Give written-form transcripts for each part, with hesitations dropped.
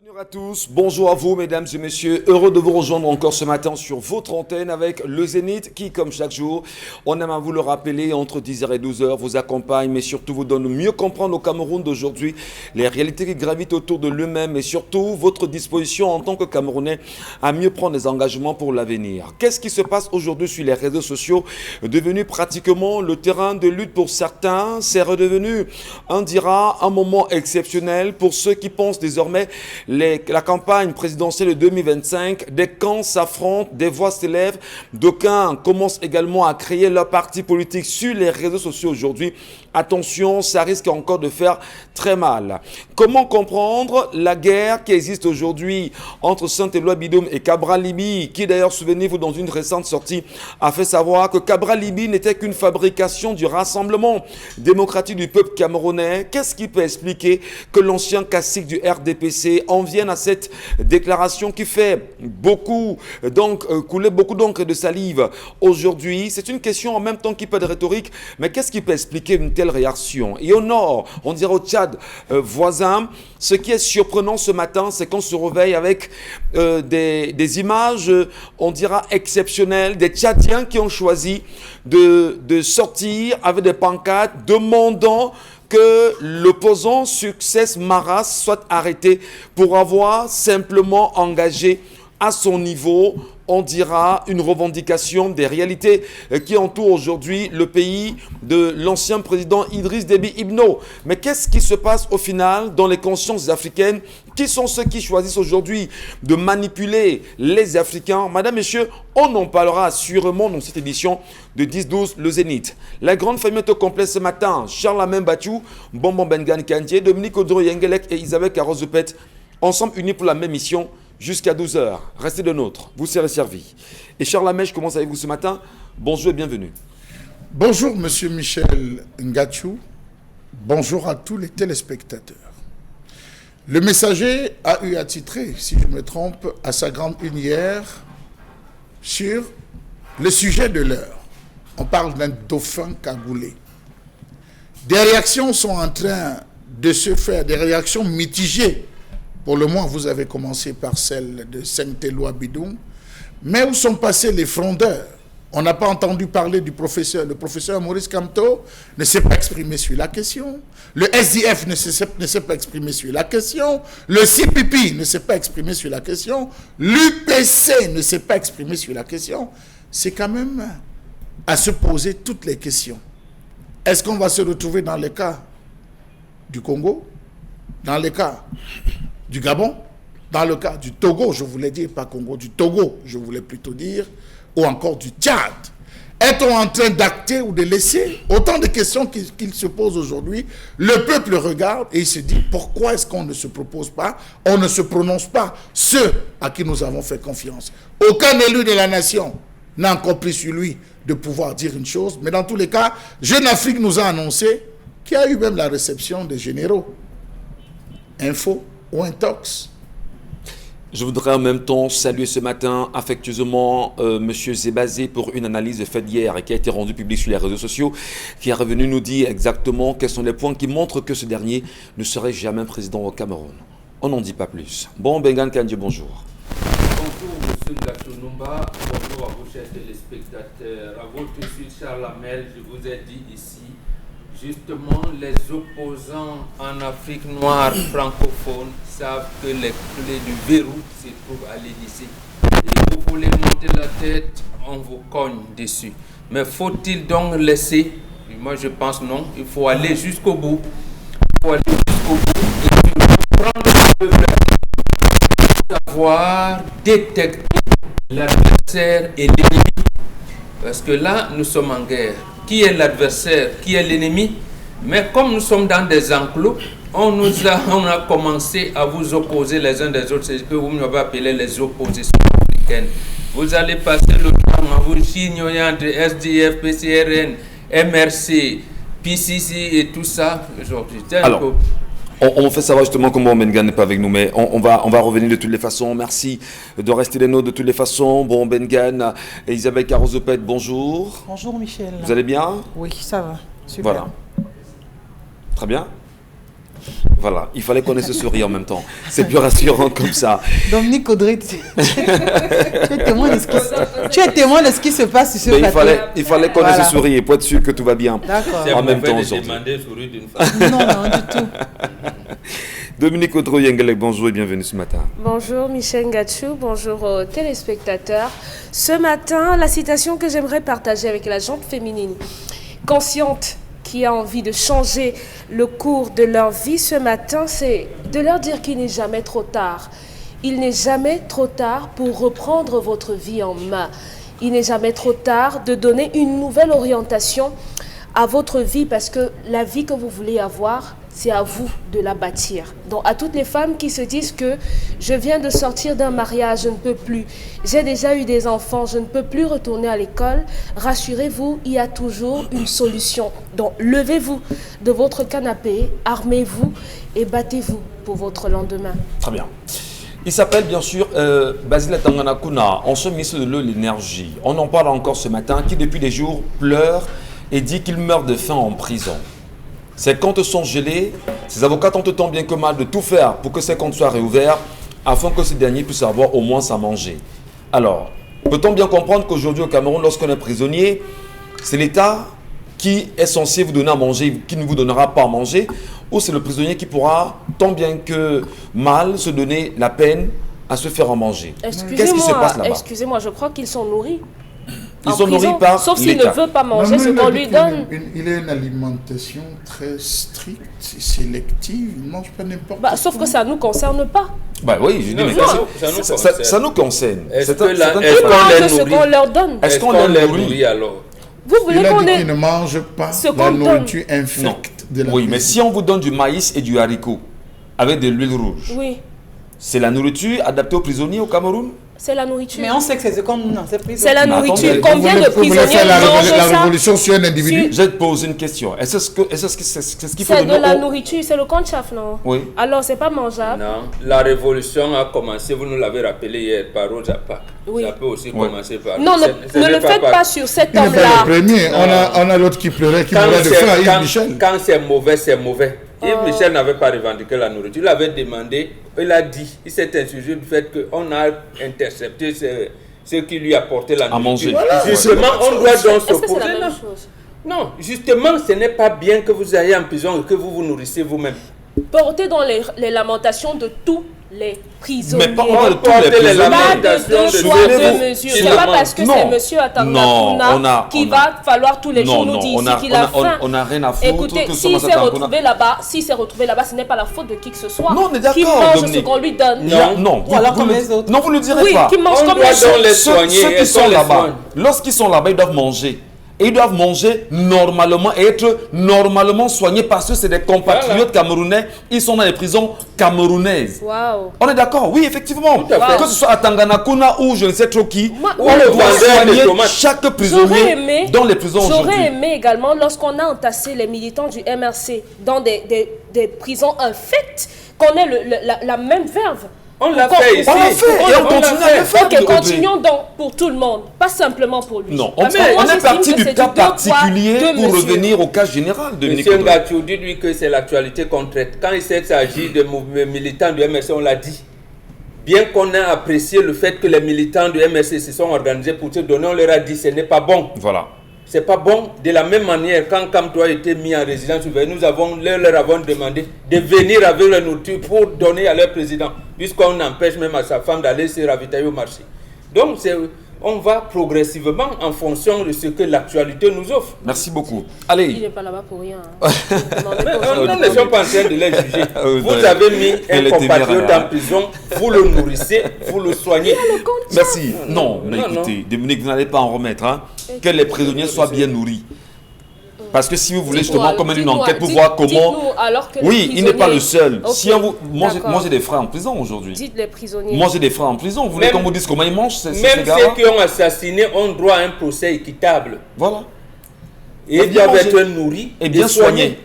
Bonjour à tous, bonjour à vous mesdames et messieurs, heureux de vous rejoindre encore ce matin sur votre antenne avec le Zénith qui comme chaque jour, on aime à vous le rappeler, entre 10h et 12h vous accompagne mais surtout vous donne mieux comprendre au Cameroun d'aujourd'hui les réalités qui gravitent autour de lui-même et surtout votre disposition en tant que Camerounais à mieux prendre des engagements pour l'avenir. Qu'est-ce qui se passe aujourd'hui sur les réseaux sociaux, devenu pratiquement le terrain de lutte pour certains, c'est redevenu, on dira, un moment exceptionnel pour ceux qui pensent désormais la campagne présidentielle de 2025, des camps s'affrontent, des voix s'élèvent, d'aucuns commencent également à créer leur parti politique sur les réseaux sociaux aujourd'hui. Attention, ça risque encore de faire très mal. Comment comprendre la guerre qui existe aujourd'hui entre Saint-Éloi Bidoum et Cabral Libi, qui d'ailleurs, souvenez-vous, dans une récente sortie, a fait savoir que Cabral Libi n'était qu'une fabrication du Rassemblement démocratique du peuple camerounais. Qu'est-ce qui peut expliquer que l'ancien cacique du RDPC en vienne à cette déclaration qui fait beaucoup, couler beaucoup d'encre de salive aujourd'hui? C'est une question en même temps qui peut être rhétorique, mais qu'est-ce qui peut expliquer une telle réaction? Et au nord, on dirait au Tchad voisin, ce qui est surprenant ce matin, c'est qu'on se réveille avec des images, on dira exceptionnelles, des Tchadiens qui ont choisi de sortir avec des pancartes demandant que l'opposant Succès Maras soit arrêté pour avoir simplement engagé à son niveau, on dira, une revendication des réalités qui entourent aujourd'hui le pays de l'ancien président Idriss Déby Itno. Mais qu'est-ce qui se passe au final dans les consciences africaines? Qui sont ceux qui choisissent aujourd'hui de manipuler les Africains? Madame, Messieurs, on en parlera sûrement dans cette édition de 10-12 Le Zénith. La grande famille est au complet ce matin. Charles Bachou, Bonbon Bengan Kandié, Dominique Odro Yengelek et Isabelle Carozepet, ensemble unis pour la même mission. Jusqu'à 12h, restez de nôtres, vous serez servis. Et Charles Lamèche, comment allez-vous ce matin? Bonjour et bienvenue. Bonjour Monsieur Michel Ngachou, bonjour à tous les téléspectateurs. Le Messager a eu à titrer, si je me trompe, à sa grande une hier sur le sujet de l'heure. On parle d'un dauphin cagoulé. Des réactions sont en train de se faire, des réactions mitigées. Pour le moins, vous avez commencé par celle de Saint-Éloi Bidoum. Mais où sont passés les frondeurs? On n'a pas entendu parler du professeur. Le professeur Maurice Kamto ne s'est pas exprimé sur la question. Le SDF ne s'est pas exprimé sur la question. Le CPP ne s'est pas exprimé sur la question. L'UPC ne s'est pas exprimé sur la question. C'est quand même à se poser toutes les questions. Est-ce qu'on va se retrouver dans le cas du Congo? Dans le cas du Gabon, dans le cas du Togo, je voulais dire, pas Congo, du Togo, je voulais plutôt dire, ou encore du Tchad. Est-on en train d'acter ou de laisser? Autant de questions qu'il se pose aujourd'hui. Le peuple regarde et il se dit, pourquoi est-ce qu'on ne se propose pas, on ne se prononce pas, ceux à qui nous avons fait confiance? Aucun élu de la nation n'a encore pris sur lui de pouvoir dire une chose, mais dans tous les cas, Jeune Afrique nous a annoncé qu'il y a eu même la réception des généraux. Info ou intox. Je voudrais en même temps saluer ce matin affectueusement M. Zébazé pour une analyse faite hier et qui a été rendue publique sur les réseaux sociaux, qui est revenu nous dire exactement quels sont les points qui montrent que ce dernier ne serait jamais président au Cameroun. On n'en dit pas plus. Bon, Bengan Kandji, bonjour. Bonjour M. Gachonumba, bonjour à vous chers téléspectateurs. À votre suite, Charles Lamel, je vous ai dit ici, justement, les opposants en Afrique noire francophone savent que les clés du verrou se trouvent à l'Élysée. Et vous voulez monter la tête, on vous cogne dessus. Mais faut-il donc laisser? Moi je pense non, il faut aller jusqu'au bout. Il faut aller jusqu'au bout et prendre le vrai, savoir détecter l'adversaire et l'ennemi. Parce que là, nous sommes en guerre. Qui est l'adversaire? Qui est l'ennemi? Mais comme nous sommes dans des enclos, on a commencé à vous opposer les uns des autres. C'est ce que vous m'avez appelé les oppositions africaines. Vous allez passer le temps à vous chignoyer entre SDF, PCRN, MRC, PCC et tout ça. Alors, on fait savoir justement comment Bengan n'est pas avec nous, mais on va revenir de toutes les façons. Merci de rester les nôtres de toutes les façons. Bon, Bengan et Isabelle Carozepet, bonjour. Bonjour Michel. Vous allez bien? Oui, ça va. Super. Voilà. Très bien. Voilà, il fallait qu'on ait ce sourire en même temps. C'est plus rassurant comme ça. Dominique Audrey, tu es témoin de ce qui se passe sur ce Mais plateau. il fallait qu'on ait ce sourire pour être sûr que tout va bien. D'accord. C'est En même mauvais temps de aujourd'hui. demander sourire d'une femme. Non, du tout. Dominique Audrey Yengelek, bonjour et bienvenue ce matin. Bonjour Michel Ngachou, bonjour aux téléspectateurs. Ce matin, la citation que j'aimerais partager avec la gente féminine, consciente, qui a envie de changer le cours de leur vie ce matin, c'est de leur dire qu'il n'est jamais trop tard. Il n'est jamais trop tard pour reprendre votre vie en main. Il n'est jamais trop tard de donner une nouvelle orientation à votre vie parce que la vie que vous voulez avoir, c'est à vous de la bâtir. Donc à toutes les femmes qui se disent que je viens de sortir d'un mariage, je ne peux plus, j'ai déjà eu des enfants, je ne peux plus retourner à l'école, rassurez-vous, il y a toujours une solution. Donc levez-vous de votre canapé, armez-vous et battez-vous pour votre lendemain. Très bien. Il s'appelle bien sûr Basile Tanganakuna, ancien ministre de l'énergie. On en parle encore ce matin, qui depuis des jours pleure et dit qu'il meurt de faim en prison. Ses comptes sont gelés, ses avocats tentent tant bien que mal de tout faire pour que ses comptes soient réouverts afin que ce dernier puisse avoir au moins à manger. Alors, peut-on bien comprendre qu'aujourd'hui au Cameroun, lorsqu'on est prisonnier, c'est l'État qui est censé vous donner à manger, qui ne vous donnera pas à manger, ou c'est le prisonnier qui pourra tant bien que mal se donner la peine à se faire à manger? Qu'est-ce qui se passe là-bas? Excusez-moi, je crois qu'ils sont nourris. Ils sont nourris par sauf s'il ne l'État. veut pas manger ce qu'on lui donne. Il a une alimentation très stricte, sélective, il ne mange pas n'importe quoi. Sauf que ça ne nous concerne pas. Bah oui, je dis, Non, mais ça nous concerne. Est-ce C'est un- que la- c'est un- est-ce Ils qu'on mangent les ce nourrit? qu'on leur donne. Est-ce qu'on les les nourrit? nourrit alors? Vous voulez Il a qu'on dit ait... qu'il ne mange pas ce la qu'on donne. nourriture infecte de la Oui, mais cuisine. si on vous donne du maïs et du haricot avec de l'huile rouge, Oui, c'est la nourriture adaptée aux prisonniers au Cameroun? c'est la nourriture. Mais on sait que c'est ce qu'on nous dans ces prisons. C'est la Mais nourriture. attendez, Combien de Vous voulez prisonniers faire la mangent ça? révolution sur un individu? Je vais te poser une question. Est-ce que c'est ce qu'il faut C'est de donner la au- nourriture, c'est le conchaf, non? Oui. Alors, c'est pas mangeable. Non, la révolution a commencé, vous nous l'avez rappelé hier, par Rosa Parks. Oui. Ça peut aussi Ouais. commencer par... Non, Ce ne n'est le faites par- pas sur cet Il n'est pas homme-là. le premier. On a l'autre qui pleurait, qui mourait de faim, Yves Michel. quand c'est mauvais, c'est mauvais. Yves Michel n'avait pas revendiqué la nourriture. Il avait demandé, il a dit, il s'est insurgé du fait qu'on a intercepté ce qui lui apportait la À nourriture. manger. Voilà. Justement, on doit donc Est-ce que c'est s'opposer. la même Non. chose? Non, justement, ce n'est pas bien que vous ayez en prison et que vous vous nourrissez vous-même. Portez dans les lamentations de tous les prisonniers. Mais pas de tous les Portez les prisonniers. Pas lamentations de deux de poids, ceux deux qui- mesures. qui C'est pas demandent. parce que Non. c'est monsieur Non, Atangakouna qu'il va falloir tous les jours nous dire ici qu'il a faim. on a rien à foutre. Écoutez, que s'il Thomas s'est Atangakouna- retrouvé là-bas, ce n'est pas la faute de qui que ce soit. Non, on est d'accord, Qui mange ce Dominique. qu'on lui donne. Non, Ou alors comme les autres. Non, vous ne le direz Oui, pas. qui mange On comme doit les donc autres. les Ceux soigner. qui et sont qu'on les là-bas, soigne. lorsqu'ils sont là-bas, ils doivent manger. Et ils doivent manger normalement et être normalement soignés parce que c'est des compatriotes camerounais. Ils sont dans les prisons camerounaises. Waouh. On est d'accord? Oui, effectivement. à fait. Que ce soit à Tanganakuna ou je ne sais trop qui, Moi, Ou moi, le on doit vendeur de soigner tomates. chaque J'aurais prisonnier aimé, dans les prisons j'aurais aujourd'hui. aimé également lorsqu'on a entassé les militants du MRC dans des prisons infectes, qu'on ait la même verve. On l'a Qu'on- fait ici. On l'a fait et on l'a continue à fait. le faire. Ok, Audrey. continuons donc pour tout le monde, pas simplement pour lui. Non, Parce on que moi, est j'estime parti que du c'est cas deux poids, particulier deux pour mesures. revenir au cas général de Monsieur Nicolas. Ngachou, dites-lui que c'est l'actualité qu'on traite. Quand il s'agit de militants du MRC, on l'a dit. Bien qu'on ait apprécié le fait que les militants du MRC se sont organisés pour se donner, on leur a dit que ce n'est pas bon. Voilà. C'est pas bon. De la même manière, quand Kamtoua a été mis en résidence surveillée, nous leur avons demandé de venir avec la nourriture pour donner à leur président, puisqu'on empêche même à sa femme d'aller se ravitailler au marché. Donc, on va progressivement en fonction de ce que l'actualité nous offre. Merci beaucoup. Il Allez, n'est pas là-bas pour rien. hein. Demandez Mais pas. nous ne sommes pas en train de les juger. Vous ouais. avez mis Elle un est compatriote téméraire. en prison, vous le nourrissez, vous le soignez. merci. Non, mais non, écoutez, Dominique, vous n'allez pas en remettre. Hein, que les prisonniers soient bien nourris. Parce que si vous voulez justement Dites-moi, comme une dites-moi, enquête pour dites- voir comment... dites-nous alors que les Oui, il n'est pas le prisonniers- seul. Ok, Si on vous... moi, d'accord. j'ai des frères en prison aujourd'hui. Dites les prisonniers. Moi, j'ai des frères en prison. Vous voulez Même- qu'on vous dise comment ils mangent ces Même gars-là? ceux qui ont assassiné ont droit à un procès équitable. Voilà. Et Et ils bien doivent manger. être nourris Et bien soignés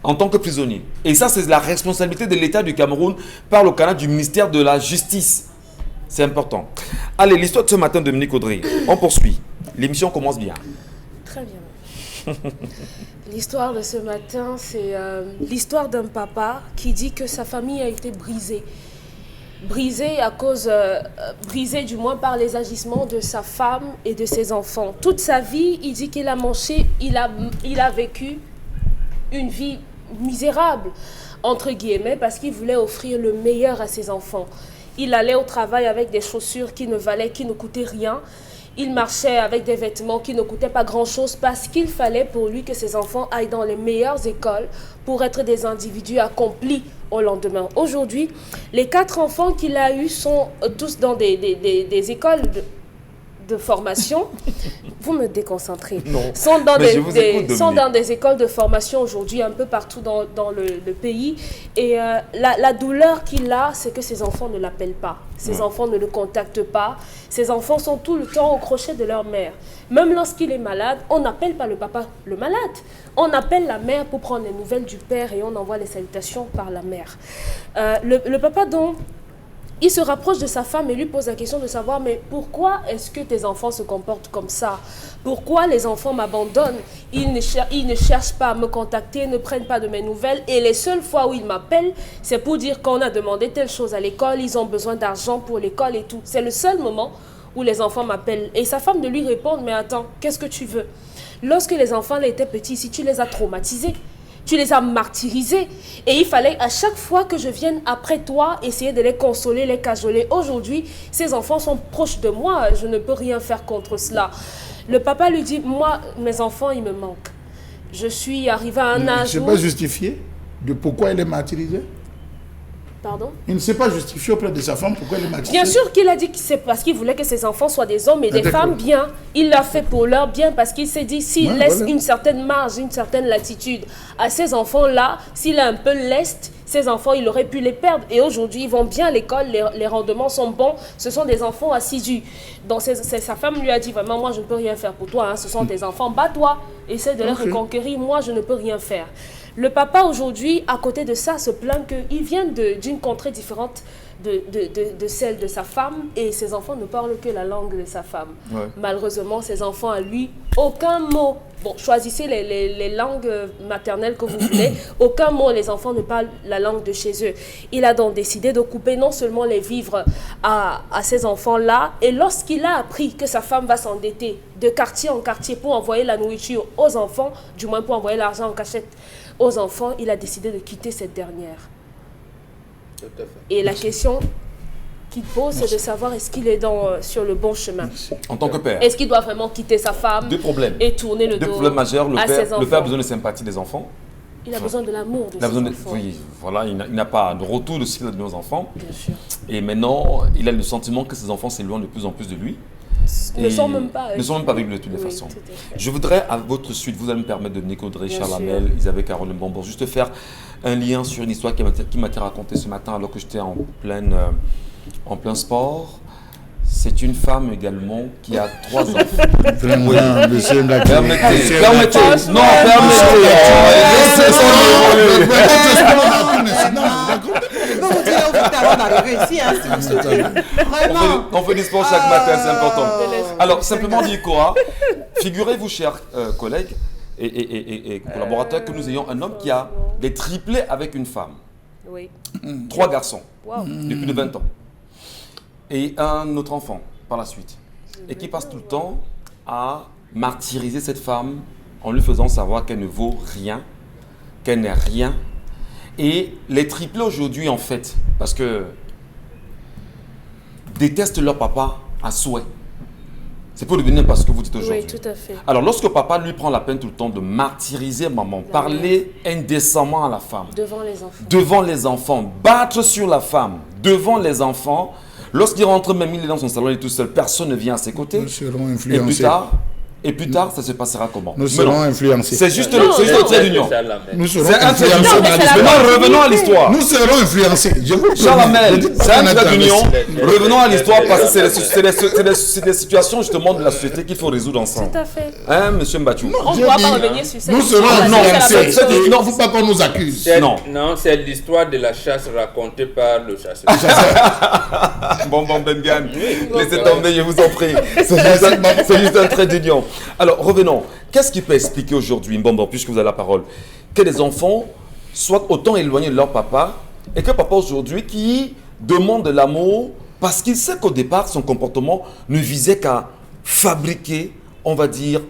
en tant que prisonniers. Et ça, c'est la responsabilité de l'État du Cameroun par le canal du ministère de la Justice. C'est important. Allez, l'histoire de ce matin, Dominique Audrey. On poursuit. L'émission commence bien. Très bien. L'histoire de ce matin, c'est l'histoire d'un papa qui dit que sa famille a été brisée. Brisée à cause, brisée du moins par les agissements de sa femme et de ses enfants. Toute sa vie, il dit qu'il a mangé, il a vécu une vie misérable, entre guillemets, parce qu'il voulait offrir le meilleur à ses enfants. Il allait au travail avec des chaussures qui ne coûtaient rien. Il marchait avec des vêtements qui ne coûtaient pas grand-chose parce qu'il fallait pour lui que ses enfants aillent dans les meilleures écoles pour être des individus accomplis au lendemain. Aujourd'hui, les 4 enfants qu'il a eus sont tous dans des écoles de formation. Vous me déconcentrez. Non. Sont dans dans des écoles de formation aujourd'hui un peu partout dans le pays. Et la douleur qu'il a, c'est que ses enfants ne l'appellent pas. Ses enfants ne le contactent pas. Ses enfants sont tout le temps au crochet de leur mère. Même lorsqu'il est malade, on n'appelle pas le papa le malade. On appelle la mère pour prendre les nouvelles du père et on envoie les salutations par la mère. Le papa, donc, il se rapproche de sa femme et lui pose la question de savoir, mais pourquoi est-ce que tes enfants se comportent comme ça? Pourquoi les enfants m'abandonnent? Ils ne cherchent pas à me contacter, ne prennent pas de mes nouvelles. Et les seules fois où ils m'appellent, c'est pour dire qu'on a demandé telle chose à l'école, ils ont besoin d'argent pour l'école et tout. C'est le seul moment où les enfants m'appellent. Et sa femme de lui répondre, mais attends, qu'est-ce que tu veux? Lorsque les enfants étaient petits, si tu les as traumatisés, tu les as martyrisés. Et il fallait à chaque fois que je vienne après toi, essayer de les consoler, les cajoler. Aujourd'hui, ces enfants sont proches de moi. Je ne peux rien faire contre cela. Le papa lui dit, moi, mes enfants, ils me manquent. Je suis arrivé à un âge où... Il ne s'est pas justifié de pourquoi elle est martyrisée? Pardon? Il ne s'est pas justifié auprès de sa femme pourquoi elle est martyrisée? Bien sûr qu'il a dit que c'est parce qu'il voulait que ses enfants soient des hommes et des femmes bien. Il l'a fait pour leur bien parce qu'il s'est dit, s'il laisse une certaine marge, une certaine latitude à ces enfants-là, s'il est un peu leste, ces enfants, il aurait pu les perdre. Et aujourd'hui, ils vont bien à l'école, les rendements sont bons. Ce sont des enfants assidus. Donc sa femme lui a dit, vraiment, moi, je ne peux rien faire pour toi. Hein. Ce sont tes enfants, bats-toi. Essaie de les reconquérir. Moi, je ne peux rien faire. Le papa, aujourd'hui, à côté de ça, se plaint qu'il vient d'une contrée différente de celle de sa femme et ses enfants ne parlent que la langue de sa femme. Ouais. Malheureusement, ses enfants, à lui, aucun mot. Bon, choisissez les langues maternelles que vous voulez. Aucun mot, les enfants ne parlent la langue de chez eux. Il a donc décidé de couper non seulement les vivres à ces enfants-là, et lorsqu'il a appris que sa femme va s'endetter de quartier en quartier pour envoyer la nourriture aux enfants, du moins pour envoyer l'argent en cachette aux enfants, il a décidé de quitter cette dernière. Tout à fait. Et la question qu'il pose, c'est de savoir est-ce qu'il est sur le bon chemin. En tant que père. Est-ce qu'il doit vraiment quitter sa femme? Deux problèmes. Et tourner le dos problèmes majeurs. à ses enfants. Le père a besoin de sympathie des enfants. Il a besoin de l'amour de ses enfants. Oui, voilà, il n'a pas de retour de ce qu'il a donné aux enfants. Bien sûr. Et maintenant, il a le sentiment que ses enfants s'éloignent de plus en plus de lui. Ne sont même pas avec lui de toutes les façons. Je voudrais, à votre suite, vous allez me permettre de Nicodré, Charles Hamel, Isabelle Caroline Bonbon, juste faire un lien sur une histoire qui m'a été racontée ce matin alors que j'étais en plein sport. C'est une femme également qui a 3 enfants. Vraiment, monsieur Ngati. Permettez. Non, on fait du sport chaque matin, c'est important. Alors, simplement dit Cora, figurez-vous, chers collègues et collaborateurs, que nous ayons un homme qui a des triplés avec une femme. Oui. 3 garçons, depuis plus de 20 ans. Et un autre enfant par la suite. Et qui passe tout le temps à martyriser cette femme en lui faisant savoir qu'elle ne vaut rien, qu'elle n'est rien. Et les triplés aujourd'hui, en fait, parce que détestent leur papa à souhait. C'est pour devenir parce que vous dites aujourd'hui. Oui, tout à fait. Alors, lorsque papa lui prend la peine tout le temps de martyriser maman, parler indécemment à la femme. Devant les enfants. Devant les enfants. Battre sur la femme. Devant les enfants. Lorsqu'il rentre, même il est dans son salon, il est tout seul. Personne ne vient à ses côtés. Nous serons influencés. Et plus tard, ça se passera comment? Nous serons influencés. C'est juste le trait d'union. Nous serons influencés. Maintenant, revenons à l'histoire. Nous serons influencés. Charles Hamel, c'est un trait d'union. Revenons à l'histoire parce que c'est des situations justement de la société qu'il faut résoudre ensemble. Tout à fait. Hein, monsieur Mbachou? On ne doit pas revenir sur ça. Nous serons influencés. Il ne faut pas qu'on nous accuse. Non, c'est l'histoire de la chasse racontée par le chasseur. Bon, Bengan, laissez tomber, je vous en prie. C'est juste un trait d'union. Alors, revenons. Qu'est-ce qui peut expliquer aujourd'hui, Mbombo, puisque vous avez la parole, que les enfants soient autant éloignés de leur papa et que papa aujourd'hui qui demande de l'amour parce qu'il sait qu'au départ, son comportement ne visait qu'à fabriquer, on va dire,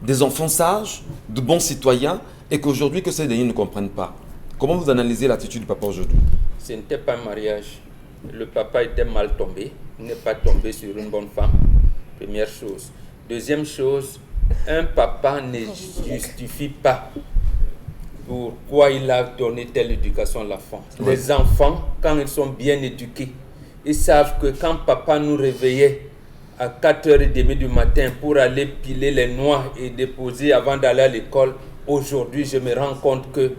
des enfants sages, de bons citoyens, et qu'aujourd'hui, que ces derniers ne comprennent pas. Comment vous analysez l'attitude du papa aujourd'hui? Ce n'était pas un mariage. Le papa était mal tombé. Il n'est pas tombé sur une bonne femme. Première chose. Deuxième chose, un papa ne justifie pas pourquoi il a donné telle éducation à l'enfant. Ouais. Les enfants, quand ils sont bien éduqués, ils savent que quand papa nous réveillait à 4h30 du matin pour aller piler les noix et déposer avant d'aller à l'école, aujourd'hui, je me rends compte que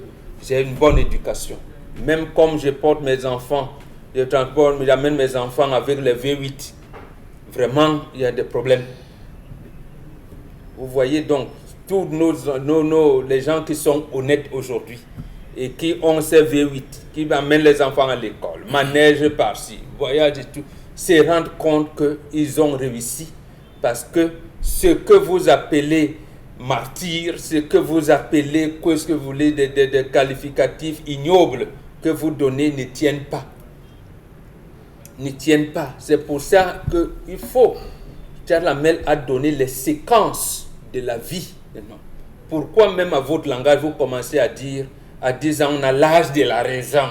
j'ai une bonne éducation. Même comme je porte mes enfants, j'amène mes enfants avec les V8. Vraiment, il y a des problèmes. Vous voyez donc, tous les gens qui sont honnêtes aujourd'hui et qui ont ces V8, qui amènent les enfants à l'école, manège par-ci, voyage et tout, se rendent compte qu'ils ont réussi parce que ce que vous appelez martyr, ce que vous appelez, qu'est-ce que vous voulez, des qualificatifs ignobles que vous donnez ne tiennent pas. Ne tiennent pas. C'est pour ça qu'il faut. Charles Hamel a donné les séquences de la vie. Pourquoi même à votre langage, vous commencez à dire, à 10 ans, on a l'âge de la raison.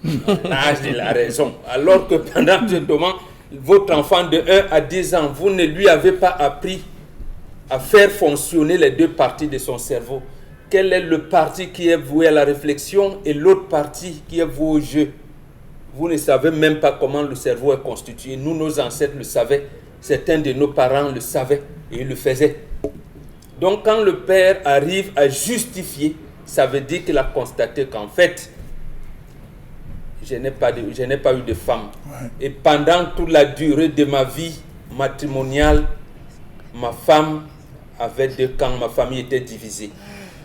L'âge de la raison. Alors que pendant justement, votre enfant de 1 à 10 ans, vous ne lui avez pas appris à faire fonctionner les deux parties de son cerveau. Quel est le parti qui est voué à la réflexion et l'autre partie qui est voué au jeu? Vous ne savez même pas comment le cerveau est constitué. Nous, nos ancêtres le savaient. Certains de nos parents le savaient et ils le faisaient. Donc, quand le père arrive à justifier, ça veut dire qu'il a constaté qu'en fait, je n'ai pas eu de femme. Ouais. Et pendant toute la durée de ma vie matrimoniale, ma femme avait 2 camps, ma famille était divisée.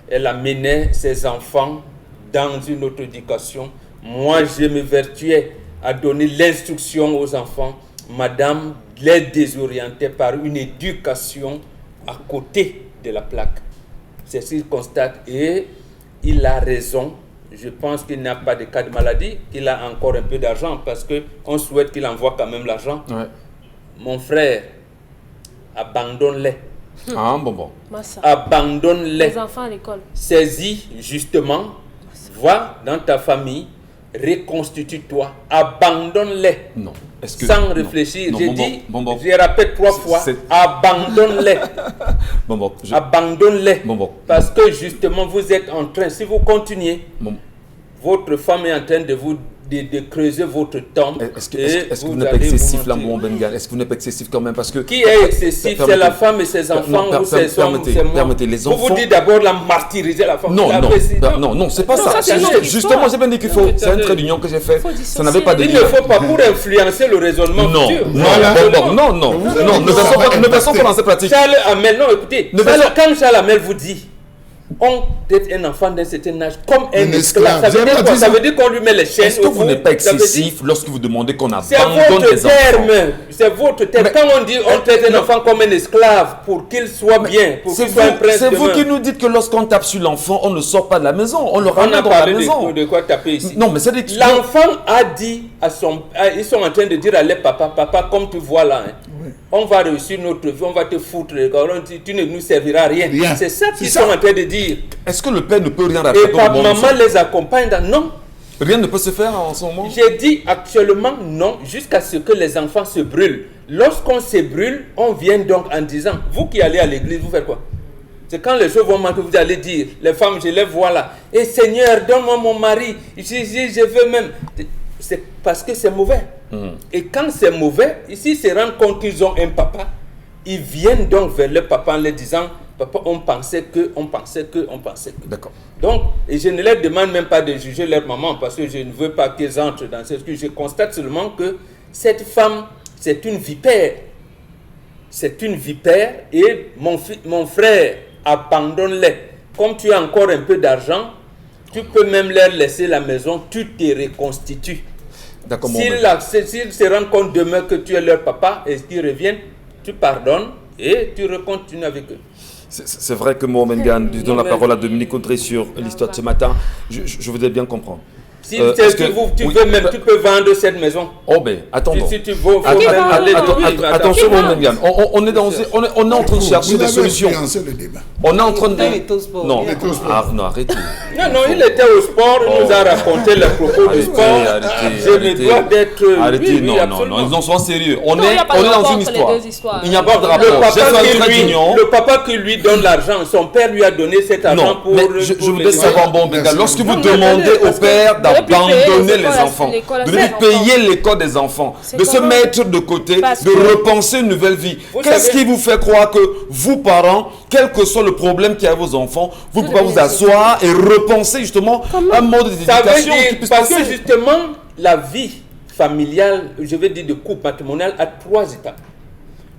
Elle amenait ses enfants dans une autre éducation. Moi, je me vertuais à donner l'instruction aux enfants. Madame les désorientait par une éducation à côté de la plaque. C'est ce qu'il constate et il a raison. Je pense qu'il n'a pas de cas de maladie, qu'il a encore un peu d'argent parce qu'on souhaite qu'il envoie quand même l'argent. Ouais. Mon frère, abandonne-les. Ah, bon. Abandonne-les. Les enfants à l'école. Saisis justement, va dans ta famille, reconstitue-toi, abandonne-les. Non. Sans réfléchir. Non, je répète 3 fois, abandonne-les. Abandonne-les. Parce que justement, vous êtes en train, si vous continuez, votre femme est en train de vous de creuser votre tombe. Est-ce que vous n'êtes pas excessif là, mon Bengal? Est-ce que vous n'êtes pas excessif quand même? Parce que qui est excessif? C'est la femme et ses enfants ou ses hommes? Permettez, les enfants. Vous vous dites d'abord la martyriser la femme. Non, c'est pas ça. Justement, j'ai bien dit qu'il faut. C'est un trait d'union que j'ai fait. Ça n'avait pas de. Il ne faut pas pour influencer le raisonnement futur. Non, ne passons pas dans ces pratiques. Charles Hamel, non, écoutez. Quand Charles Hamel vous dit on peut-être un enfant d'un certain âge comme un esclave. Ça veut dire quoi? Ça veut dire qu'on lui met les chaînes. Est-ce que vous n'êtes pas excessif lorsque vous demandez qu'on abandonne les enfants? C'est votre terme. Quand on dit on traite un enfant comme un esclave pour qu'il soit bien, pour qu'il soit un prince. C'est vous qui nous dites que lorsqu'on tape sur l'enfant, on ne sort pas de la maison, on le ramène dans la maison. De quoi taper ici? Non, mais c'est l'enfant a dit à ils sont en train de dire à leur papa, comme tu vois là, on va réussir notre vie, on va te foutre, tu ne nous serviras rien. C'est ça qu'ils sont en train de dire. Est-ce que le père ne peut rien rattraper? Et maman les accompagne non. Rien ne peut se faire en ce moment? J'ai dit actuellement non, jusqu'à ce que les enfants se brûlent. Lorsqu'on se brûle, on vient donc en disant, vous qui allez à l'église, vous faites quoi? C'est quand les choses vont manquer, vous allez dire, les femmes, je les vois là. Et Seigneur, donne-moi mon mari, je veux même. C'est parce que c'est mauvais. Et quand c'est mauvais, ici, ils se rendent compte qu'ils ont un papa. Ils viennent donc vers le papa en leur disant, papa, on pensait que. D'accord. Donc, et je ne leur demande même pas de juger leur maman parce que je ne veux pas qu'ils entrent dans ce que je constate seulement que cette femme, c'est une vipère. C'est une vipère et mon frère, abandonne-les. Comme tu as encore un peu d'argent, tu peux même leur laisser la maison, tu te reconstitues. D'accord, S'ils se rendent compte demain que tu es leur papa et qu'ils reviennent, tu pardonnes et tu recontinues avec eux. C'est vrai que Mohamed Gan, je donne la parole à Dominique Audrey sur l'histoire de ce matin. Je voudrais bien comprendre. Si veux même, tu peux vendre cette maison. Oh ben, attendons. Si tu veux, attention, Mohamed Gan. On est en train de chercher des solutions. On est en train de... Non, arrêtez. Non, il était au sport, il nous a raconté les propos du sport. Je me dois d'être... Arrêtez, non, sois sérieux. On est dans une histoire. Il n'y a pas de rapport. Le papa qui lui donne l'argent, son père lui a donné cet argent pour... Je voudrais savoir, Mohamed Gan, lorsque vous demandez au père d'abandonner les enfants, de lui payer l'école des enfants, de se mettre de côté, de repenser une nouvelle vie. Qu'est-ce qui vous fait croire que vous, parents, quel que soit le problème qu'il y a à vos enfants, vous pouvez vous asseoir et repenser justement un mode d'éducation qui puisse passer? Parce que justement, la vie familiale, je vais dire de couple matrimonial, a 3 étapes.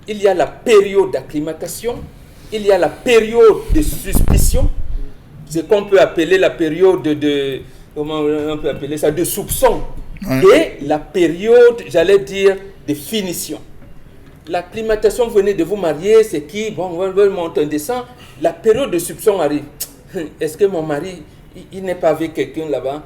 Il y a la période d'acclimatation, il y a la période de suspicion, ce qu'on peut appeler la période de... Comment on peut appeler ça, de soupçon, et la période, j'allais dire, de finition. L'acclimatation, vous venez de vous marier, c'est qui, bon, on monte, on descend, la période de soupçon arrive. Est-ce que mon mari, il n'est pas avec quelqu'un là-bas?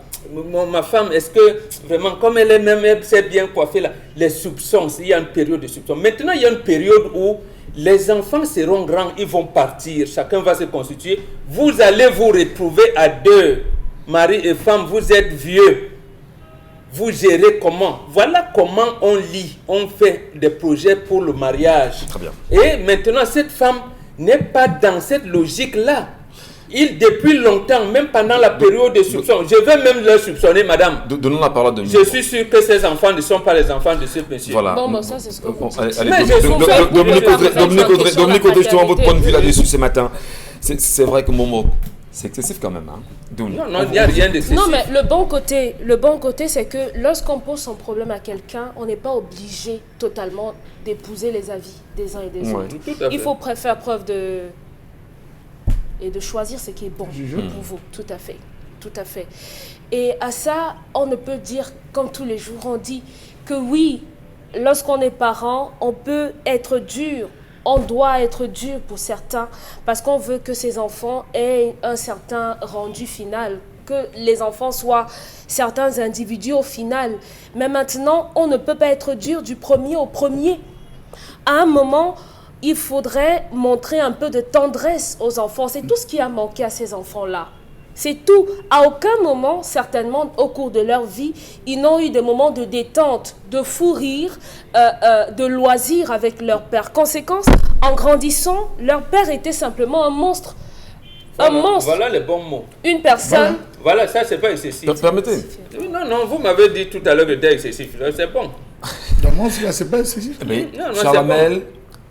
Ma femme, est-ce que vraiment, comme elle est même, elle s'est bien coiffée là, les soupçons, il y a une période de soupçon. Maintenant, il y a une période où les enfants seront grands, ils vont partir, chacun va se constituer, vous allez vous retrouver à 2. Mari et femme, vous êtes vieux. Vous gérez comment? Voilà comment on lit, on fait des projets pour le mariage. Très bien. Et maintenant, cette femme n'est pas dans cette logique-là. Depuis longtemps, même pendant la période de soupçon, je vais même leur soupçonner, madame. Donnons la parole de Je suis sûr que ces enfants ne sont pas les enfants de ce monsieur. Voilà. Bon, ça, c'est ce que vous Dominique Audrey, justement, votre point de vue là-dessus ce matin. C'est vrai que mon mot... C'est excessif quand même, hein? Non, il n'y a rien d'excessif. Non, mais le bon côté, c'est que lorsqu'on pose son problème à quelqu'un, on n'est pas obligé totalement d'épouser les avis des uns et des autres. Il faut faire preuve et de choisir ce qui est bon pour vous. Tout à fait. Tout à fait. Et à ça, on ne peut dire, comme tous les jours, on dit que oui, lorsqu'on est parent, on peut être dur. On doit être dur pour certains parce qu'on veut que ces enfants aient un certain rendu final, que les enfants soient certains individus au final. Mais maintenant, on ne peut pas être dur du premier au premier. À un moment, il faudrait montrer un peu de tendresse aux enfants. C'est tout ce qui a manqué à ces enfants-là. C'est tout. À aucun moment, certainement, au cours de leur vie, ils n'ont eu des moments de détente, de fou rire, de loisirs avec leur père. Conséquence, en grandissant, leur père était simplement un monstre. Voilà, un monstre. Voilà les bons mots. Une personne. Voilà, ça, c'est pas excessif. Permettez. Non, vous m'avez dit tout à l'heure que c'était excessif. C'est bon. Dans mon cas, c'est pas excessif. Mais Charles Hamel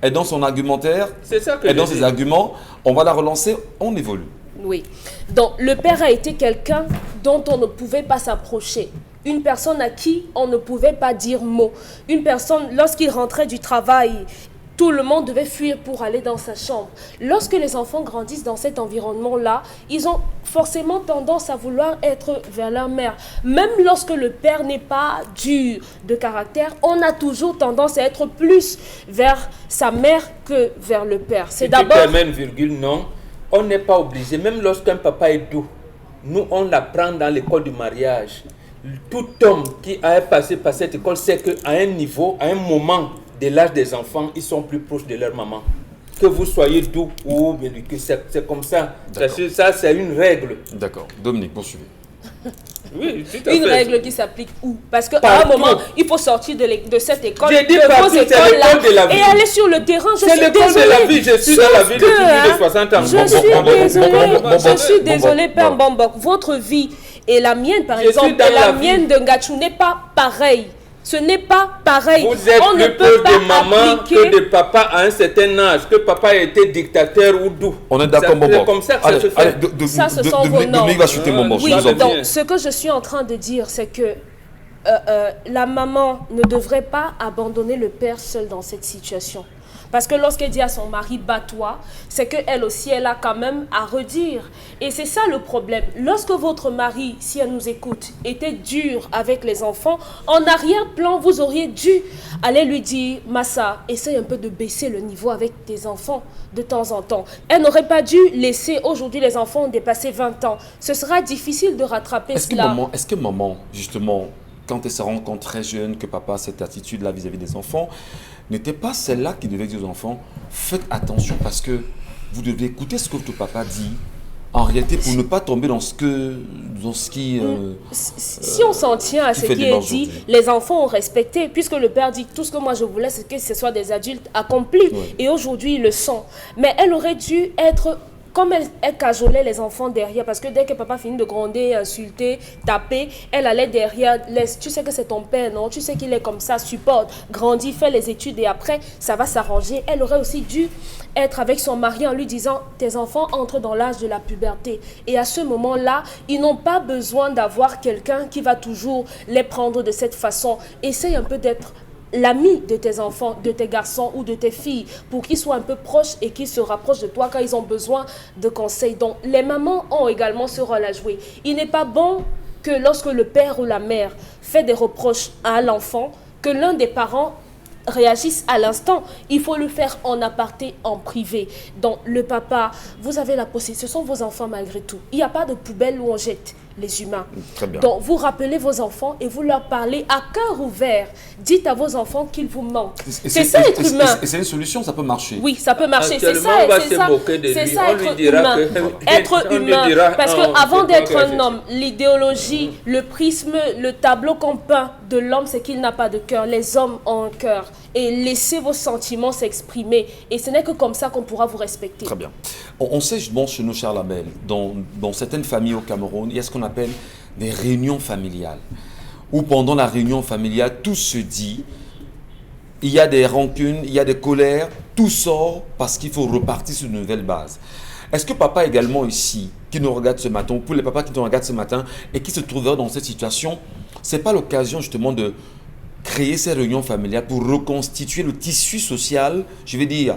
est dans son argumentaire, est dans ses arguments. On va la relancer, on évolue. Oui. Donc, le père a été quelqu'un dont on ne pouvait pas s'approcher. Une personne à qui on ne pouvait pas dire mot. Une personne, lorsqu'il rentrait du travail, tout le monde devait fuir pour aller dans sa chambre. Lorsque les enfants grandissent dans cet environnement-là, ils ont forcément tendance à vouloir être vers leur mère. Même lorsque le père n'est pas dur de caractère, on a toujours tendance à être plus vers sa mère que vers le père. C'est d'abord... non. On n'est pas obligé, même lorsqu'un papa est doux, nous on l'apprend dans l'école du mariage. Tout homme qui a passé par cette école sait qu'à un niveau, à un moment de l'âge des enfants, ils sont plus proches de leur maman. Que vous soyez doux ou que c'est comme ça. Ça, c'est une règle. D'accord. Dominique, poursuivez. Oui, tout à fait. Une règle qui s'applique où? Parce qu'à un moment, il faut sortir de cette école, de vos écoles-là, et aller sur le terrain. C'est l'école de la vie. Je suis dans la vie depuis plus de 60 ans. Je suis désolée, Père Bombok. Votre vie et la mienne, par exemple, et la mienne de Ngachou n'est pas pareille. Ce n'est pas pareil. Vous êtes plus peu de maman que de papa à un certain âge, que papa était dictateur ou doux. On est d'accord, Bombok. C'est comme ça que ça se fait. Ça, ce sont vos normes. Dominique va chuter Bombok. Oui, donc ce que je suis en train de dire, c'est que la maman ne devrait pas abandonner le père seul dans cette situation. Parce que lorsqu'elle dit à son mari, bats-toi, c'est qu'elle aussi, elle a quand même à redire. Et c'est ça le problème. Lorsque votre mari, si elle nous écoute, était dur avec les enfants, en arrière-plan, vous auriez dû aller lui dire, Massa, essaye un peu de baisser le niveau avec tes enfants de temps en temps. Elle n'aurait pas dû laisser, aujourd'hui, les enfants ont dépassé 20 ans. Ce sera difficile de rattraper cela. Est-ce que maman, justement, quand elle se rend compte très jeune que papa a cette attitude-là vis-à-vis des enfants, n'était pas celle-là qui devait dire aux enfants, faites attention parce que vous devez écouter ce que votre papa dit, en réalité, pour ne pas tomber dans ce qui... si on s'en tient à ce qui est dit, les enfants ont respecté, puisque le père dit, tout ce que moi je voulais, c'est que ce soit des adultes accomplis. Oui. Et aujourd'hui, ils le sont. Mais elle aurait dû être... Comme elle cajolait les enfants derrière, parce que dès que papa finit de gronder, insulter, taper, elle allait derrière, tu sais que c'est ton père, non? Tu sais qu'il est comme ça, supporte, grandit, fait les études et après, ça va s'arranger. Elle aurait aussi dû être avec son mari en lui disant, tes enfants entrent dans l'âge de la puberté. Et à ce moment-là, ils n'ont pas besoin d'avoir quelqu'un qui va toujours les prendre de cette façon. Essaye un peu d'être l'ami de tes enfants, de tes garçons ou de tes filles, pour qu'ils soient un peu proches et qu'ils se rapprochent de toi quand ils ont besoin de conseils. Donc, les mamans ont également ce rôle à jouer. Il n'est pas bon que lorsque le père ou la mère fait des reproches à l'enfant, que l'un des parents réagisse à l'instant. Il faut le faire en aparté, en privé. Donc, le papa, vous avez la possibilité, ce sont vos enfants malgré tout. Il n'y a pas de poubelle où on jette les humains. Très bien. Donc, vous rappelez vos enfants et vous leur parlez à cœur ouvert. Dites à vos enfants qu'ils vous manquent. C'est ça être humain. Et c'est une solution, ça peut marcher. Oui, ça peut marcher. C'est ça, c'est ça être humain. Être humain. Parce qu'avant d'être un homme, l'idéologie, le prisme, le tableau qu'on peint de l'homme, c'est qu'il n'a pas de cœur. Les hommes ont un cœur. Et laissez vos sentiments s'exprimer. Et ce n'est que comme ça qu'on pourra vous respecter. Très bien. On sait, bon, chez nous, chers labels, dans certaines familles au Cameroun, il y a ce qu'on appelle des réunions familiales. Où pendant la réunion familiale, tout se dit, il y a des rancunes, il y a des colères, tout sort parce qu'il faut repartir sur une nouvelle base. Est-ce que papa également ici, qui nous regarde ce matin, ou pour les papas qui nous regardent ce matin et qui se trouveraient dans cette situation, ce n'est pas l'occasion justement de créer ces réunions familiales pour reconstituer le tissu social, je vais dire,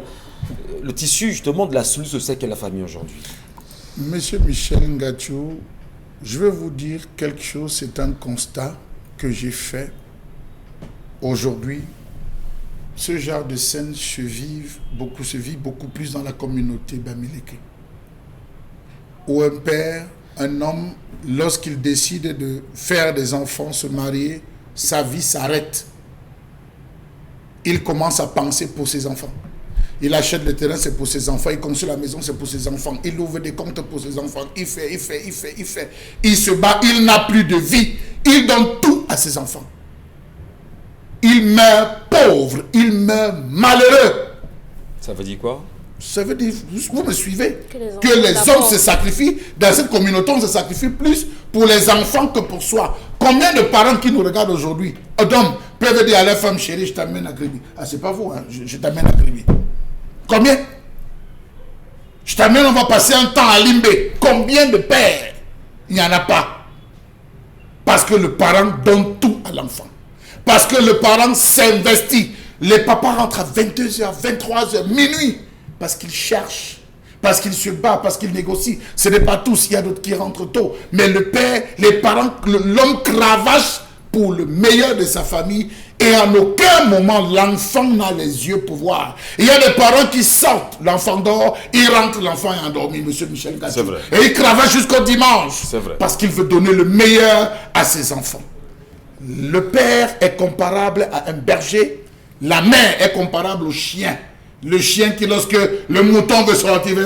le tissu justement de la cellule sociale qu'est la famille aujourd'hui? Monsieur Michel Ngachou, je vais vous dire quelque chose, c'est un constat que j'ai fait. Aujourd'hui, ce genre de scène se vit beaucoup plus dans la communauté Bamileke. Où un père, un homme, lorsqu'il décide de faire des enfants, se marier, sa vie s'arrête. Il commence à penser pour ses enfants. Il achète le terrain, c'est pour ses enfants. Il construit la maison, c'est pour ses enfants. Il ouvre des comptes pour ses enfants. Il fait. Il se bat, il n'a plus de vie. Il donne tout à ses enfants. Il meurt pauvre, il meurt malheureux. Ça veut dire quoi? Ça veut dire, vous me suivez, que les hommes se sacrifient, dans cette communauté, on se sacrifie plus pour les enfants que pour soi. Combien de parents qui nous regardent aujourd'hui, d'hommes, peuvent dire à leur femme, chérie, je t'amène à Gribi. Ah, c'est pas vous, hein, je t'amène à Gribi. Combien? Je t'amène, on va passer un temps à Limbé. Combien de pères? Il n'y en a pas. Parce que le parent donne tout à l'enfant. Parce que le parent s'investit. Les papas rentrent à 22h, 23h, minuit. Parce qu'ils cherchent. Parce qu'ils se battent, parce qu'ils négocient. Ce n'est pas tous, il y a d'autres qui rentrent tôt. Mais le père, les parents, l'homme cravache pour le meilleur de sa famille. Et en aucun moment, l'enfant n'a les yeux pour voir. Il y a des parents qui sortent, l'enfant dort, il rentre, l'enfant est endormi, monsieur Michel Ngachou. C'est vrai. Et il cravache jusqu'au dimanche. C'est vrai. Parce qu'il veut donner le meilleur à ses enfants. Le père est comparable à un berger. La mère est comparable au chien. Le chien qui, lorsque le mouton veut sortir,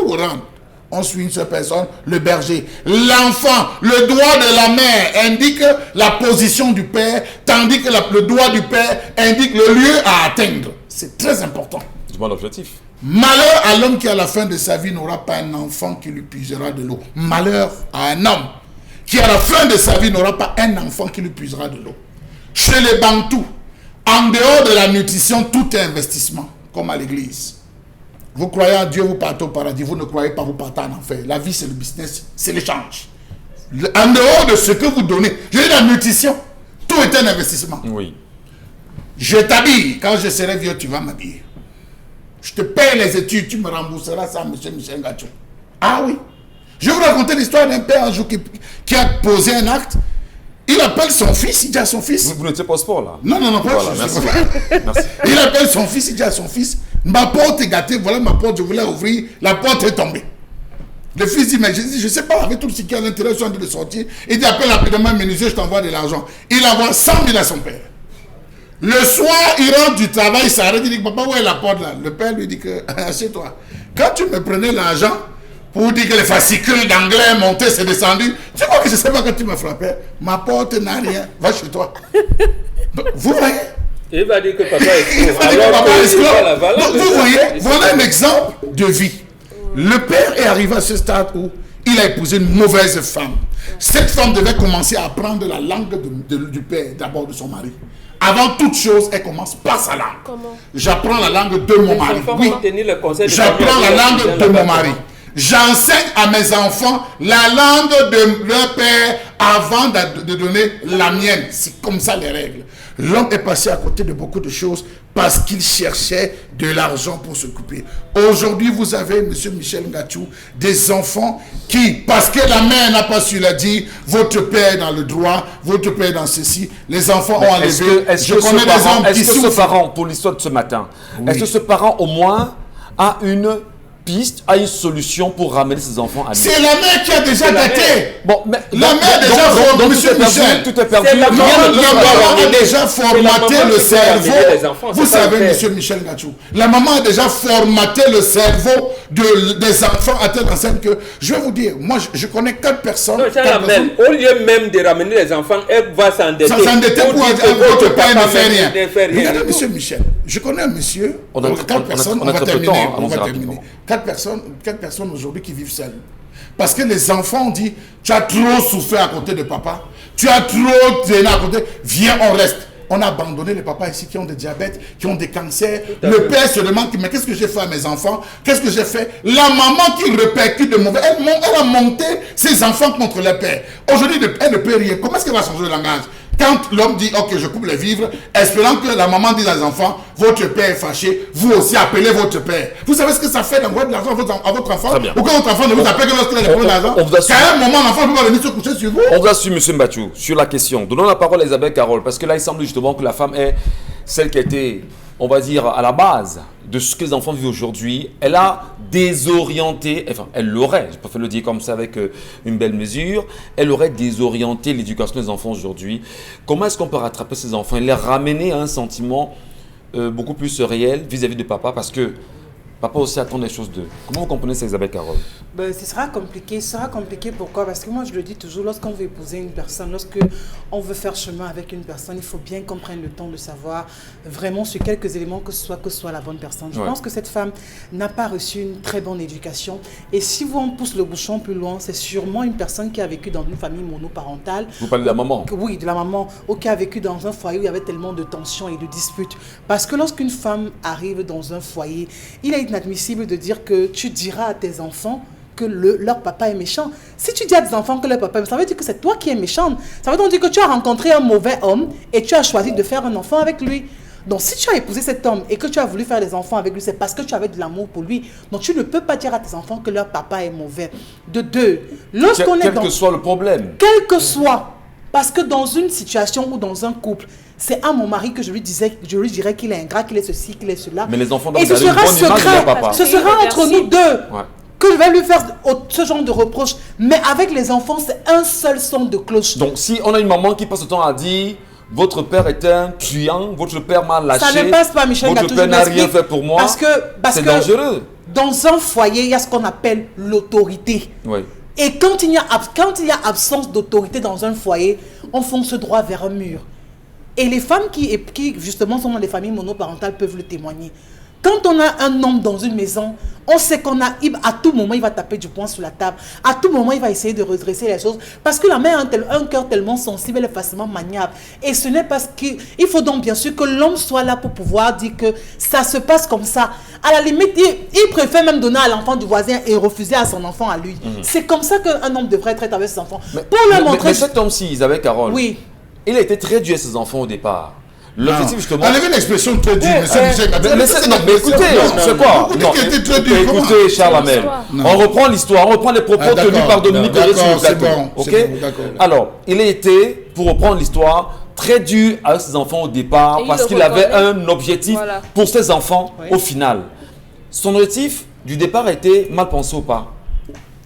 rentre. On suit une seule personne, le berger. L'enfant, le doigt de la mère indique la position du père, tandis que le doigt du père indique le lieu à atteindre. C'est très important. Dis-moi l'objectif. Malheur à l'homme qui, à la fin de sa vie, n'aura pas un enfant qui lui puisera de l'eau. Malheur à un homme qui, à la fin de sa vie, n'aura pas un enfant qui lui puisera de l'eau. Chez les Bantous, en dehors de la nutrition, tout est investissement, comme à l'église. Vous croyez en Dieu, vous partez au paradis. Vous ne croyez pas, vous partez en enfer. La vie, c'est le business, c'est l'échange. En dehors de ce que vous donnez, je dis la nutrition, Tout est un investissement. Oui. Je t'habille. Quand je serai vieux, tu vas m'habiller. Je te paye les études, tu me rembourseras ça, monsieur Michel Ngachou. Ah oui. Je vais vous raconter l'histoire d'un père un jour qui a posé un acte. Il appelle son fils, il dit à son fils. Vous n'étiez pas au sport là? Non, pas voilà, merci. Merci. Il appelle son fils, il dit à son fils, ma porte est gâtée, voilà ma porte, je voulais ouvrir, la porte est tombée. Le fils dit, mais je ne sais pas, avec tout ce qui est à l'intérieur, je suis en train de sortir. Il dit, appelle rapidement un menuisier, je t'envoie de l'argent. Il envoie 100 000 à son père. Le soir, il rentre du travail, il s'arrête, il dit, papa, où est la porte là? Le père lui dit que, assieds-toi. Quand tu me prenais l'argent pour dire que les fascicules d'anglais montaient, c'est descendu, tu vois que je ne sais pas quand tu me frappais. Ma porte n'a rien, va chez toi. Vous voyez? Il va dire que papa est escroc. Vous voyez, voilà un exemple de vie. Le père est arrivé à ce stade où il a épousé une mauvaise femme. Cette femme devait commencer à apprendre la langue du père, d'abord de son mari. Avant toute chose, elle commence par sa langue. Comment? J'apprends la langue de mon mari. Oui, j'apprends la famille langue de mon mari. J'enseigne à mes enfants la langue de leur père avant de donner la mienne. C'est comme ça les règles. L'homme est passé à côté de beaucoup de choses parce qu'il cherchait de l'argent pour s'occuper. Aujourd'hui, vous avez, monsieur Michel Ngachou, des enfants qui, parce que la mère n'a pas su la dire, votre père est dans le droit, votre père est dans ceci, les enfants ont enlevé. Est-ce que ce parent, pour l'histoire de ce matin, oui, est-ce que ce parent au moins a une piste, a une solution pour ramener ses enfants à lui? C'est la mère qui a déjà daté. Bon, mais la mère déjà formaté, monsieur Michel. Tout est perdu. La maman a déjà formaté le cerveau. Vous savez, monsieur Michel Ngachou, la maman a déjà formaté le cerveau des enfants à telle enseigne que, je vais vous dire, moi je connais 4 personnes. Non, au lieu même de ramener les enfants, elle va s'endetter. S'endetter pour votre père ne fait rien. Regardez, monsieur Michel, je connais un monsieur, 4 personnes, on va terminer. 4 personnes aujourd'hui qui vivent seules. Parce que les enfants ont dit, tu as trop souffert à côté de papa, tu as trop traîné à côté, viens, on reste. On a abandonné les papas ici qui ont des diabètes, qui ont des cancers. Le père se demande, mais qu'est-ce que j'ai fait à mes enfants? Qu'est-ce que j'ai fait? La maman qui répercute de mauvais, elle a monté ses enfants contre le père. Aujourd'hui, elle ne peut rien. Comment est-ce qu'elle va changer le langage? Quand l'homme dit, ok, je coupe les vivres, espérant que la maman dise aux enfants, votre père est fâché, vous aussi appelez votre père. Vous savez ce que ça fait d'envoyer de l'argent à votre enfant? Ou quand votre enfant ne vous appelle que lorsqu'il a les problèmes d'argent? Qu'à un moment, l'enfant ne peut pas venir se coucher sur vous? On vous assure, M. Mbachou, sur la question. Donnons la parole à Isabelle Carole, parce que là, il semble justement que la femme est celle qui a été, on va dire, à la base de ce que les enfants vivent aujourd'hui. Elle a désorienté, enfin, elle l'aurait, je préfère le dire comme ça avec une belle mesure, elle aurait désorienté l'éducation des enfants aujourd'hui. Comment est-ce qu'on peut rattraper ces enfants et les ramener à un sentiment beaucoup plus réel vis-à-vis de papa? Parce que papa aussi attend des choses d'eux. Comment vous comprenez ça, Isabelle Carole? Ben, ce sera compliqué. Ce sera compliqué pourquoi? Parce que moi, je le dis toujours, lorsqu'on veut épouser une personne, lorsqu'on veut faire chemin avec une personne, il faut bien qu'on prenne le temps de savoir vraiment sur quelques éléments que ce soit la bonne personne. Je pense que cette femme n'a pas reçu une très bonne éducation. Et si on pousse le bouchon plus loin, c'est sûrement une personne qui a vécu dans une famille monoparentale. Vous parlez de la maman? Oui, de la maman. Ou qui a vécu dans un foyer où il y avait tellement de tensions et de disputes. Parce que lorsqu'une femme arrive dans un foyer, il est inadmissible de dire que tu diras à tes enfants que leur papa est méchant. Si tu dis à tes enfants que leur papa est méchant, ça veut dire que c'est toi qui es méchante. Ça veut donc dire que tu as rencontré un mauvais homme et tu as choisi de faire un enfant avec lui. Donc si tu as épousé cet homme et que tu as voulu faire des enfants avec lui, c'est parce que tu avais de l'amour pour lui. Donc tu ne peux pas dire à tes enfants que leur papa est mauvais. De deux, lorsqu'on est dans... Quel que soit le problème. Quel que soit. Parce que dans une situation ou dans un couple, c'est à mon mari que je lui dirais qu'il est ingrat, qu'il est ceci, qu'il est cela. Mais les enfants doivent et ce sera secret, ce sera entre nous deux. Ouais. Que je vais lui faire ce genre de reproche. Mais avec les enfants, c'est un seul son de cloche. Donc si on a une maman qui passe le temps à dire votre père est un truand, votre père m'a lâché, ça ne passe pas, Michel. Votre père n'a rien fait pour moi, c'est dangereux. Dans un foyer, il y a ce qu'on appelle l'autorité. Oui. Et quand il y a absence d'autorité dans un foyer, on fonce droit vers un mur. Et les femmes qui justement sont dans des familles monoparentales peuvent le témoigner. Quand on a un homme dans une maison, on sait à tout moment, il va taper du poing sur la table. À tout moment, il va essayer de redresser les choses. Parce que la mère a un cœur tellement sensible, elle est facilement maniable. Et ce n'est pas ce qu'il... Il faut donc bien sûr que l'homme soit là pour pouvoir dire que ça se passe comme ça. À la limite, il préfère même donner à l'enfant du voisin et refuser à son enfant à lui. C'est comme ça qu'un homme devrait être avec ses enfants. Mais cet homme-ci, Isabelle Carole, oui. il a été très dur à ses enfants au départ. L'objectif justement... Enlevez l'expression très dure, monsieur Michel. Mais écoutez, c'est quoi? Non, écoutez, Charles Hamel, on reprend l'histoire, on reprend les propos tenus par Dominique Corrèze sur le plateau. Ok? Alors, il a été, pour reprendre l'histoire, très dur avec ses enfants au départ parce qu'il avait un objectif pour ses enfants au final. Son objectif du départ a été mal pensé ou pas?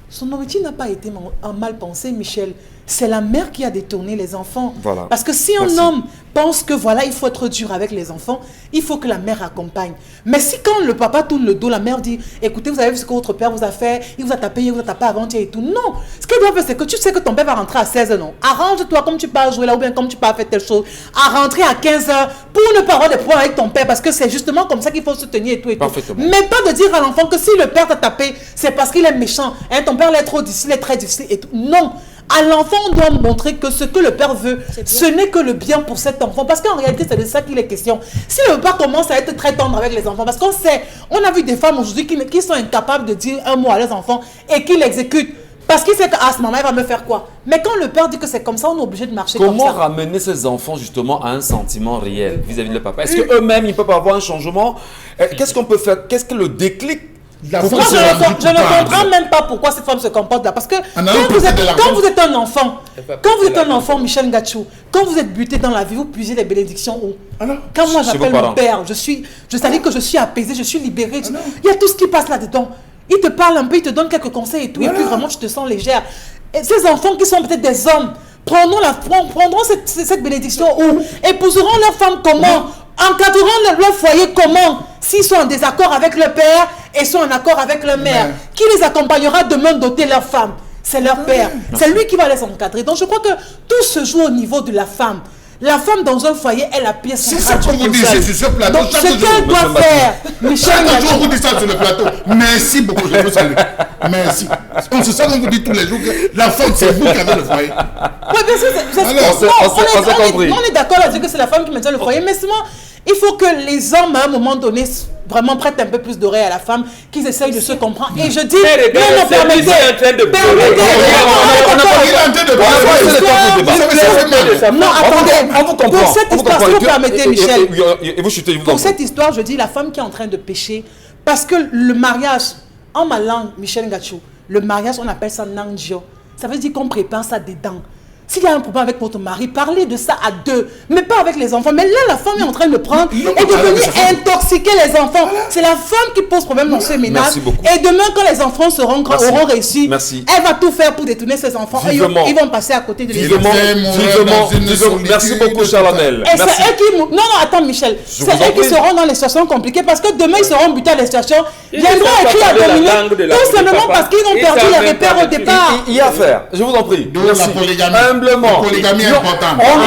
Son objectif n'a pas été mal pensé, Michel. C'est la mère qui a détourné les enfants. Voilà. Parce que si un homme pense que voilà, il faut être dur avec les enfants, il faut que la mère accompagne. Mais si quand le papa tourne le dos, la mère dit, écoutez, vous avez vu ce que votre père vous a fait, il vous a tapé, il vous a tapé avant-hier et tout. Non. Ce qu'il doit faire, c'est que tu sais que ton père va rentrer à 16 h, non. Arrange-toi comme tu peux jouer là ou bien comme tu peux faire telle chose. À rentrer à 15 h pour ne pas avoir de problème avec ton père parce que c'est justement comme ça qu'il faut se tenir et tout et tout. Mais pas de dire à l'enfant que si le père t'a tapé, c'est parce qu'il est méchant. Hein, ton père il est trop difficile, il est très difficile et tout. Non. À l'enfant, on doit montrer que ce que le père veut, ce n'est que le bien pour cet enfant. Parce qu'en réalité, c'est de ça qu'il est question. Si le père commence à être très tendre avec les enfants, parce qu'on sait, on a vu des femmes aujourd'hui qui sont incapables de dire un mot à leurs enfants et qui l'exécutent. Parce qu'il sait qu'à ce moment, il va me faire quoi? Mais quand le père dit que c'est comme ça, on est obligé de marcher comme ça. Comment ramener ces enfants justement à un sentiment réel vis-à-vis de leur papa? Est-ce qu'eux-mêmes, ils peuvent avoir un changement? Qu'est-ce qu'on peut faire? Qu'est-ce que le déclic? Moi, je ne comprends même pas pourquoi cette femme se comporte là. Parce que quand vous êtes un enfant, Michel Ngachou, quand vous êtes buté dans la vie, vous puisez les bénédictions où? Quand moi j'appelle mon père, je sais que je suis apaisé, je suis libéré. Il y a tout ce qui passe là-dedans. Il te parle un peu, il te donne quelques conseils et tout. Et puis vraiment, tu te sens légère. Et ces enfants qui sont peut-être des hommes, prendront cette bénédiction où? Épouseront leur femme comment? Encadreront leur foyer comment? S'ils sont en désaccord avec le père et sont en accord avec leur mère, qui les accompagnera demain doter leur femme? C'est leur père. C'est lui qui va les encadrer. Donc je crois que tout se joue au niveau de la femme. La femme dans un foyer est la pièce centrale. C'est ça qu'on vous dit sur ce plateau. Donc ce qu'elle doit faire, Michel Ngachou, vous dit ça sur le plateau. Merci beaucoup, je vous salue. Merci. On se sent qu'on vous dit tous les jours que la femme, c'est vous qui avez le foyer. Oui, bien sûr, on est d'accord à dire que c'est la femme qui maintient le foyer, mais seulement, il faut que les hommes, à un moment donné, vraiment prêtent un peu plus d'oreilles à la femme, qu'ils essayent de se comprendre. Et je dis, permettez. Non, attendez. On vous comprend. Pour cette histoire, si vous permettez, Michel. Et vous chutez, pour cette histoire, je dis la femme qui est en train de pécher, parce que le mariage, en ma langue, Michel Ngachou, le mariage, on appelle ça Nangjo. Ça veut dire qu'on prépare ça dedans. S'il y a un problème avec votre mari, parlez de ça à deux, mais pas avec les enfants. Mais là, la femme est en train de le prendre et de venir intoxiquer les enfants. C'est la femme qui pose problème dans ce ménage. Et demain, quand les enfants seront grands, auront réussi, elle va tout faire pour détourner ses enfants. Et ils vont passer à côté de l'église. Merci beaucoup, Charles Hamel. Et c'est eux qui... Non, attends, Michel. C'est eux qui seront dans les situations compliquées parce que demain, ils seront butés à les situations. Ils viendront écrire à Dominique, tout simplement parce qu'ils ont perdu les repères au départ. Il y a à faire. Je vous en prie. Merci. Humblement. La polygamie est importante. On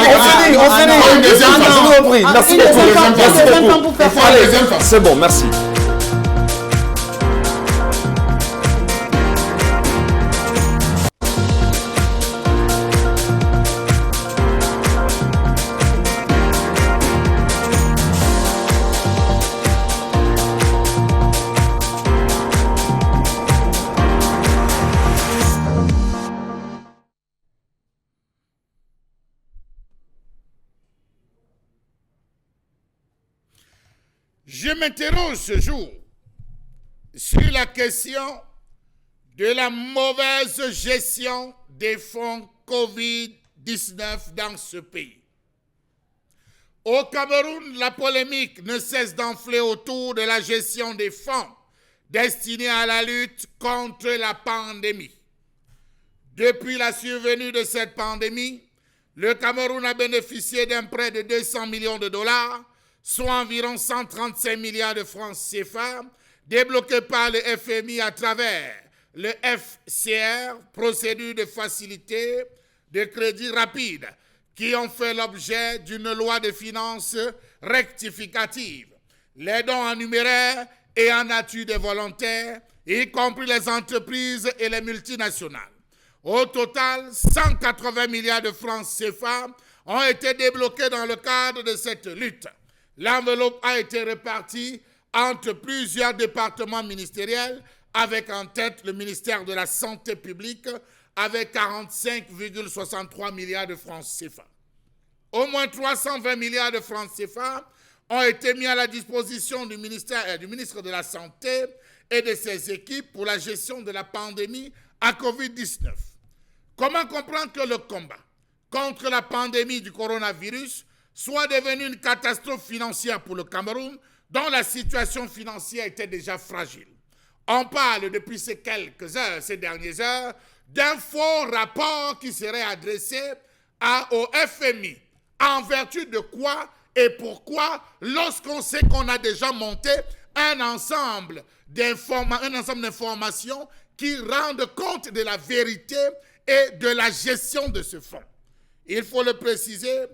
finit. Je vous en prie. Merci beaucoup. C'est bon, merci. Je m'interroge ce jour sur la question de la mauvaise gestion des fonds Covid-19 dans ce pays. Au Cameroun, la polémique ne cesse d'enfler autour de la gestion des fonds destinés à la lutte contre la pandémie. Depuis la survenue de cette pandémie, le Cameroun a bénéficié d'un prêt de 200 millions de dollars, soit environ 135 milliards de francs CFA, débloqués par le FMI à travers le FCR, procédure de facilité de crédit rapide, qui ont fait l'objet d'une loi de finances rectificative. Les dons en numéraire et en nature des volontaires, y compris les entreprises et les multinationales. Au total, 180 milliards de francs CFA ont été débloqués dans le cadre de cette lutte. L'enveloppe a été répartie entre plusieurs départements ministériels, avec en tête le ministère de la Santé publique, avec 45,63 milliards de francs CFA. Au moins 320 milliards de francs CFA ont été mis à la disposition du ministre de la Santé et de ses équipes pour la gestion de la pandémie à Covid-19. Comment comprendre que le combat contre la pandémie du coronavirus soit devenu une catastrophe financière pour le Cameroun, dont la situation financière était déjà fragile? On parle depuis ces dernières heures, d'un faux rapport qui serait adressé au FMI. En vertu de quoi et pourquoi, lorsqu'on sait qu'on a déjà monté un ensemble d'informations qui rendent compte de la vérité et de la gestion de ce fonds. Il faut le préciser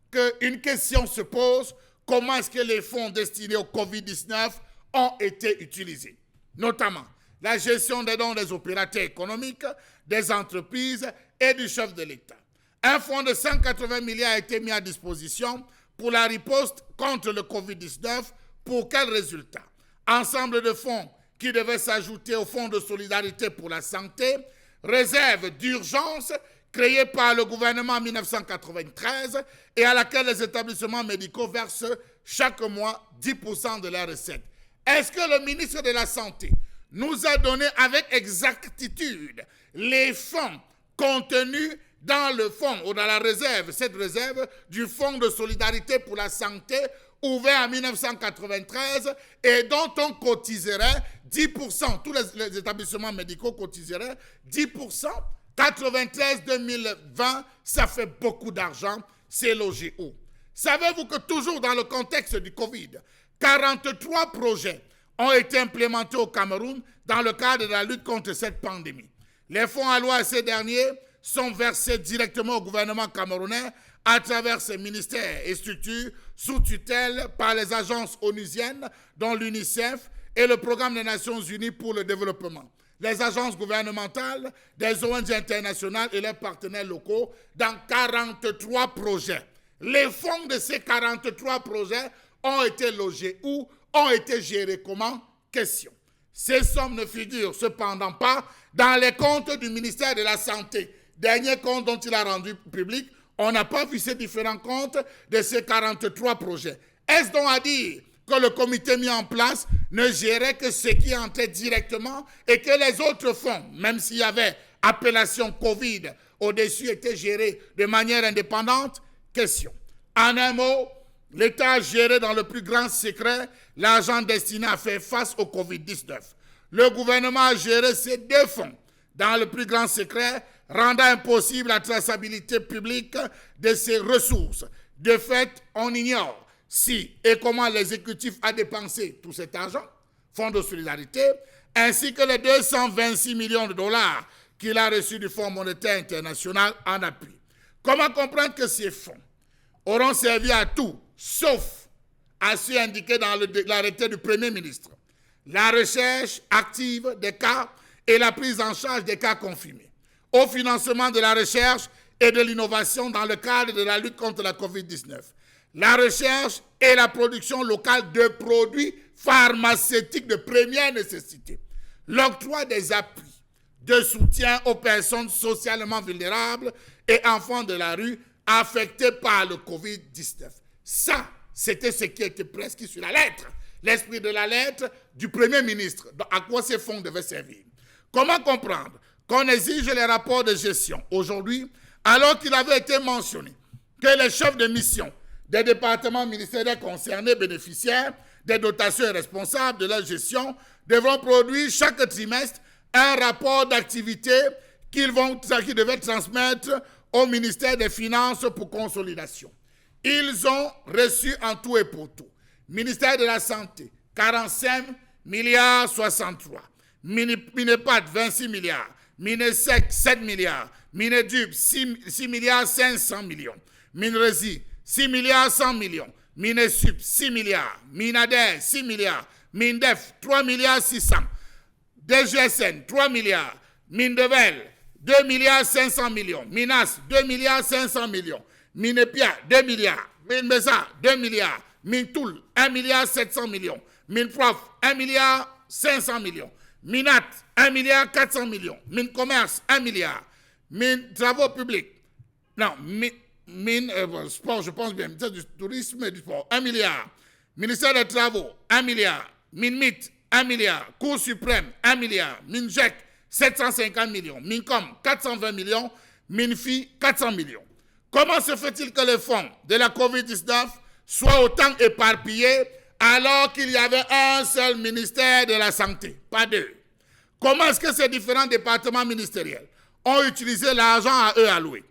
qu'une question se pose: comment est-ce que les fonds destinés au Covid-19 ont été utilisés? Notamment la gestion des dons des opérateurs économiques, des entreprises et du chef de l'État. Un fonds de 180 milliards a été mis à disposition pour la riposte contre le Covid-19. Pour quel résultat? Ensemble de fonds qui devaient s'ajouter au fonds de solidarité pour la santé, réserve d'urgence créée par le gouvernement en 1993 et à laquelle les établissements médicaux versent chaque mois 10% de leurs recettes. Est-ce que le ministre de la Santé nous a donné avec exactitude les fonds contenus dans le fonds ou dans la réserve, cette réserve du fonds de solidarité pour la santé ouvert en 1993 et dont on cotiserait 10%, tous les établissements médicaux cotiseraient 10%, 93-2020, ça fait beaucoup d'argent, c'est logé où? Savez-vous que toujours dans le contexte du Covid, 43 projets ont été implémentés au Cameroun dans le cadre de la lutte contre cette pandémie. Les fonds alloués à ces derniers sont versés directement au gouvernement camerounais à travers ses ministères et structures sous tutelle par les agences onusiennes, dont l'UNICEF et le Programme des Nations Unies pour le développement, les agences gouvernementales, des ONG internationales et leurs partenaires locaux dans 43 projets. Les fonds de ces 43 projets ont été logés où? Ont été gérés comment? Question. Ces sommes ne figurent cependant pas dans les comptes du ministère de la Santé. Dernier compte dont il a rendu public, on n'a pas vu ces différents comptes de ces 43 projets. Est-ce donc à dire que le comité mis en place ne gérait que ce qui entrait directement et que les autres fonds, même s'il y avait appellation Covid au-dessus, étaient gérés de manière indépendante? Question. En un mot, l'État a géré dans le plus grand secret l'argent destiné à faire face au Covid-19. Le gouvernement a géré ces deux fonds dans le plus grand secret, rendant impossible la traçabilité publique de ces ressources. De fait, on ignore si et comment l'exécutif a dépensé tout cet argent, fonds de solidarité, ainsi que les 226 millions de dollars qu'il a reçus du Fonds monétaire international en appui. Comment comprendre que ces fonds auront servi à tout, sauf à ce indiqué dans l'arrêté du Premier ministre: la recherche active des cas et la prise en charge des cas confirmés, au financement de la recherche et de l'innovation dans le cadre de la lutte contre la COVID-19, la recherche et la production locale de produits pharmaceutiques de première nécessité, l'octroi des appuis de soutien aux personnes socialement vulnérables et enfants de la rue affectés par le Covid-19. Ça, c'était ce qui était presque sur la lettre, l'esprit de la lettre du Premier ministre, à quoi ces fonds devaient servir. Comment comprendre qu'on exige les rapports de gestion aujourd'hui, alors qu'il avait été mentionné que les chefs de mission des départements ministériels concernés, bénéficiaires des dotations et responsables de leur gestion, devront produire chaque trimestre un rapport d'activité qu'ils devaient transmettre au ministère des Finances pour consolidation. Ils ont reçu en tout et pour tout: ministère de la Santé, 45 milliards 63, Minepad, 26 milliards, Minesec, 7 milliards, Minedub, 6 milliards 500 millions, Minresi, 6 milliards 100 millions, Minesup, 6 milliards, Minader, 6 milliards, Mindef, 3 milliards 600, DGSN, 3 milliards, Mindevel, 2 milliards 500 millions, Minas, 2 milliards 500 millions, Minepia, 2 milliards, Minmesa, 2 milliards, Mintoul, 1 milliard 700 millions, Minprof, 1 milliard 500 millions, Minat, 1 milliard 400 millions, Mincommerce, 1 milliard, Travaux publics, non, sport, je pense bien, ministère du tourisme et du sport, 1 milliard. Ministère des travaux, 1 milliard. MINMIT, 1 milliard. Cour suprême, 1 milliard. MINJEC, 750 millions. MINCOM, 420 millions. MINFI, 400 millions. Comment se fait-il que les fonds de la COVID-19 soient autant éparpillés alors qu'il y avait un seul ministère de la Santé, pas deux? Comment est-ce que ces différents départements ministériels ont utilisé l'argent à eux alloué?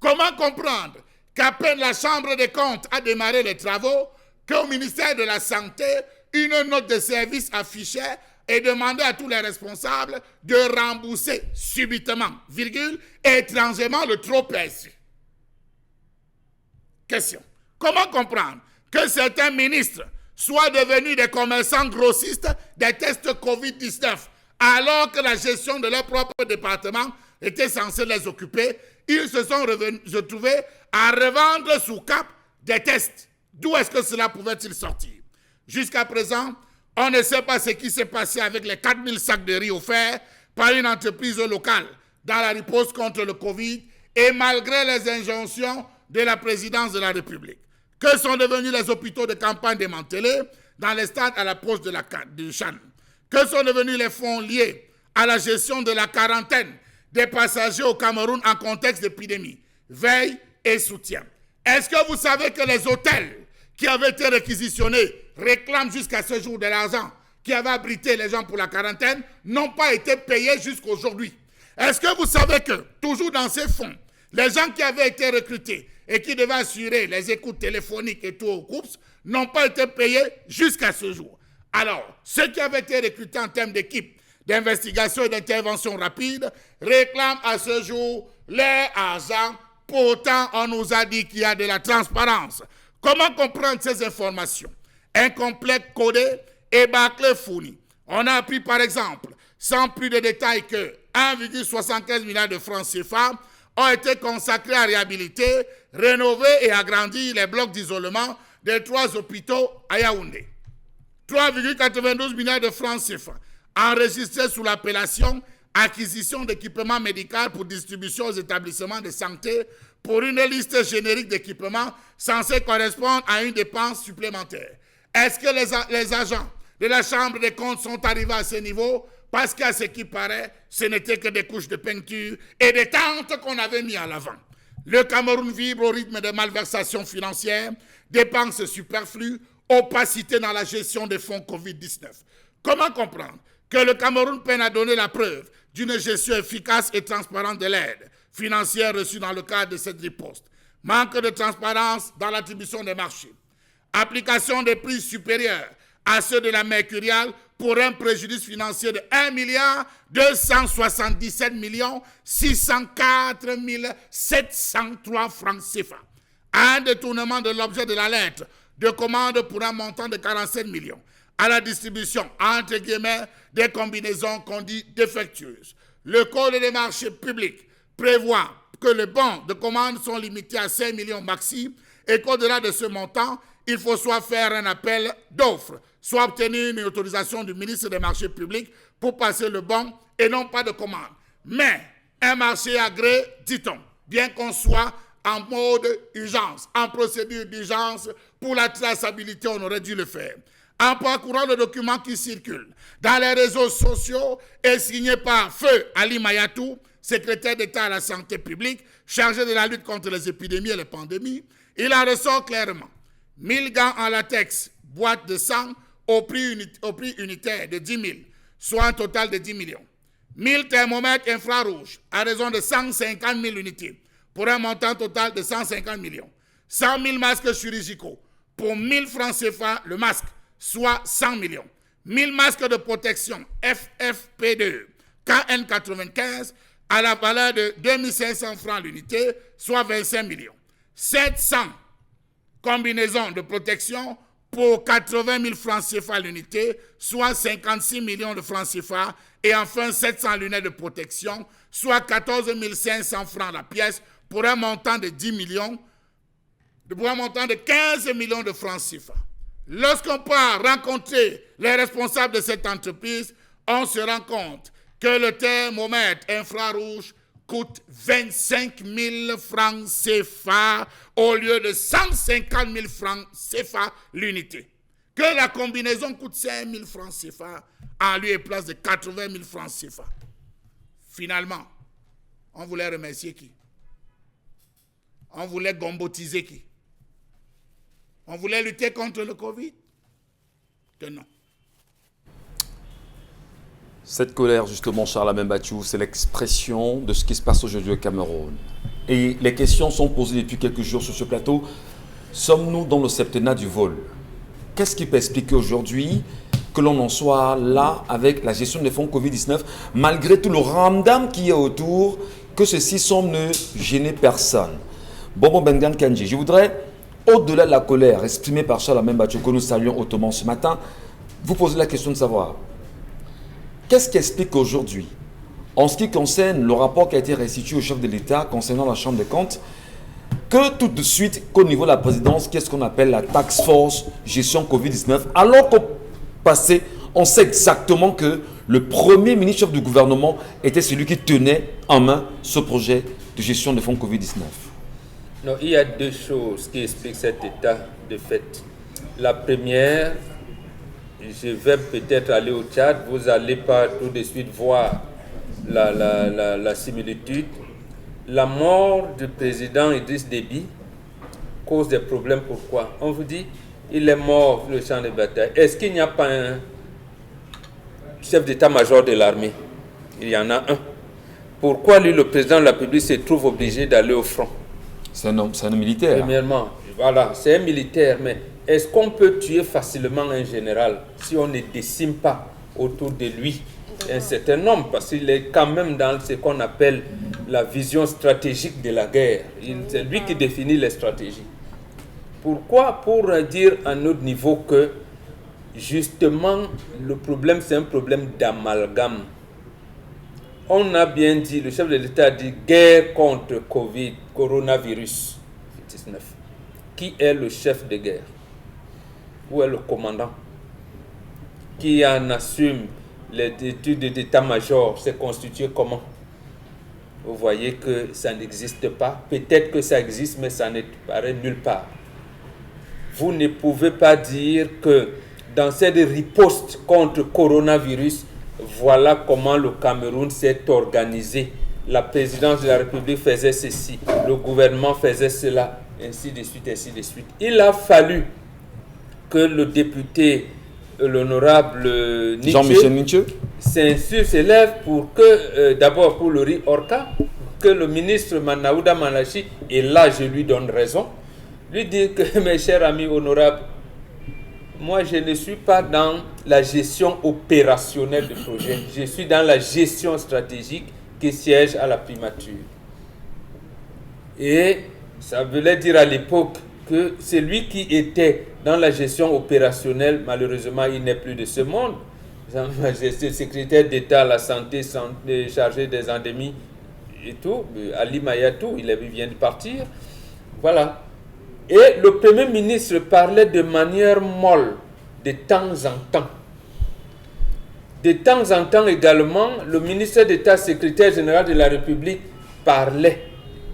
Comment comprendre qu'à peine la Chambre des comptes a démarré les travaux, qu'au ministère de la Santé, une note de service affichait et demandait à tous les responsables de rembourser subitement, virgule, étrangement le trop perçu? Question. Comment comprendre que certains ministres soient devenus des commerçants grossistes des tests Covid-19 alors que la gestion de leur propre département était censée les occuper? Ils se sont retrouvés à revendre sous cap des tests. D'où est-ce que cela pouvait-il sortir? Jusqu'à présent, on ne sait pas ce qui s'est passé avec les 4000 sacs de riz offerts par une entreprise locale dans la riposte contre le Covid et malgré les injonctions de la présidence de la République. Que sont devenus les hôpitaux de campagne démantelés dans les stades à l'approche du Chan? Que sont devenus les fonds liés à la gestion de la quarantaine des passagers au Cameroun en contexte d'épidémie? Veille et soutien. Est-ce que vous savez que les hôtels qui avaient été réquisitionnés réclament jusqu'à ce jour de l'argent qui avait abrité les gens pour la quarantaine n'ont pas été payés jusqu'à aujourd'hui? Est-ce que vous savez que, toujours dans ces fonds, les gens qui avaient été recrutés et qui devaient assurer les écoutes téléphoniques et tout au COUPS n'ont pas été payés jusqu'à ce jour? Alors, ceux qui avaient été recrutés en termes d'équipe d'investigation et d'intervention rapide réclament à ce jour leur argent. Pourtant, on nous a dit qu'il y a de la transparence. Comment comprendre ces informations? Incomplètes, codées et bâclées fournies. On a appris par exemple, sans plus de détails, que 1,75 milliard de francs CFA ont été consacrés à réhabiliter, rénover et agrandir les blocs d'isolement des 3 hôpitaux à Yaoundé. 3,92 milliards de francs CFA enregistrés sous l'appellation acquisition d'équipements médicaux pour distribution aux établissements de santé pour une liste générique d'équipements censés correspondre à une dépense supplémentaire. Est-ce que les agents de la Chambre des comptes sont arrivés à ce niveau? Parce qu'à ce qui paraît, ce n'était que des couches de peinture et des tentes qu'on avait mis en avant. Le Cameroun vibre au rythme de malversations financières, dépenses superflues, opacité dans la gestion des fonds Covid-19. Comment comprendre que le Cameroun peine à donner la preuve d'une gestion efficace et transparente de l'aide financière reçue dans le cadre de cette riposte? Manque de transparence dans l'attribution des marchés. Application des prix supérieurs à ceux de la Mercurial pour un préjudice financier de 1 milliard 277 604 703 francs CFA. Un détournement de l'objet de la lettre de commande pour un montant de 47 millions. À la distribution, entre guillemets, des combinaisons qu'on dit défectueuses. Le Code des marchés publics prévoit que les bons de commande sont limités à 5 millions maxi et qu'au-delà de ce montant, il faut soit faire un appel d'offres, soit obtenir une autorisation du ministre des marchés publics pour passer le bon et non pas de commande. Mais un marché agréé, dit-on, bien qu'on soit en mode urgence, en procédure d'urgence, pour la traçabilité, on aurait dû le faire. En parcourant le document qui circule dans les réseaux sociaux et signé par Feu Ali Mayatou, secrétaire d'État à la santé publique, chargé de la lutte contre les épidémies et les pandémies, il en ressort clairement 1000 gants en latex, boîte de sang, au prix unitaire de 10 000, soit un total de 10 millions. 1000 thermomètres infrarouges, à raison de 150 000 unités, pour un montant total de 150 millions. 100 000 masques chirurgicaux, pour 1000 francs CFA le masque, soit 100 millions. 1000 masques de protection FFP2, KN95, à la valeur de 2500 francs l'unité, soit 25 millions. 700 combinaisons de protection pour 80 000 francs CFA l'unité, soit 56 millions de francs CFA. Et enfin, 700 lunettes de protection, soit 14 500 francs la pièce, pour un montant de 10 millions, pour un montant de 15 millions de francs CFA. Lorsqu'on part rencontrer les responsables de cette entreprise, on se rend compte que le thermomètre infrarouge coûte 25 000 francs CFA au lieu de 150 000 francs CFA l'unité. Que la combinaison coûte 5 000 francs CFA en lieu et place de 80 000 francs CFA. Finalement, on voulait remercier qui? On voulait gombotiser qui? On voulait lutter contre le Covid? Que non. Cette colère, justement, Charles Bachou, c'est l'expression de ce qui se passe aujourd'hui au Cameroun. Et les questions sont posées depuis quelques jours sur ce plateau. Sommes-nous dans le septennat du vol? Qu'est-ce qui peut expliquer aujourd'hui que l'on en soit là avec la gestion des fonds Covid-19, malgré tout le ramdam qui est autour, que ceci semble ne gêner personne? Bobo Bengan Kanji, je voudrais, au-delà de la colère exprimée par Charles Bachou, que nous saluons hautement ce matin, vous poser la question de savoir qu'est-ce qui explique aujourd'hui, en ce qui concerne le rapport qui a été restitué au chef de l'État concernant la Chambre des comptes, que tout de suite, qu'au niveau de la présidence, qu'est-ce qu'on appelle la task force gestion Covid-19, alors qu'au passé, on sait exactement que le premier ministre chef du gouvernement était celui qui tenait en main ce projet de gestion des fonds Covid-19. Non, il y a deux choses qui expliquent cet état de fait. La première, je vais peut-être aller au Tchad, vous n'allez pas tout de suite voir la similitude. La mort du président Idriss Déby cause des problèmes. Pourquoi? On vous dit, il est mort sur le champ de bataille. Est-ce qu'il n'y a pas un chef d'état-major de l'armée? Il y en a un. Pourquoi lui, le président de la République, se trouve obligé d'aller au front? C'est un militaire. Premièrement, voilà, c'est un militaire, mais est-ce qu'on peut tuer facilement un général si on ne décime pas autour de lui un certain nombre? Parce qu'il est quand même dans ce qu'on appelle la vision stratégique de la guerre. C'est lui qui définit les stratégies. Pourquoi? Pour dire à notre niveau que justement le problème, c'est un problème d'amalgame. On a bien dit, le chef de l'État a dit guerre contre Covid, coronavirus 19. Qui est le chef de guerre? Où est le commandant? Qui en assume les études d'état-major? C'est constitué comment? Vous voyez que ça n'existe pas. Peut-être que ça existe, mais ça ne paraît nulle part. Vous ne pouvez pas dire que dans cette riposte contre coronavirus, voilà comment le Cameroun s'est organisé. La présidence de la République faisait ceci, le gouvernement faisait cela, ainsi de suite, ainsi de suite. Il a fallu que le député, l'honorable Jean-Michel Nietzsche s'élève pour que, d'abord pour le riz Orca, que le ministre Manaouda Malachi, et là je lui donne raison, lui dit que mes chers amis honorables, moi je ne suis pas dans la gestion opérationnelle du projet, je suis dans la gestion stratégique qui siège à la primature. Et ça voulait dire à l'époque que celui qui était dans la gestion opérationnelle, malheureusement, il n'est plus de ce monde. Le secrétaire d'État à la santé chargé des endémies et tout, Ali Mayatou, il vient de partir. Voilà. Et le Premier ministre parlait de manière molle, de temps en temps. De temps en temps également, le ministre d'État, secrétaire général de la République, parlait,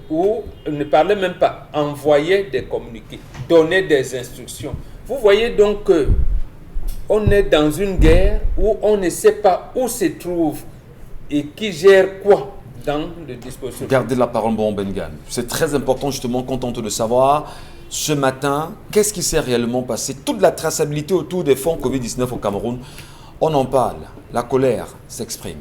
ou ne parlait même pas, envoyait des communiqués, donnait des instructions. Vous voyez donc que on est dans une guerre où on ne sait pas où se trouve et qui gère quoi dans le dispositif. Gardez la parole, bon Bengan. C'est très important justement qu'on tente de savoir ce matin qu'est-ce qui s'est réellement passé. Toute la traçabilité autour des fonds Covid-19 au Cameroun, on en parle. La colère s'exprime.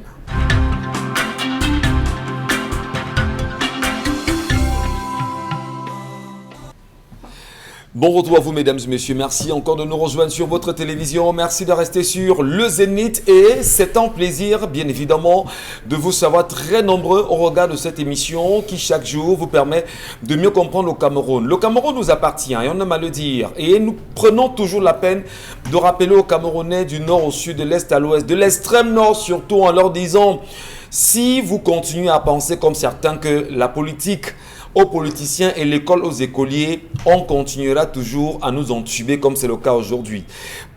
Bon retour à vous, mesdames et messieurs. Merci encore de nous rejoindre sur votre télévision. Merci de rester sur le Zénith. Et c'est un plaisir, bien évidemment, de vous savoir très nombreux au regard de cette émission qui, chaque jour, vous permet de mieux comprendre le Cameroun. Le Cameroun nous appartient et on aime à le dire. Et nous prenons toujours la peine de rappeler aux Camerounais du nord au sud, de l'est à l'ouest, de l'extrême nord surtout, en leur disant, si vous continuez à penser comme certains que la politique aux politiciens et l'école aux écoliers, on continuera toujours à nous entuber comme c'est le cas aujourd'hui.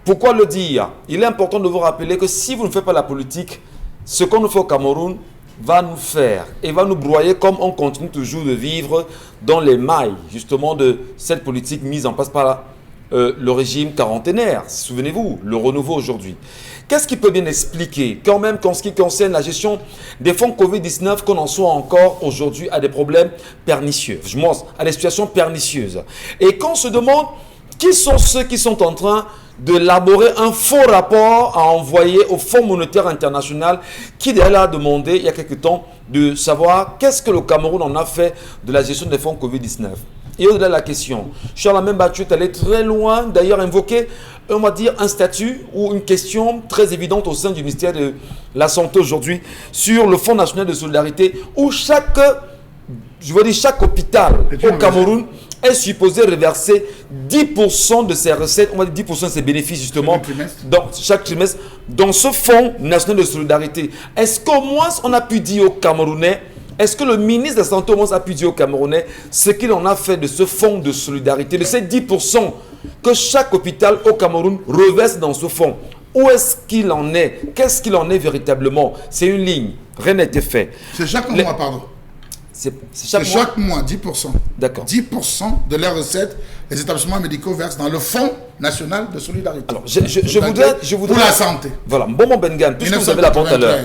Pourquoi le dire? Il est important de vous rappeler que si vous ne faites pas la politique, ce qu'on nous fait au Cameroun, va nous faire et va nous broyer comme on continue toujours de vivre dans les mailles justement de cette politique mise en place par le régime quarantenaire. Souvenez-vous, le renouveau aujourd'hui. Qu'est-ce qui peut bien expliquer quand même qu'en ce qui concerne la gestion des fonds Covid-19 qu'on en soit encore aujourd'hui à des problèmes pernicieux, à des situations pernicieuses. Et qu'on se demande qui sont ceux qui sont en train d'élaborer un faux rapport à envoyer au Fonds monétaire international qui d'ailleurs a demandé il y a quelque temps de savoir qu'est-ce que le Cameroun en a fait de la gestion des fonds Covid-19. Et au-delà de la question, Charles Battu est allé très loin, d'ailleurs invoquer, on va dire, un statut ou une question très évidente au sein du ministère de la Santé aujourd'hui sur le Fonds national de solidarité où chaque hôpital au Cameroun est supposé reverser 10% de ses recettes, on va dire 10% de ses bénéfices justement, dans chaque trimestre, dans ce Fonds national de solidarité. Est-ce qu'au moins on a pu dire aux Camerounais, est-ce que le ministre de la Santé au moins a pu dire aux Camerounais ce qu'il en a fait de ce fonds de solidarité, de ces 10% que chaque hôpital au Cameroun reverse dans ce fonds? Où est-ce qu'il en est? Qu'est-ce qu'il en est véritablement? C'est une ligne, rien n'a été fait. C'est chaque mois, pardon. C'est chaque mois, 10%. D'accord. 10% de leurs recettes, les établissements médicaux versent dans le Fonds national de solidarité. Alors, je voudrais... Pour la santé. Voilà, Bobo Bengan, puisque vous avez la parole à l'heure,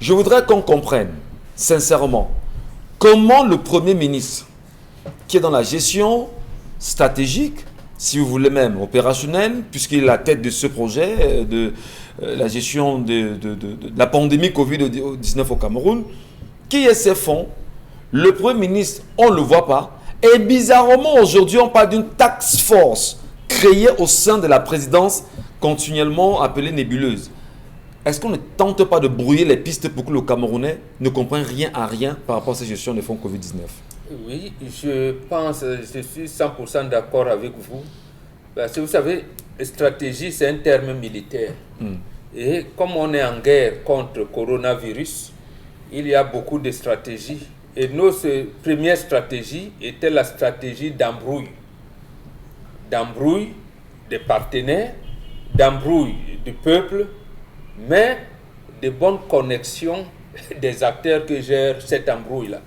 je voudrais qu'on comprenne, sincèrement, comment le Premier ministre, qui est dans la gestion stratégique, si vous voulez même opérationnelle, puisqu'il est la tête de ce projet, de la gestion de la pandémie Covid-19 au Cameroun, qui est ces fonds? Le Premier ministre, on ne le voit pas. Et bizarrement, aujourd'hui, on parle d'une task force créée au sein de la présidence, continuellement appelée nébuleuse. Est-ce qu'on ne tente pas de brouiller les pistes pour que le Camerounais ne comprenne rien à rien par rapport à cette gestion des fonds Covid-19? Oui, je pense, je suis 100% d'accord avec vous. Parce que vous savez, stratégie, c'est un terme militaire. Et comme on est en guerre contre le coronavirus, il y a beaucoup de stratégies. Et notre première stratégie était la stratégie d'embrouille. D'embrouille des partenaires, d'embrouille du peuple, mais de bonnes connexions des acteurs que gèrent cette embrouille-là.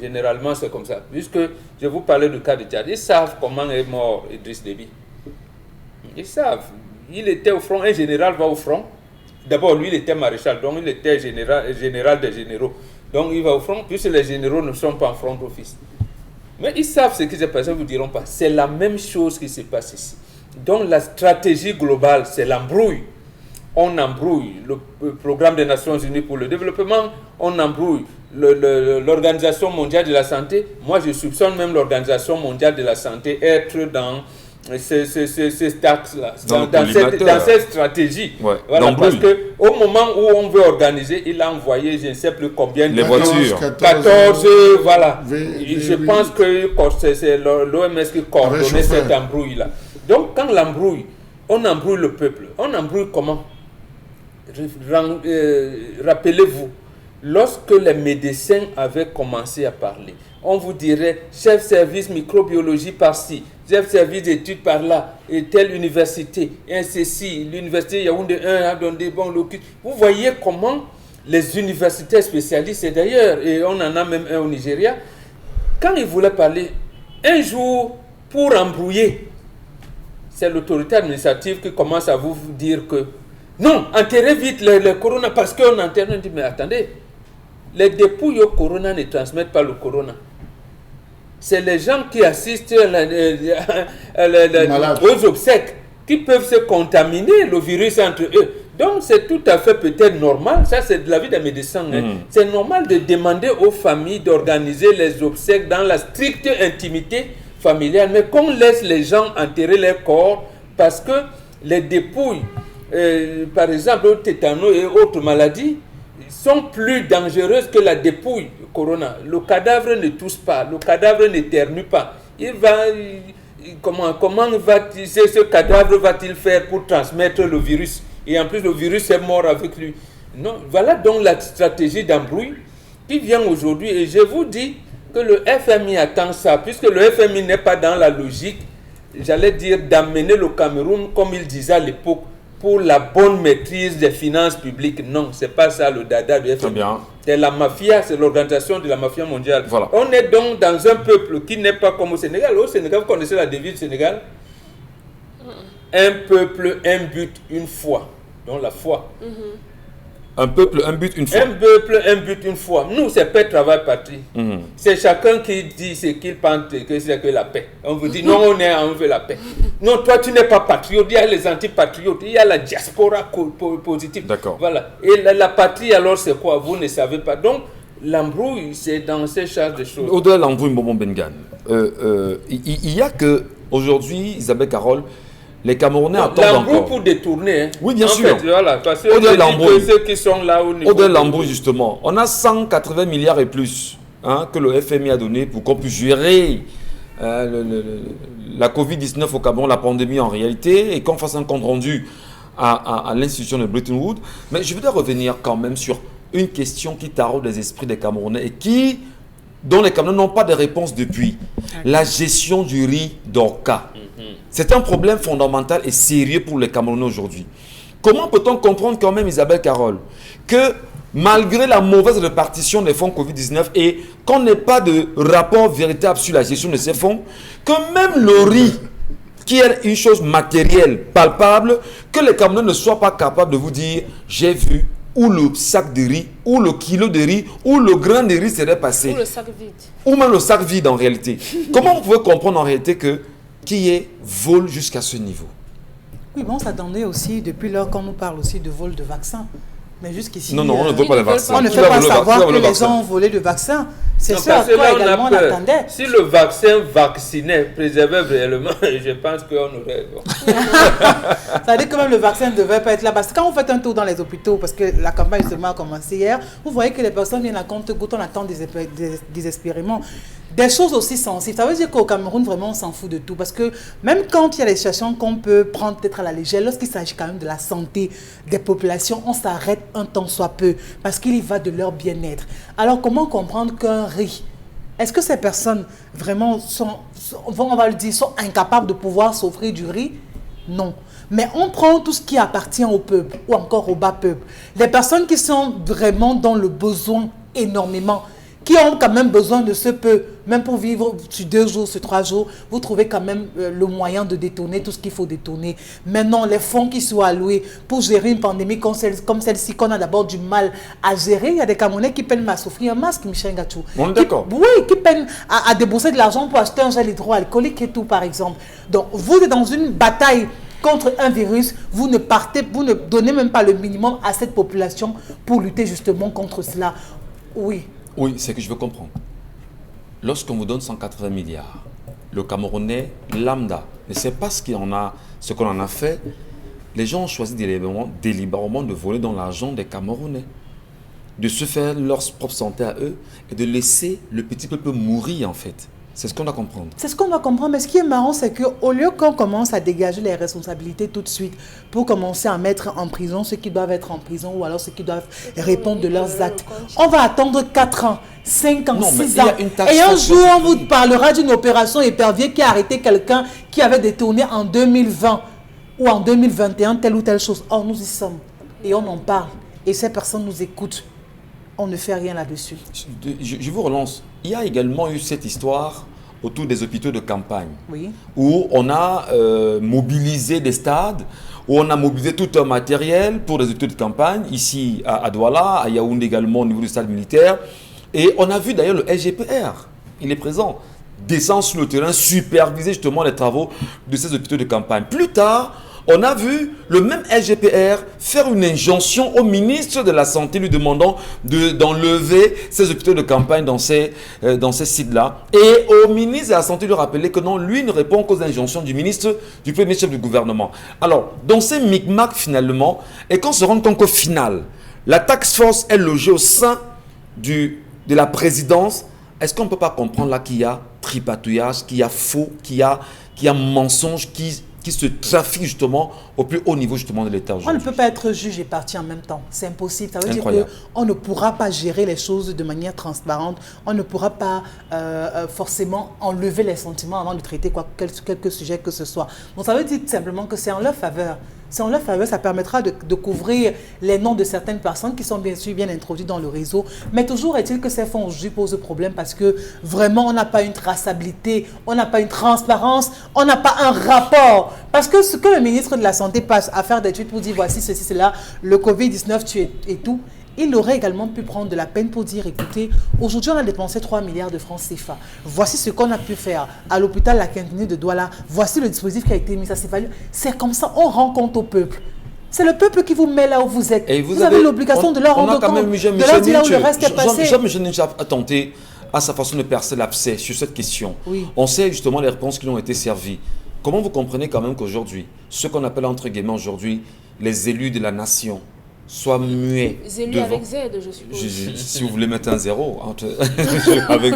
Généralement, c'est comme ça. Puisque je vous parlais du cas de Tchad, ils savent comment est mort Idriss Déby. Ils savent. Il était au front, un général va au front. D'abord, lui, il était maréchal, donc il était général des généraux. Donc il va au front, puisque les généraux ne sont pas en front office. Mais ils savent ce qui s'est passé, ils ne vous diront pas. C'est la même chose qui se passe ici. Donc la stratégie globale, c'est l'embrouille. On embrouille le programme des Nations Unies pour le développement, on embrouille l'Organisation mondiale de la santé. Moi, je soupçonne même l'Organisation mondiale de la santé être dans ces taxes-là, dans cette stratégie. Ouais, voilà, parce qu'au moment où on veut organiser, il a envoyé je ne sais plus combien de voitures. 14, voilà. Je pense que c'est l'OMS qui coordonnait cette embrouille-là. Donc, quand l'embrouille, on embrouille le peuple. On embrouille comment? Rappelez-vous, lorsque les médecins avaient commencé à parler, on vous dirait chef service microbiologie par-ci, chef service d'études par-là, et telle université, et ainsi, l'université Yaoundé 1 a donné bon locus. Vous voyez comment les universités spécialistes, et d'ailleurs, et on en a même un au Nigeria, quand ils voulaient parler, un jour, pour embrouiller, c'est l'autorité administrative qui commence à vous dire que non, enterrez vite le corona parce qu'on enterre. On dit, mais attendez, les dépouilles au corona ne transmettent pas le corona. C'est les gens qui assistent aux obsèques qui peuvent se contaminer le virus entre eux. Donc c'est tout à fait peut-être normal, ça c'est de la vie des médecins. C'est normal de demander aux familles d'organiser les obsèques dans la stricte intimité familiale, mais qu'on laisse les gens enterrer leurs corps parce que les dépouilles, par exemple le tétano et autres maladies, sont plus dangereuses que la dépouille corona. Le cadavre ne tousse pas, le cadavre n'éternue pas. Comment ce cadavre va-t-il faire pour transmettre le virus? Et en plus, le virus est mort avec lui. Non, voilà donc la stratégie d'embrouille qui vient aujourd'hui. Et je vous dis que le FMI attend ça, puisque le FMI n'est pas dans la logique, j'allais dire, d'amener le Cameroun, comme il disait à l'époque, pour la bonne maîtrise des finances publiques. Non, c'est pas ça le dada du FMI. Très bien. C'est la mafia, c'est l'organisation de la mafia mondiale. Voilà. On est donc dans un peuple qui n'est pas comme au Sénégal. Au Sénégal, vous connaissez la devise du Sénégal? Un peuple, un but, une foi. Donc la foi. Un peuple, un but, une foi. Un peuple, un but, une foi. Nous, c'est paix, travail, patrie. C'est chacun qui dit ce qu'il pense que c'est que la paix. On vous dit non, on veut la paix. Non, toi, tu n'es pas patriote. Il y a les antipatriotes. Il y a la diaspora positive. D'accord. Voilà. Et la patrie, alors, c'est quoi? Vous ne savez pas. Donc, l'embrouille, c'est dans ces charges de choses. Au-delà de l'embrouille, Mbombo Bengan, il y a que aujourd'hui, Isabelle Carole, les Camerounais attendent l'embrouille encore. pour détourner. Hein. Oui, bien en sûr. Fait, voilà, parce que Au-delà de l'embrouille. ceux qui sont là au niveau. Au-delà de l'embrouille, justement, on a 180 milliards et plus que le FMI a donné pour qu'on puisse gérer la Covid-19 au Cameroun, la pandémie en réalité, et qu'on fasse un compte rendu à l'institution de Bretton Woods. Mais je voudrais revenir quand même sur une question qui taraude les esprits des Camerounais et dont les Camerounais n'ont pas de réponse depuis. La gestion du riz d'Orca. C'est un problème fondamental et sérieux pour les Camerounais aujourd'hui. Comment peut-on comprendre quand même, Isabelle Carole, que malgré la mauvaise répartition des fonds Covid-19 et qu'on n'ait pas de rapport véritable sur la gestion de ces fonds, que même le riz, qui est une chose matérielle, palpable, que les Camerounais ne soient pas capables de vous dire « j'ai vu » où le sac de riz, où le kilo de riz, où le grain de riz serait passé. Ou le sac vide. Ou même le sac vide en réalité. Comment vous pouvez comprendre en réalité qui est vol jusqu'à ce niveau? Oui, bon, on s'attendait aussi, depuis lors qu'on nous parle aussi de vol de vaccins. Mais jusqu'ici, Non, on ne veut pas les vaccins. on ne Qui fait va pas voler le savoir vaccin? que Qui va voler le les gens vaccin? ont volé le vaccin. C'est Non, ça à parce que quoi là, on a également on peur. attendait. Si le vaccin vaccinait, préservait réellement, je pense qu'on aurait... Bon. Ça veut dire que même le vaccin ne devait pas être là. Parce que quand vous faites un tour dans les hôpitaux, parce que la campagne seulement a commencé hier, vous voyez que les personnes viennent à compte-gouttes, on attend désespérément. Des choses aussi sensibles. Ça veut dire qu'au Cameroun, vraiment, on s'en fout de tout. Parce que même quand il y a des situations qu'on peut prendre peut-être à la légère, lorsqu'il s'agit quand même de la santé des populations, on s'arrête un temps soit peu. Parce qu'il y va de leur bien-être. Alors, comment comprendre qu'un riz, est-ce que ces personnes vraiment on va le dire, sont incapables de pouvoir s'offrir du riz? Non. Mais on prend tout ce qui appartient au peuple ou encore au bas peuple. Les personnes qui sont vraiment dans le besoin énormément, qui ont quand même besoin de ce peu, même pour vivre sur 2 jours, sur 3 jours, vous trouvez quand même le moyen de détourner tout ce qu'il faut détourner. Maintenant, les fonds qui sont alloués pour gérer une pandémie comme celle-ci, qu'on a d'abord du mal à gérer, il y a des Camerounais qui peinent à s'offrir un masque, Michel Gachou. On est d'accord. Oui, qui peinent à débourser de l'argent pour acheter un gel hydroalcoolique et tout, par exemple. Donc, vous êtes dans une bataille contre un virus, vous ne donnez même pas le minimum à cette population pour lutter justement contre cela. Oui. Oui, c'est que je veux comprendre. Lorsqu'on vous donne 180 milliards, le Camerounais lambda ne sait pas ce qu'on en a fait. Les gens ont choisi délibérément de voler dans l'argent des Camerounais, de se faire leur propre santé à eux et de laisser le petit peuple mourir en fait. C'est ce qu'on doit comprendre. C'est ce qu'on doit comprendre. Mais ce qui est marrant, c'est qu'au lieu qu'on commence à dégager les responsabilités tout de suite pour commencer à mettre en prison ceux qui doivent être en prison ou alors ceux qui doivent répondre de leurs actes, on va attendre 4 ans, 5 ans, Non, mais 6 il y a ans. une taxe Et un force jour, on qui- vous parlera d'une opération épervier qui a arrêté quelqu'un qui avait détourné en 2020 ou en 2021 telle ou telle chose. Or, nous y sommes et on en parle. Et ces personnes nous écoutent. On ne fait rien là-dessus. Je vous relance. Il y a également eu cette histoire autour des hôpitaux de campagne, Oui. où on a mobilisé des stades, où on a mobilisé tout un matériel pour des hôpitaux de campagne, ici à Douala, à Yaoundé également au niveau du stade militaire. Et on a vu d'ailleurs le SGPR, il est présent, descendre sur le terrain, superviser justement les travaux de ces hôpitaux de campagne. Plus tard, on a vu le même SGPR faire une injonction au ministre de la Santé lui demandant d'enlever ces hôpitaux de campagne dans ces sites-là. Et au ministre de la Santé lui rappeler que non, lui ne répond qu'aux injonctions du premier chef du gouvernement. Alors, dans ces micmacs finalement, et qu'on se rend compte qu'au final, la task force est logée au sein de la présidence, est-ce qu'on ne peut pas comprendre là qu'il y a tripatouillage, qu'il y a faux, qu'il y a mensonge, qui se trafique justement au plus haut niveau justement de l'État On ne aujourd'hui? peut pas être juge et parti en même temps. C'est impossible. Ça veut Incroyable. dire qu'on ne pourra pas gérer les choses de manière transparente. On ne pourra pas forcément enlever les sentiments avant de traiter quelque sujet que ce soit. Donc ça veut dire simplement que c'est en leur faveur. c'est en leur faveur, ça permettra de couvrir les noms de certaines personnes qui sont bien sûr bien introduites dans le réseau. Mais toujours est-il que ces fonds aujourd'hui posent problème parce que vraiment, on n'a pas une traçabilité, on n'a pas une transparence, on n'a pas un rapport. Parce que ce que le ministre de la Santé passe à faire des tweets pour dire voici ceci, cela, le Covid-19 tue et tout, il aurait également pu prendre de la peine pour dire, écoutez, aujourd'hui on a dépensé 3 milliards de francs CFA. Voici ce qu'on a pu faire à l'hôpital La Quintinie de Douala. Voici le dispositif qui a été mis. Ça s'est fallu. C'est comme ça, on rend compte au peuple. C'est le peuple qui vous met là où vous êtes. Et vous avez l'obligation de leur rendre compte, de leur dire là où le reste est passé. Jean-Michel Nietzsche a tenté à sa façon de percer l'abcès sur cette question. Oui. On sait justement les réponses qui lui ont été servies. Comment vous comprenez quand même qu'aujourd'hui, ce qu'on appelle entre guillemets aujourd'hui les élus de la nation soient muets Les élus devant... avec Z, je suppose. Si vous voulez mettre un zéro, avec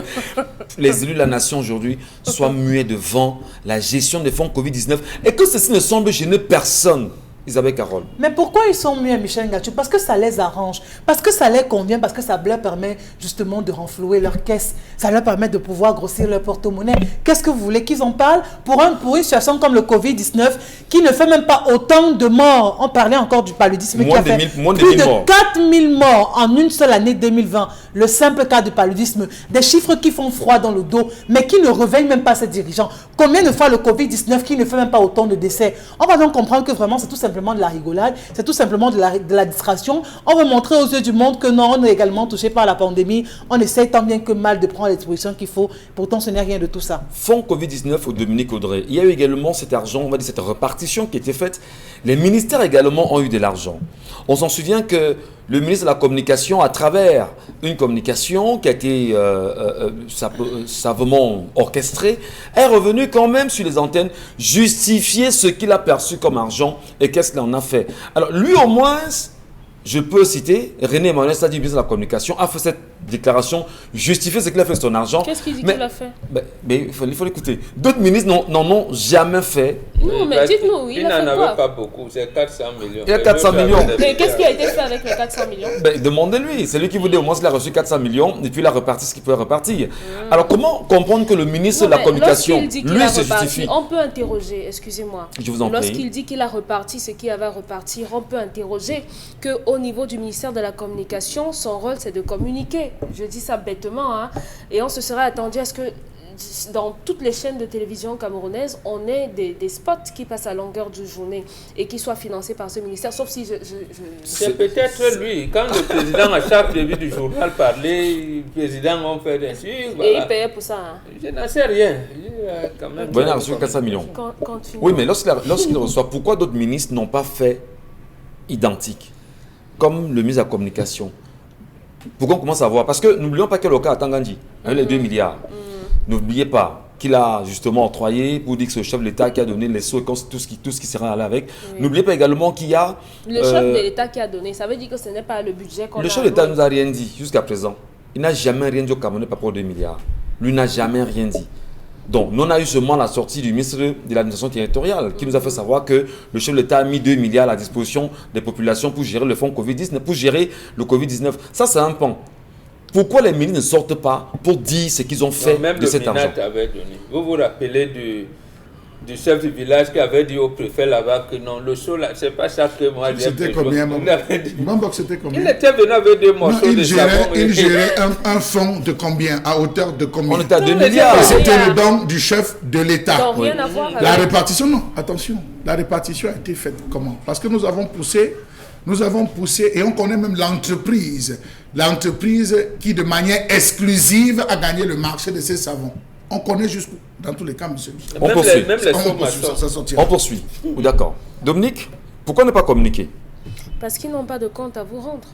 les élus de la nation aujourd'hui soient muets devant la gestion des fonds Covid-19 et que ceci ne semble gêner personne. Isabelle Carole. Mais pourquoi ils sont mieux, Michel Ngatou? Parce que ça les arrange, parce que ça les convient, parce que ça leur permet justement de renflouer leur caisse, ça leur permet de pouvoir grossir leur porte-monnaie. Qu'est-ce que vous voulez qu'ils en parlent pour une situation comme le Covid-19 qui ne fait même pas autant de morts? On parlait encore du paludisme qui a fait plus de 4000 morts en une seule année 2020. Le simple cas du paludisme, des chiffres qui font froid dans le dos, mais qui ne réveillent même pas ses dirigeants. Combien de fois le Covid-19 qui ne fait même pas autant de décès? On va donc comprendre que vraiment c'est tout simplement de la rigolade, c'est tout simplement de la distraction. On veut montrer aux yeux du monde que non, on est également touché par la pandémie. On essaie tant bien que mal de prendre les dispositions qu'il faut. Pourtant, ce n'est rien de tout ça. Fonds Covid-19 au Dominique Audrey. Il y a eu également cet argent, on va dire cette répartition qui a été faite. Les ministères également ont eu de l'argent. On s'en souvient que le ministre de la Communication, à travers une communication qui a été savamment orchestrée, est revenu quand même sur les antennes justifier ce qu'il a perçu comme argent et qu'est-ce qu'il en a fait. Alors lui au moins, je peux citer, René Emmanuel Sadi, ministre de la Communication, a fait cette déclaration, justifier ce qu'il a fait de son argent. Qu'est-ce qu'il dit qu'il a fait? Mais il faut l'écouter. D'autres ministres n'en ont jamais fait. Non, mais dites-nous, il a fait quoi? n'en avait pas beaucoup, c'est 400 millions. Il y a 400 millions. Mais qu'est-ce qui a été fait avec les 400 millions? Demandez-lui, c'est lui qui vous dit au moins qu'il a reçu 400 millions et puis il a reparti ce qu'il pouvait repartir. Alors comment comprendre que le ministre de la Communication, lui, se justifie? On peut interroger, excusez-moi. Je vous en prie. Lorsqu'il dit qu'il a reparti ce qu'il avait à repartir, on peut interroger qu'au niveau du ministère de la Communication, son rôle c'est de communiquer. Je dis ça bêtement, hein. Et on se serait attendu à ce que dans toutes les chaînes de télévision camerounaises, on ait des spots qui passent à longueur de journée et qui soient financés par ce ministère, sauf si c'est peut-être lui. Quand le président, à chaque début du journal, parlait, le président a fait des trucs. Voilà. Et il payait pour ça. Hein. Je n'en sais rien. Quand même. Bon, il a reçu 400 millions. Oui, mais lorsqu'il reçoit, pourquoi d'autres ministres n'ont pas fait identique? Comme le ministre de la Communication. Pourquoi on commence à voir? Parce que n'oublions pas que le cas à Tangandji, les 2 milliards. N'oubliez pas qu'il a justement octroyé pour dire que c'est le chef de l'État qui a donné les sous et tout ce qui sera allé avec. Oui. N'oubliez pas également qu'il y a... Le chef de l'État qui a donné, ça veut dire que ce n'est pas le budget qu'on a... Le chef de l'État ne nous a rien dit jusqu'à présent. Il n'a jamais rien dit au Camerounais par rapport aux 2 milliards. Lui n'a jamais rien dit. Donc, nous on a eu seulement la sortie du ministre de l'administration territoriale qui nous a fait savoir que le chef de l'État a mis 2 milliards à la disposition des populations pour gérer le fonds Covid-19, pour gérer le Covid-19. Ça, c'est un pan. Pourquoi les ministres ne sortent pas pour dire ce qu'ils ont fait de cet argent? Avait donné. Vous vous rappelez du chef du village qui avait dit au préfet là-bas que non, le saut là, c'est pas ça que moi j'ai besoin. C'était combien, Mambok, c'était combien? Il était venu avec 2 morceaux de savon. Il gérait un fonds de combien? À hauteur de combien? On était à 2 milliards. C'était le don du chef de l'État. Oui. Rien à voir avec... La répartition, non, attention. La répartition a été faite comment? Parce que nous avons poussé et on connaît même l'entreprise qui de manière exclusive a gagné le marché de ces savons. On connaît jusqu'où, dans tous les cas, monsieur. On poursuit. On poursuit. D'accord. Dominique, pourquoi ne pas communiquer? Parce qu'ils n'ont pas de compte à vous rendre.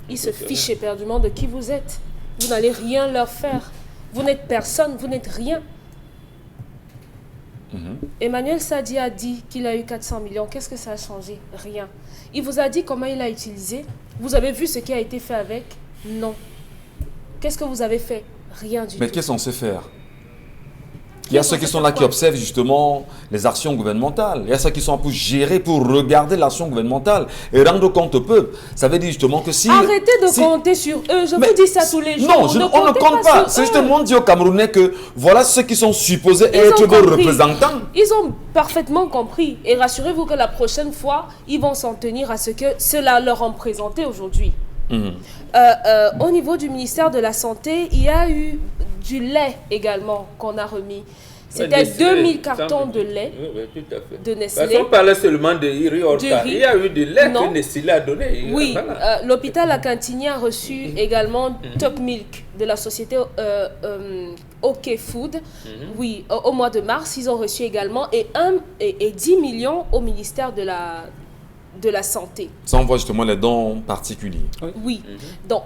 Ils se fichent éperdument de qui vous êtes. Vous n'allez rien leur faire. Vous n'êtes personne, vous n'êtes rien. Emmanuel Sadi a dit qu'il a eu 400 millions. Qu'est-ce que ça a changé? Rien. Il vous a dit comment il a utilisé. Vous avez vu ce qui a été fait avec? Non. Qu'est-ce que vous avez fait? Rien du tout. Mais qu'est-ce qu'on sait faire? Il y a ceux qui sont là qui observent justement les actions gouvernementales. Il y a ceux qui sont là pour gérer, pour regarder l'action gouvernementale et rendre compte au peuple. Ça veut dire justement que si... Arrêtez de compter sur eux. Je vous dis ça tous les jours. Non, on ne compte pas. sur C'est eux. justement dit aux Camerounais que voilà ceux qui sont supposés Ils être ont vos compris. représentants. Ils ont parfaitement compris. Et rassurez-vous que la prochaine fois, ils vont s'en tenir à ce que cela leur ont présenté aujourd'hui. Au niveau du ministère de la Santé, il y a eu du lait également qu'on a remis. C'était 2000 cartons de lait Oui, tout à fait. de Parce Nestlé. qu'on parlait seulement de riz Orca. riz. Il y a eu du lait Non. que Nestlé a donné. Oui, Voilà. l'hôpital à Cantigny a reçu également Top Milk de la société OK Food. Oui, au mois de mars, ils ont reçu également et 10 millions au ministère de la Santé. Ça envoie justement les dons particuliers. Oui, donc,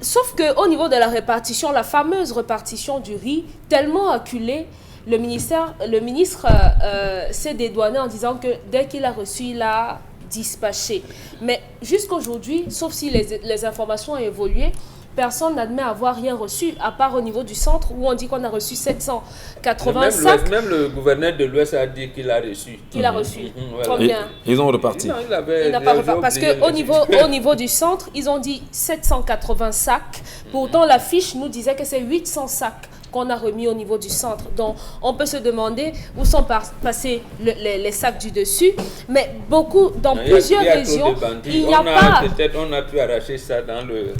sauf qu'au niveau de la répartition, la fameuse répartition du riz, tellement acculée, le ministre s'est dédouané en disant que dès qu'il a reçu, il a dispatché. Mais jusqu'aujourd'hui, sauf si les informations ont évolué, personne n'admet avoir rien reçu, à part au niveau du centre où on dit qu'on a reçu 780 sacs. Même le gouverneur de l'Ouest a dit qu'il a reçu. Qu'il a reçu. Voilà. Combien? Ils ont reparti. Non, il n'a pas reparti. Parce qu'au niveau du centre, ils ont dit 780 sacs. Pourtant, la fiche nous disait que c'est 800 sacs qu'on a remis au niveau du centre. Donc, on peut se demander où sont passés les sacs du dessus. Mais dans plusieurs régions, il n'y a pas... Peut-être on a pu arracher ça dans le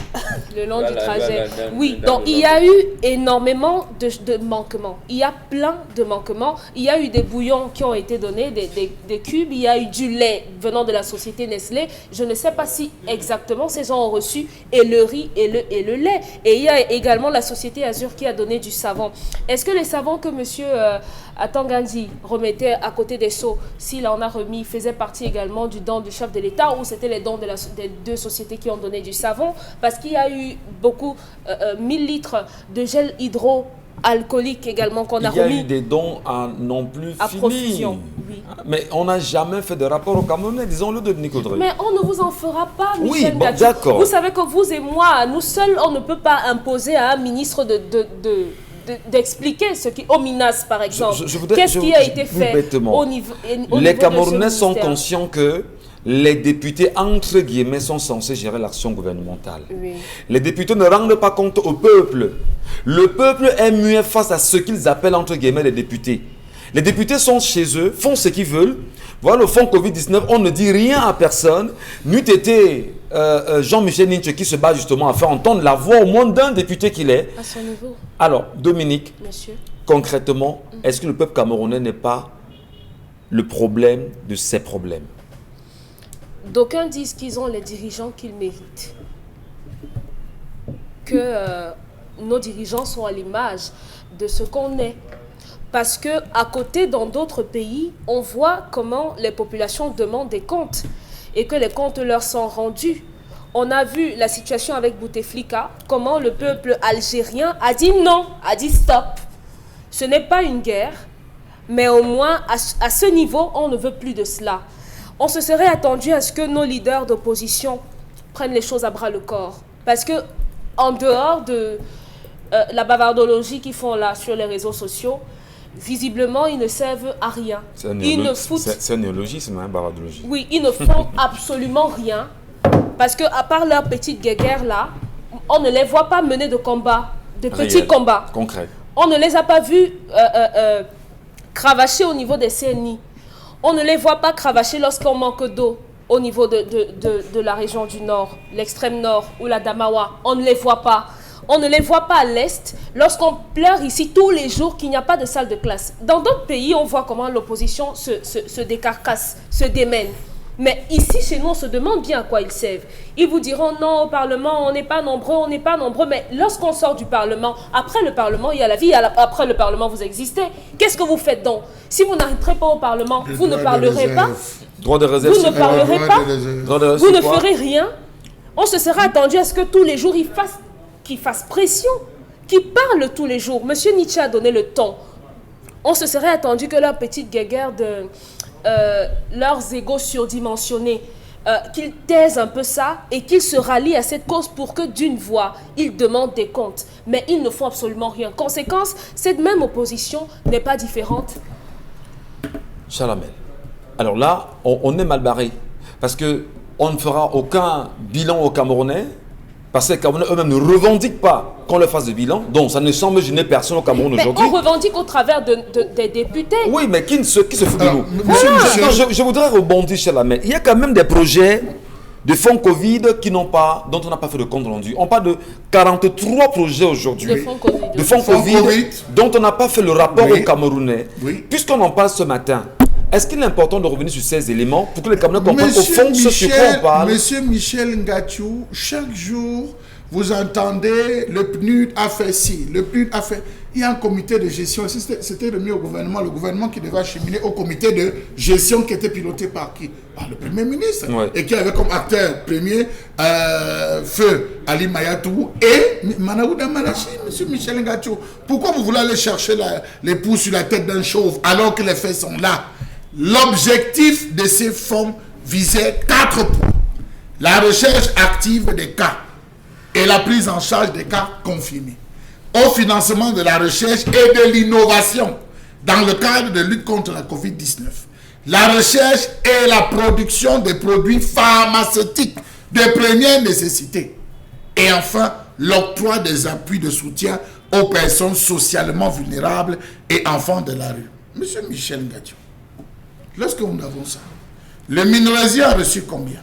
long du trajet. Oui, dans donc le il y a eu énormément de manquements. Il y a plein de manquements. Il y a eu des bouillons qui ont été donnés, des cubes. Il y a eu du lait venant de la société Nestlé. Je ne sais pas si exactement ces gens ont reçu et le riz et le lait. Et il y a également la société Azur qui a donné du savon. Est-ce que les savons que monsieur Atangandi remettait à côté des seaux, s'il en a remis, faisaient partie également du don du chef de l'État ou c'était les dons des deux sociétés qui ont donné du savon? Parce qu'il y a eu beaucoup, 1000 litres de gel hydroalcoolique également qu'on a remis. Il y a eu des dons à non plus à finis. profusion, oui. Mais on n'a jamais fait de rapport au Camerounais, disons-le, de Nicodré. Mais on ne vous en fera pas, Michel Oui, bon, Gadjou. d'accord. Vous savez que vous et moi, nous seuls, on ne peut pas imposer à un ministre d'expliquer ce qui, au MINAS par exemple, qu'est-ce qui a été fait bêtement. au niveau Les de Camerounais ce sont ministère. conscients que les députés, entre guillemets, sont censés gérer l'action gouvernementale. Oui. Les députés ne rendent pas compte au peuple. Le peuple est muet face à ce qu'ils appellent, entre guillemets, les députés. Les députés sont chez eux, font ce qu'ils veulent. Voilà le fonds Covid-19, on ne dit rien à personne. N'eût été Jean-Michel Ninche qui se bat justement à faire entendre la voix au moins d'un député qu'il est. À son niveau, Alors, Dominique, monsieur. concrètement, est-ce que le peuple camerounais n'est pas le problème de ces problèmes? D'aucuns disent qu'ils ont les dirigeants qu'ils méritent. Que nos dirigeants sont à l'image de ce qu'on est. Parce que à côté, dans d'autres pays, on voit comment les populations demandent des comptes et que les comptes leur sont rendus. On a vu la situation avec Bouteflika, comment le peuple algérien a dit non, a dit stop. Ce n'est pas une guerre, mais au moins à ce niveau, on ne veut plus de cela. On se serait attendu à ce que nos leaders d'opposition prennent les choses à bras le corps. Parce que en dehors de la bavardologie qu'ils font là sur les réseaux sociaux, visiblement, ils ne servent à rien. C'est un néologisme, hein, bavardologie. Oui, ils ne font absolument rien. Parce qu'à part leur petite guéguerre là, on ne les voit pas mener de combats, de petits Réel, combats. concret. On ne les a pas vus cravacher au niveau des CNI. On ne les voit pas cravacher lorsqu'on manque d'eau au niveau de la région du Nord, l'extrême Nord ou la Damawa. On ne les voit pas. On ne les voit pas à l'Est lorsqu'on pleure ici tous les jours qu'il n'y a pas de salle de classe. Dans d'autres pays, on voit comment l'opposition se décarcasse, se démène. Mais ici, chez nous, on se demande bien à quoi ils servent. Ils vous diront non, au Parlement, on n'est pas nombreux, mais lorsqu'on sort du Parlement, après le Parlement, il y a la vie, après le Parlement, vous existez. Qu'est-ce que vous faites donc? Si vous n'arriverez pas au Parlement, vous ne parlerez pas. Droit de réserve. Vous ne parlerez pas. Vous ne ferez rien. On se sera attendu à ce que tous les jours, qu'ils fassent pression, qu'ils parlent tous les jours. Monsieur Nietzsche a donné le ton. On se serait attendu que leur petite guéguerre de leurs égos surdimensionnés qu'il taise un peu ça et qu'il se rallie à cette cause pour que d'une voix, ils demandent des comptes. Mais ils ne font absolument rien. Conséquence, cette même opposition n'est pas différente. Chalamel. Alors là, on est mal barré. Parce qu'on ne fera aucun bilan aux Camerounais. Parce que les Camerounais eux-mêmes ne revendiquent pas qu'on leur fasse de bilan. Donc ça ne semble gêner personne au Cameroun aujourd'hui. Mais on revendique au travers des députés. Oui, mais qui se fout de nous? Monsieur Michel, Non, je voudrais rebondir sur la main. Il y a quand même des projets de fonds Covid dont on n'a pas fait de compte rendu. On parle de 43 projets aujourd'hui. De fonds Covid. De fonds Fonds Covid Covid. dont on n'a pas fait le rapport Oui. aux Camerounais. Oui. Puisqu'on en parle ce matin, est-ce qu'il est important de revenir sur ces éléments pour que les Camerounais comprennent au fond ce sur quoi on parle? Monsieur Michel Ngachou, chaque jour, vous entendez le PNUD a fait ci, le PNUD a fait... Il y a un comité de gestion, c'était remis au gouvernement, le gouvernement qui devait acheminer au comité de gestion qui était piloté par qui? Par le Premier ministre, Ouais. et qui avait comme acteur premier Feu Ali Mayatou et Manaouda Manachi, monsieur Michel Ngachou. Pourquoi vous voulez aller chercher les pouces sur la tête d'un chauve alors que les faits sont là? L'objectif de ces fonds visait 4 points. La recherche active des cas et la prise en charge des cas confirmés. Au financement de la recherche et de l'innovation dans le cadre de lutte contre la COVID-19. La recherche et la production de produits pharmaceutiques de première nécessité. Et enfin, l'octroi des appuis de soutien aux personnes socialement vulnérables et enfants de la rue. Monsieur Michel Ngachou, lorsque nous avons ça, le Minresi a reçu combien?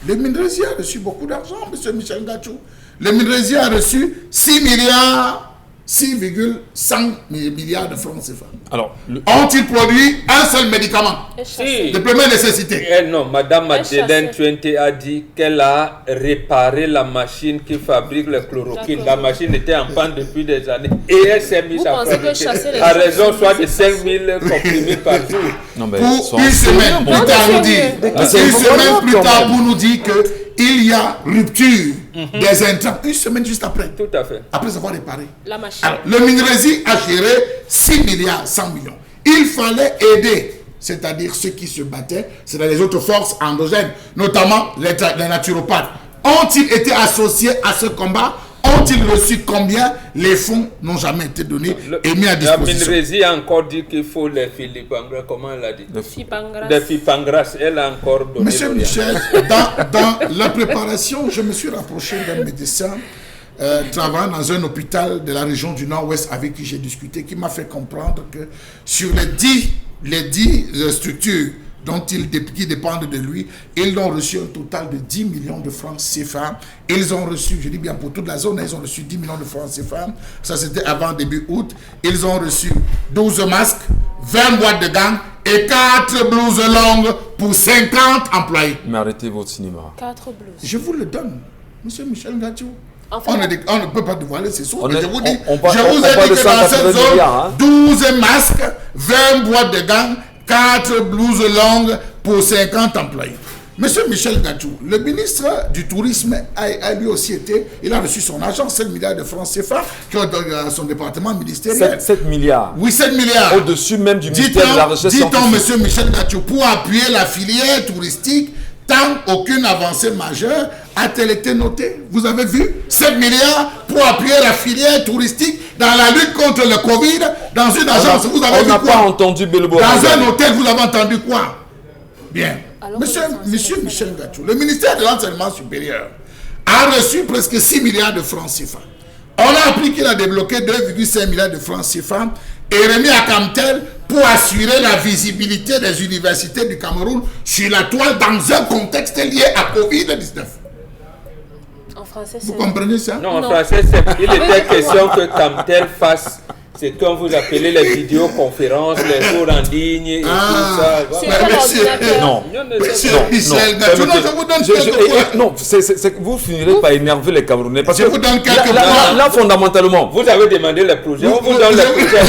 Le Minresi a reçu beaucoup d'argent, monsieur Michel Ngachou. Le Minresi a reçu 6,5 milliards de francs CFA. Alors, Ont-ils produit un seul médicament Si. de première nécessité? Non, Madame Madeleine chassé. Tuente a dit qu'elle a réparé la machine qui fabrique le chloroquine. La machine était en panne depuis des années et elle s'est mise Vous à pensez que fabriquer chasser les à gens, raison c'est soit de nécessaire? 5000 comprimés par jour. non, mais Pour soyons une semaine sérieux, plus bon. tard, nous sérieux. dire, Mais c'est une incroyable semaine plus quand tard même. pour nous dire qu'il y a rupture des intrants. Une semaine juste après, Tout à fait. après avoir réparé. La machine. Alors, le Minresi a géré 6 milliards 100 millions. Il fallait aider, c'est-à-dire ceux qui se battaient, c'est-à-dire les autres forces endogènes, notamment les naturopathes. Ont-ils été associés à ce combat? Ont-ils reçu combien? Les fonds n'ont jamais été donnés et mis à La disposition. Minresi a encore dit qu'il faut les Philippangras. Comment elle a dit? Fipangras. Des Fipangras. Elle a encore donné. Monsieur l'Orient. Michel, dans la préparation, je me suis rapproché d'un médecin travaillant dans un hôpital de la région du Nord-Ouest avec qui j'ai discuté, qui m'a fait comprendre que sur les 10 structures qui dépendent de lui, ils ont reçu un total de 10 millions de francs CFA. Ils ont reçu, je dis bien pour toute la zone, ils ont reçu 10 millions de francs CFA. Ça, c'était avant début août. Ils ont reçu 12 masques, 20 boîtes de gants et 4 blouses longues pour 50 employés. Mais arrêtez votre cinéma. 4 blouses. Je vous le donne, monsieur Michel Ngachou. Enfin, On ne peut pas dévoiler ces sources, On mais est- je vous dis, on parle- je vous on ai parle dit de que dans 180 cette zone, milliards, hein. 12 masques, 20 boîtes de gants, 4 blouses longues pour 50 employés. Monsieur Michel Ngachou, le ministre du Tourisme a lui aussi été, il a reçu son argent, 7 milliards de francs CFA, qui ont donné à son département ministériel. 7 milliards. Oui, 7 milliards. Au-dessus même du ministère de la Recherche Dit-on, scientifique. monsieur Michel Ngachou, pour appuyer la filière touristique, tant aucune avancée majeure a-t-elle été notée? Vous avez vu 7 milliards pour appuyer la filière touristique dans la lutte contre le Covid dans une agence. Vous avez On vu n'a pas quoi? entendu Belbo. Dans un hôtel, vous avez entendu quoi? Bien. Alors Monsieur que les Français Michel Ngachou, le ministère de l'Enseignement supérieur a reçu presque 6 milliards de francs CFA. On a appris qu'il a débloqué 2,5 milliards de francs CFA et remis à Camtel pour assurer la visibilité des universités du Cameroun sur la toile dans un contexte lié à Covid-19. en français, Vous c'est... comprenez ça? Non, en français, il était question que Camtel fasse ce qu'on vous appelez les vidéoconférences, les cours en ligne et tout ça. C'est Voilà. quel monsieur- ordinateur? Non. Monsieur Non, Michel non, Ngachou, non, permettez- je vous donne je- quelques points. non, vous finirez par énerver les Camerounais. Parce Je que vous donne quelques là, points. là, fondamentalement, Vous avez demandé les projets. On vous Vous- donne vous- les projets.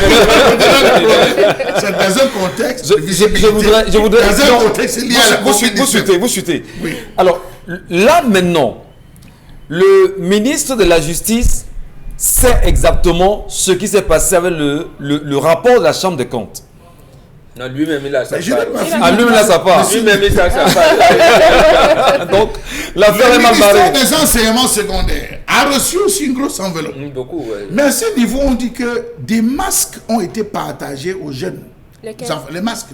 C'est dans un contexte de je visibilité. voudrais Dans un non, contexte lié à la vous COVID-19. suitez. Oui. Alors, là maintenant, le ministre de la Justice sait exactement ce qui s'est passé avec le rapport de la Chambre des comptes. Non, lui-même, il a sa Mais je n'ai part. pas fini. Ah, lui-même, là, ça part. Lui-même, il a sa part. Donc, l'affaire Le est mal ministère barrée. des enseignements secondaires a reçu aussi une grosse enveloppe. Beaucoup, ouais. Mais à ce niveau, on dit que des masques ont été partagés aux jeunes. Lesquels? Les masques.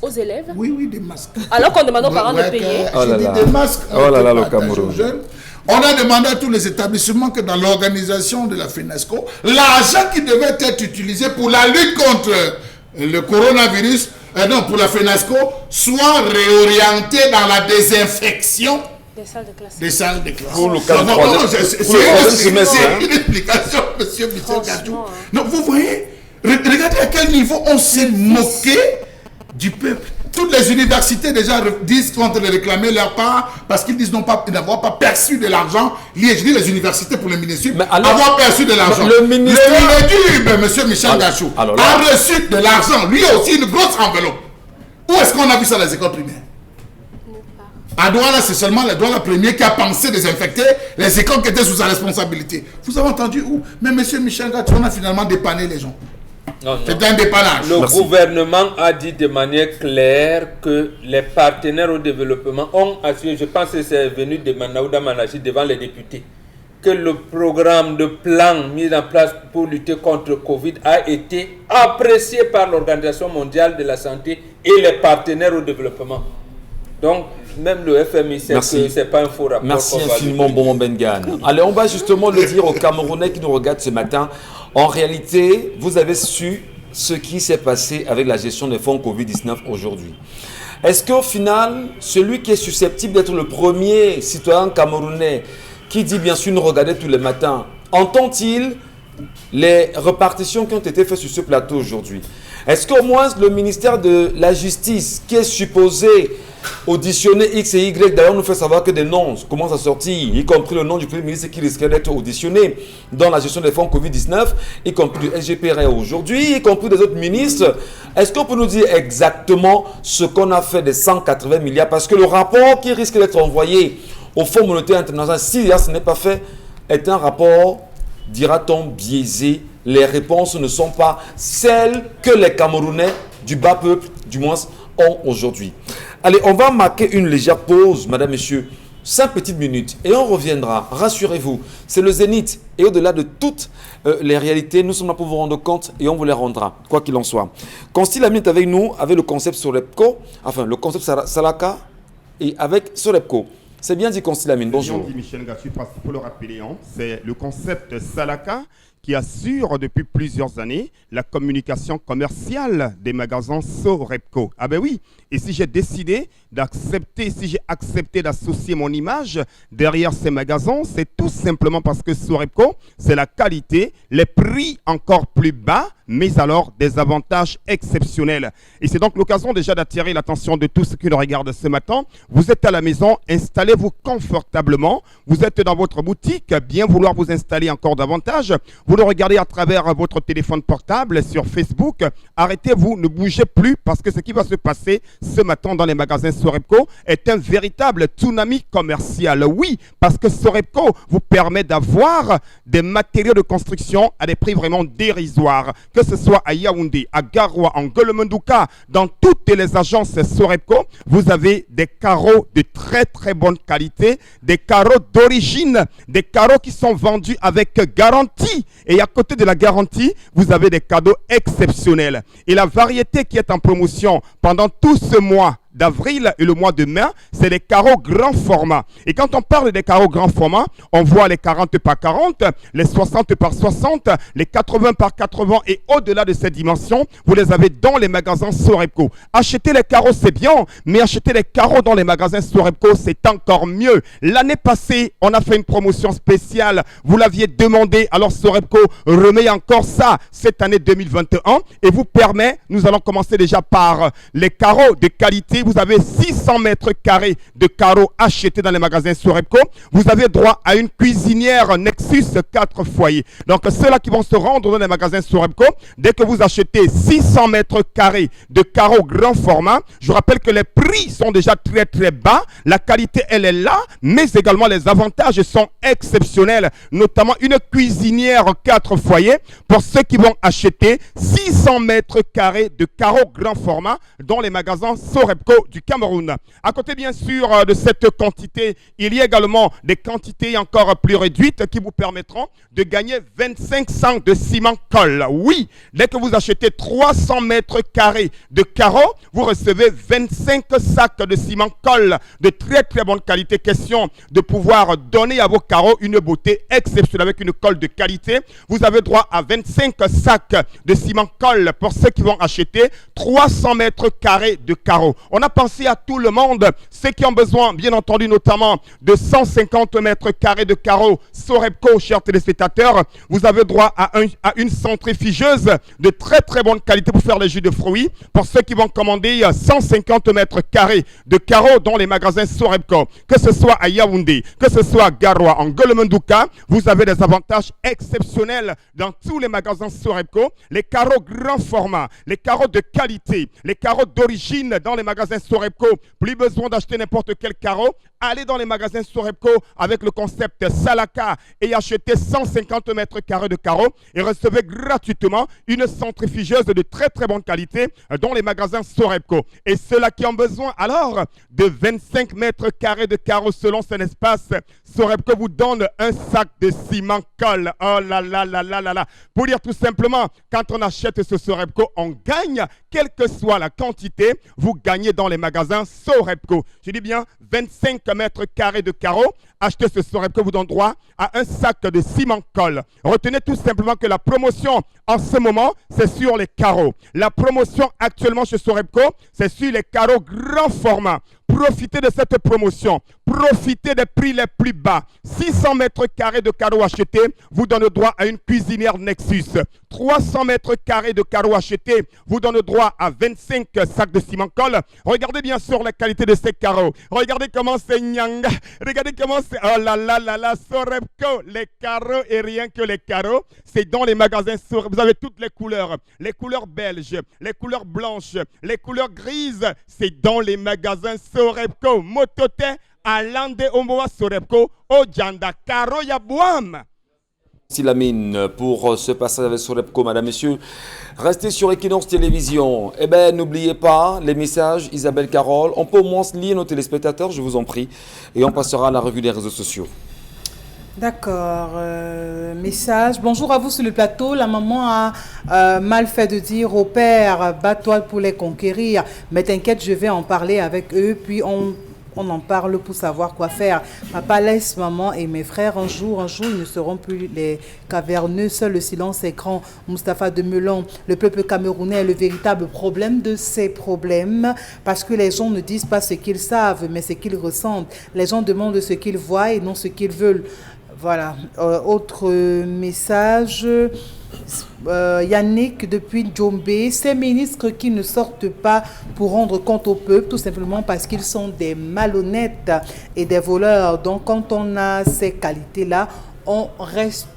Aux élèves? Oui, des masques. Alors qu'on demande aux parents Ouais, de payer. Oh là j'ai dit là. des masques ont Oh là été là, le partagés Cameroun. aux jeunes. On a demandé à tous les établissements que dans l'organisation de la FENASCO, l'argent qui devait être utilisé pour la lutte contre le coronavirus, pour la FENASCO, soit réorienté dans la désinfection Des salles de classe. des salles de classe. Pour le troisième semestre, hein. C'est une explication, monsieur Michel Franchement, Gadjou. hein. Non, vous voyez, regardez à quel niveau on s'est moqué du peuple. Toutes les universités déjà disent qu'on les réclamer leur part parce qu'ils disent n'avoir pas perçu de l'argent lié. Je dis les universités pour le ministère, Mais alors- avoir perçu de l'argent. Le ministère- monsieur Michel Gadjou, alors là- a reçu de l'argent, lui aussi une grosse enveloppe. Où est-ce qu'on a vu ça dans les écoles primaires? À Douala, c'est seulement le Douala premier qui a pensé désinfecter les écoles qui étaient sous sa responsabilité. Vous avez entendu où? Mais monsieur Michel Gadjou, on a finalement dépanné les gens. Non, non. C'est un dépannage. Le Merci. gouvernement a dit de manière claire que les partenaires au développement ont assuré, je pense que c'est venu de Manaouda Manachi devant les députés, que le programme de plan mis en place pour lutter contre Covid a été apprécié par l'Organisation mondiale de la santé et les partenaires au développement. Donc, même le FMI sait Merci. que ce n'est pas un faux rapport. Merci qu'on va infiniment, lui Bonbon Bengan. Allez, on va justement le dire aux Camerounais qui nous regardent ce matin. En réalité, vous avez su ce qui s'est passé avec la gestion des fonds Covid-19 aujourd'hui. Est-ce qu'au final, celui qui est susceptible d'être le premier citoyen camerounais qui dit bien sûr nous regarder tous les matins, entend-il les répartitions qui ont été faites sur ce plateau aujourd'hui? Est-ce qu'au moins le ministère de la Justice, qui est supposé auditionner X et Y, d'ailleurs nous fait savoir que des noms commencent à sortir, y compris le nom du Premier ministre qui risquait d'être auditionné dans la gestion des fonds Covid-19, y compris du SGPR aujourd'hui, y compris des autres ministres. Est-ce qu'on peut nous dire exactement ce qu'on a fait des 180 milliards? Parce que le rapport qui risque d'être envoyé au Fonds monétaire international, si ce n'est pas fait, est un rapport, dira-t-on, biaisé. Les réponses ne sont pas celles que les Camerounais du bas peuple, du moins, ont aujourd'hui. Allez, on va marquer une légère pause, madame, messieurs, 5 petites minutes, et on reviendra. Rassurez-vous, c'est le zénith. Et au-delà de toutes les réalités, nous sommes là pour vous rendre compte et on vous les rendra, quoi qu'il en soit. Consti Lamine est avec nous, avec le concept Sorepco, enfin le concept Salaka, et avec Sorepco. C'est bien dit, Consti Lamine, bonjour. Dit Michel Gadjou, parce qu'il faut le rappeler, hein, c'est le concept Salaka qui assure depuis plusieurs années la communication commerciale des magasins Sorepco. Ah ben oui, et si j'ai décidé d'accepter, si j'ai accepté d'associer mon image derrière ces magasins, c'est tout simplement parce que Sorepco, c'est la qualité, les prix encore plus bas, mais alors des avantages exceptionnels. Et c'est donc l'occasion déjà d'attirer l'attention de tous ceux qui nous regardent ce matin. Vous êtes à la maison, installez-vous confortablement. Vous êtes dans votre boutique, bien vouloir vous installer encore davantage. Vous le regardez à travers votre téléphone portable sur Facebook. Arrêtez-vous, ne bougez plus parce que ce qui va se passer ce matin dans les magasins Sorepco est un véritable tsunami commercial. Oui, parce que Sorepco vous permet d'avoir des matériaux de construction à des prix vraiment dérisoires. Que ce soit à Yaoundé, à Garoua, en Golomandouka, dans toutes les agences Sorepco, vous avez des carreaux de très très bonne qualité, des carreaux d'origine, des carreaux qui sont vendus avec garantie. Et à côté de la garantie, vous avez des cadeaux exceptionnels. Et la variété qui est en promotion pendant tout ce mois d'avril et le mois de mai, c'est des carreaux grand format. Et quand on parle des carreaux grand format, on voit les 40 par 40, les 60 par 60, les 80 par 80 et au-delà de ces dimensions, vous les avez dans les magasins Sorepco. Acheter les carreaux, c'est bien, mais acheter les carreaux dans les magasins Sorepco, c'est encore mieux. L'année passée, on a fait une promotion spéciale. Vous l'aviez demandé, alors Sorepco remet encore ça cette année 2021 et vous permet, nous allons commencer déjà par les carreaux de qualité si vous avez 600 mètres carrés de carreaux achetés dans les magasins Sorepco, vous avez droit à une cuisinière Nexus 4 foyers. Donc ceux-là qui vont se rendre dans les magasins Sorepco, dès que vous achetez 600 mètres carrés de carreaux grand format, je rappelle que les prix sont déjà très très bas, la qualité elle est là, mais également les avantages sont exceptionnels, notamment une cuisinière 4 foyers pour ceux qui vont acheter 600 mètres carrés de carreaux grand format dans les magasins Sorepco du Cameroun. À côté bien sûr de cette quantité, il y a également des quantités encore plus réduites qui vous permettront de gagner 25 sacs de ciment colle. Oui, dès que vous achetez 300 mètres carrés de carreaux, vous recevez 25 sacs de ciment colle de très très bonne qualité. Question de pouvoir donner à vos carreaux une beauté exceptionnelle avec une colle de qualité. Vous avez droit à 25 sacs de ciment colle pour ceux qui vont acheter 300 mètres carrés de carreaux. On a pensé à tout le monde, ceux qui ont besoin, bien entendu, notamment de 150 mètres carrés de carreaux. Sorepco, chers téléspectateurs, vous avez droit à une centrifugeuse de très très bonne qualité pour faire les jus de fruits. Pour ceux qui vont commander 150 mètres carrés de carreaux dans les magasins Sorepco, que ce soit à Yaoundé, que ce soit à Garoua, en Golomandouka, vous avez des avantages exceptionnels dans tous les magasins Sorepco. Les carreaux grand format, les carreaux de qualité, les carreaux d'origine dans les magasins Sorepco. Plus besoin d'acheter n'importe quel carreau. Allez dans les magasins Sorepco avec le concept Salaka et achetez 150 mètres carrés de carreaux et recevez gratuitement une centrifugeuse de très très bonne qualité dans les magasins Sorepco. Et ceux-là qui ont besoin alors de 25 mètres carrés de carreaux selon son espace, Sorepco vous donne un sac de ciment colle. Oh là là là là là là. Pour dire tout simplement, quand on achète ce Sorepco, on gagne, quelle que soit la quantité, vous gagnez dans les magasins Sorepco. Je dis bien 25 mètres carrés de carreaux. Achetez ce Sorepco vous donne droit à un sac de ciment colle. Retenez tout simplement que la promotion en ce moment, c'est sur les carreaux. La promotion actuellement chez Sorepco, c'est sur les carreaux grand format. Profitez de cette promotion. Profitez des prix les plus bas. 600 mètres carrés de carreaux achetés vous donne droit à une cuisinière Nexus. 300 mètres carrés de carreaux achetés vous donne droit à 25 sacs de ciment colle. Regardez bien sûr la qualité de ces carreaux. Regardez comment c'est nyanga. Regardez comment c'est... Oh là là là là, Sorepco. Les carreaux et rien que les carreaux. C'est dans les magasins Sorepco. Vous avez toutes les couleurs. Les couleurs belges, les couleurs blanches, les couleurs grises. C'est dans les magasins Sorepco. Motote, Alande, Omoa, Sorepco, Ojanda, Karo, Yabouam. Merci Lamine pour ce passage avec Sorepco, madame, messieurs. Restez sur Equinox Télévision. Eh bien, n'oubliez pas les messages, Isabelle Carole. On peut au moins lire nos téléspectateurs, je vous en prie. Et on passera à la revue des réseaux sociaux. D'accord. Message. Bonjour à vous sur le plateau. La maman a mal fait de dire au père, bats-toi pour les conquérir. Mais t'inquiète, je vais en parler avec eux. Puis on en parle pour savoir quoi faire. Papa laisse maman et mes frères. Un jour, ils ne seront plus les caverneux. Seul le silence est grand. Moustapha de Melon. Le peuple camerounais est le véritable problème de ces problèmes. Parce que les gens ne disent pas ce qu'ils savent, mais ce qu'ils ressentent. Les gens demandent ce qu'ils voient et non ce qu'ils veulent. Voilà. Autre message. Yannick depuis Djombe, ces ministres qui ne sortent pas pour rendre compte au peuple, tout simplement parce qu'ils sont des malhonnêtes et des voleurs. Donc quand on a ces qualités-là, on reste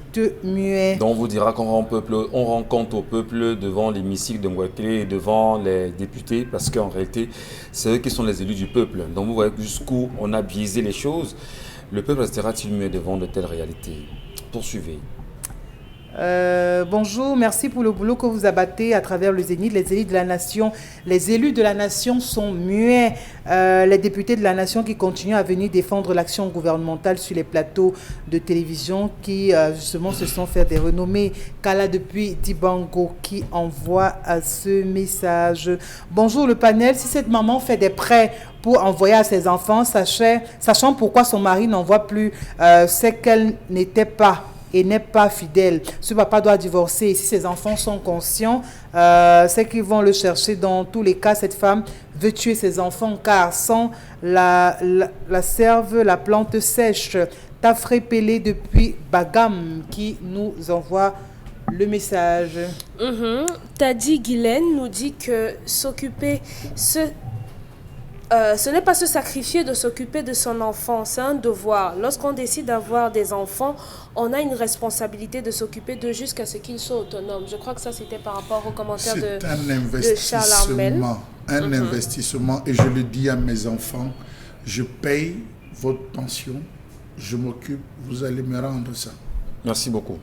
muet. Donc on vous dira qu'on rend compte au peuple devant l'hémicycle de Mwakele et devant les députés, parce qu'en réalité, c'est eux qui sont les élus du peuple. Donc vous voyez jusqu'où on a biaisé les choses. Le peuple restera-t-il muet devant de telles réalités? Poursuivez. Bonjour, merci pour le boulot que vous abattez à travers le Zénith. Les élus de la nation, sont muets. Les députés de la nation qui continuent à venir défendre l'action gouvernementale sur les plateaux de télévision qui justement se sont fait des renommées. Kala depuis Dibango qui envoie ce message. Bonjour le panel, si cette maman fait des prêts pour envoyer à ses enfants, sachant pourquoi son mari n'envoie plus, c'est qu'elle n'était pas et n'est pas fidèle. Ce papa doit divorcer. Et si ses enfants sont conscients, c'est qu'ils vont le chercher. Dans tous les cas, cette femme veut tuer ses enfants car sans la serve, la plante sèche. Tafré Pelé depuis Bagam qui nous envoie le message. Tadi Guylaine nous dit que s'occuper... ce n'est pas se sacrifier de s'occuper de son enfant, c'est un devoir. Lorsqu'on décide d'avoir des enfants, on a une responsabilité de s'occuper d'eux jusqu'à ce qu'ils soient autonomes. Je crois que ça, c'était par rapport au commentaire de Charles Armel. Un investissement, et je le dis à mes enfants, je paye votre pension, je m'occupe, vous allez me rendre ça. Merci beaucoup.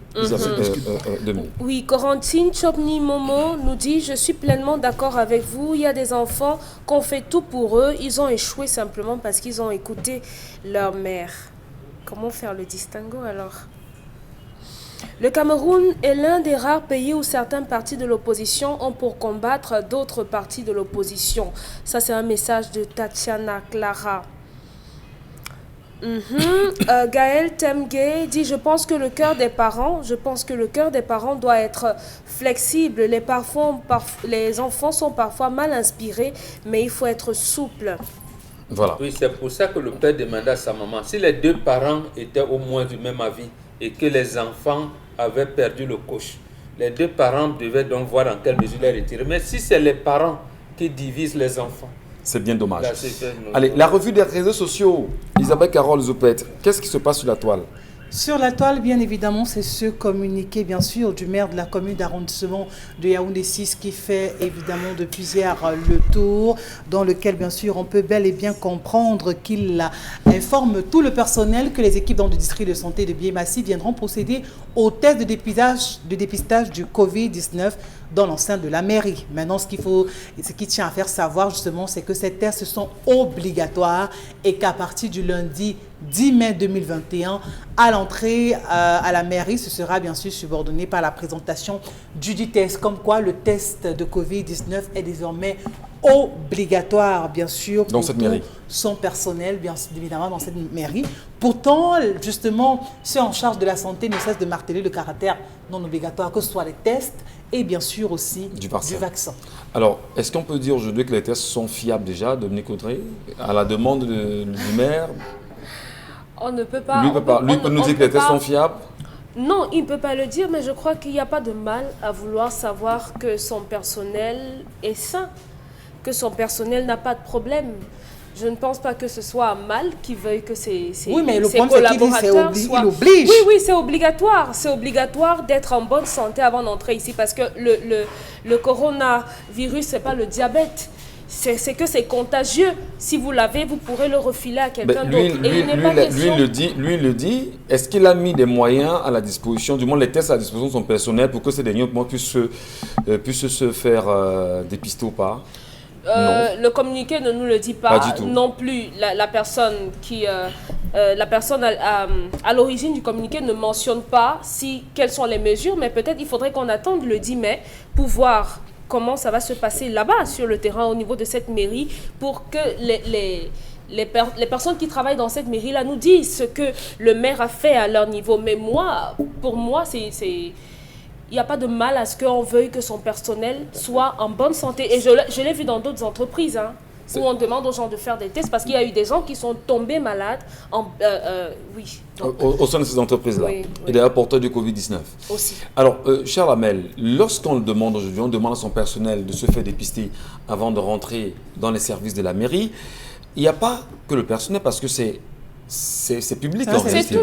Oui, Corentine Chopni Momo nous dit « Je suis pleinement d'accord avec vous. Il y a des enfants qu'on fait tout pour eux. Ils ont échoué simplement parce qu'ils ont écouté leur mère. » Comment faire le distinguo alors? Le Cameroun est l'un des rares pays où certains partis de l'opposition ont pour combattre d'autres partis de l'opposition. Ça, c'est un message de Tatiana Clara. Gaël Temgay dit « Je pense que le cœur des parents doit être flexible. Les enfants sont parfois mal inspirés, mais il faut être souple. » Voilà. Oui, c'est pour ça que le père demandait à sa maman, si les deux parents étaient au moins du même avis et que les enfants avaient perdu le coche, les deux parents devaient donc voir dans quelle mesure les retirer. Mais si c'est les parents qui divisent les enfants, c'est bien dommage. Là, allez, la revue des réseaux sociaux, Isabelle Carole Zoupette, qu'est-ce qui se passe sur la toile? Sur la toile, bien évidemment, c'est ce communiqué, bien sûr, du maire de la commune d'arrondissement de Yaoundé 6 qui fait évidemment depuis hier le tour, dans lequel, bien sûr, on peut bel et bien comprendre qu'il informe tout le personnel que les équipes dans le district de santé de Biémassi viendront procéder au test de dépistage du Covid-19 dans l'enceinte de la mairie. Maintenant, ce qui tient à faire savoir, justement, c'est que ces tests sont obligatoires et qu'à partir du lundi 10 mai 2021, à l'entrée à la mairie, ce sera bien sûr subordonné par la présentation du test. Comme quoi, le test de Covid-19 est désormais obligatoire, bien sûr, pour tout son personnel, bien évidemment, dans cette mairie. Pourtant, justement, ceux en charge de la santé ne cessent de marteler le caractère non obligatoire, que ce soit les tests et bien sûr aussi du vaccin. Alors, est-ce qu'on peut dire aujourd'hui que les tests sont fiables déjà, Dominique Audrey, à la demande du maire? On ne peut pas... Lui peut nous dire que les tests sont fiables? Non, il ne peut pas le dire, mais je crois qu'il n'y a pas de mal à vouloir savoir que son personnel est sain, que son personnel n'a pas de problème. Je ne pense pas que ce soit un mal qui veuille que ses collaborateurs soient... Oui, c'est obligatoire. C'est obligatoire d'être en bonne santé avant d'entrer ici parce que le coronavirus, ce n'est pas le diabète. C'est que c'est contagieux. Si vous l'avez, vous pourrez le refiler à quelqu'un d'autre. Lui le dit. Est-ce qu'il a mis des moyens à la disposition, du moins les tests à la disposition de son personnel pour que ces derniers puissent se faire dépister ou pas? Le communiqué ne nous le dit pas non plus. La personne à l'origine du communiqué ne mentionne pas quelles sont les mesures, mais peut-être il faudrait qu'on attende le 10 mai pour voir comment ça va se passer là-bas sur le terrain au niveau de cette mairie pour que les personnes qui travaillent dans cette mairie-là nous disent ce que le maire a fait à leur niveau. Mais pour moi, il n'y a pas de mal à ce qu'on veuille que son personnel soit en bonne santé. Et je l'ai vu dans d'autres entreprises, où on demande aux gens de faire des tests parce qu'il y a eu des gens qui sont tombés malades. Au sein de ces entreprises-là. Oui. Et d'ailleurs porteurs du Covid-19. Aussi. Alors, Charles Amel, lorsqu'on le demande aujourd'hui, on demande à son personnel de se faire dépister avant de rentrer dans les services de la mairie, il n'y a pas que le personnel parce que c'est public en réalité.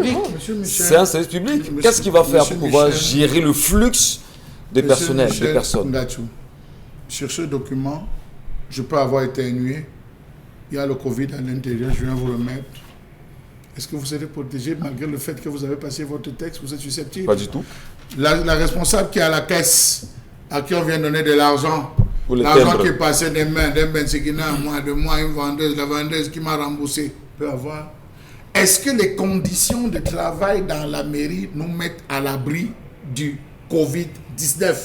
C'est un service public. Qu'est-ce qu'il va faire pour pouvoir gérer le flux de personnel, de personnes? Sur ce document, je peux avoir éternué. Il y a le Covid à l'intérieur, je viens vous le mettre. Est-ce que vous serez protégé malgré le fait que vous avez passé votre texte? Vous êtes susceptible? Pas du tout. La responsable qui est à la caisse, à qui on vient donner de l'argent, l'argent qui est passé des mains d'un Bensekina à moi, de moi, une vendeuse, la vendeuse qui m'a remboursé, peut avoir. Est-ce que les conditions de travail dans la mairie nous mettent à l'abri du Covid-19?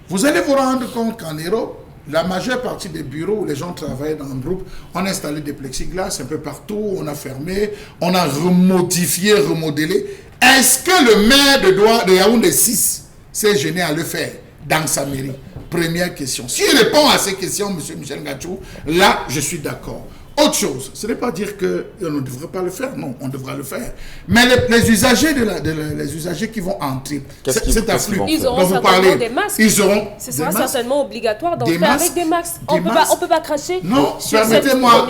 Vous allez vous rendre compte qu'en Europe, la majeure partie des bureaux où les gens travaillent dans un groupe, on a installé des plexiglas un peu partout, on a fermé, on a remodifié, remodelé. Est-ce que le maire de Yaoundé 6 s'est gêné à le faire dans sa mairie? Première question. S'il répond à ces questions, M. Michel Ngachou, là, je suis d'accord. Autre chose, ce n'est pas dire qu'on ne devrait pas le faire, non, on devra le faire. Mais les usagers, les usagers qui vont entrer, c'est afflux. Ils auront certainement des masques. Ce sera certainement obligatoire d'en faire avec des masques. On ne peut pas cracher. Non, permettez-moi,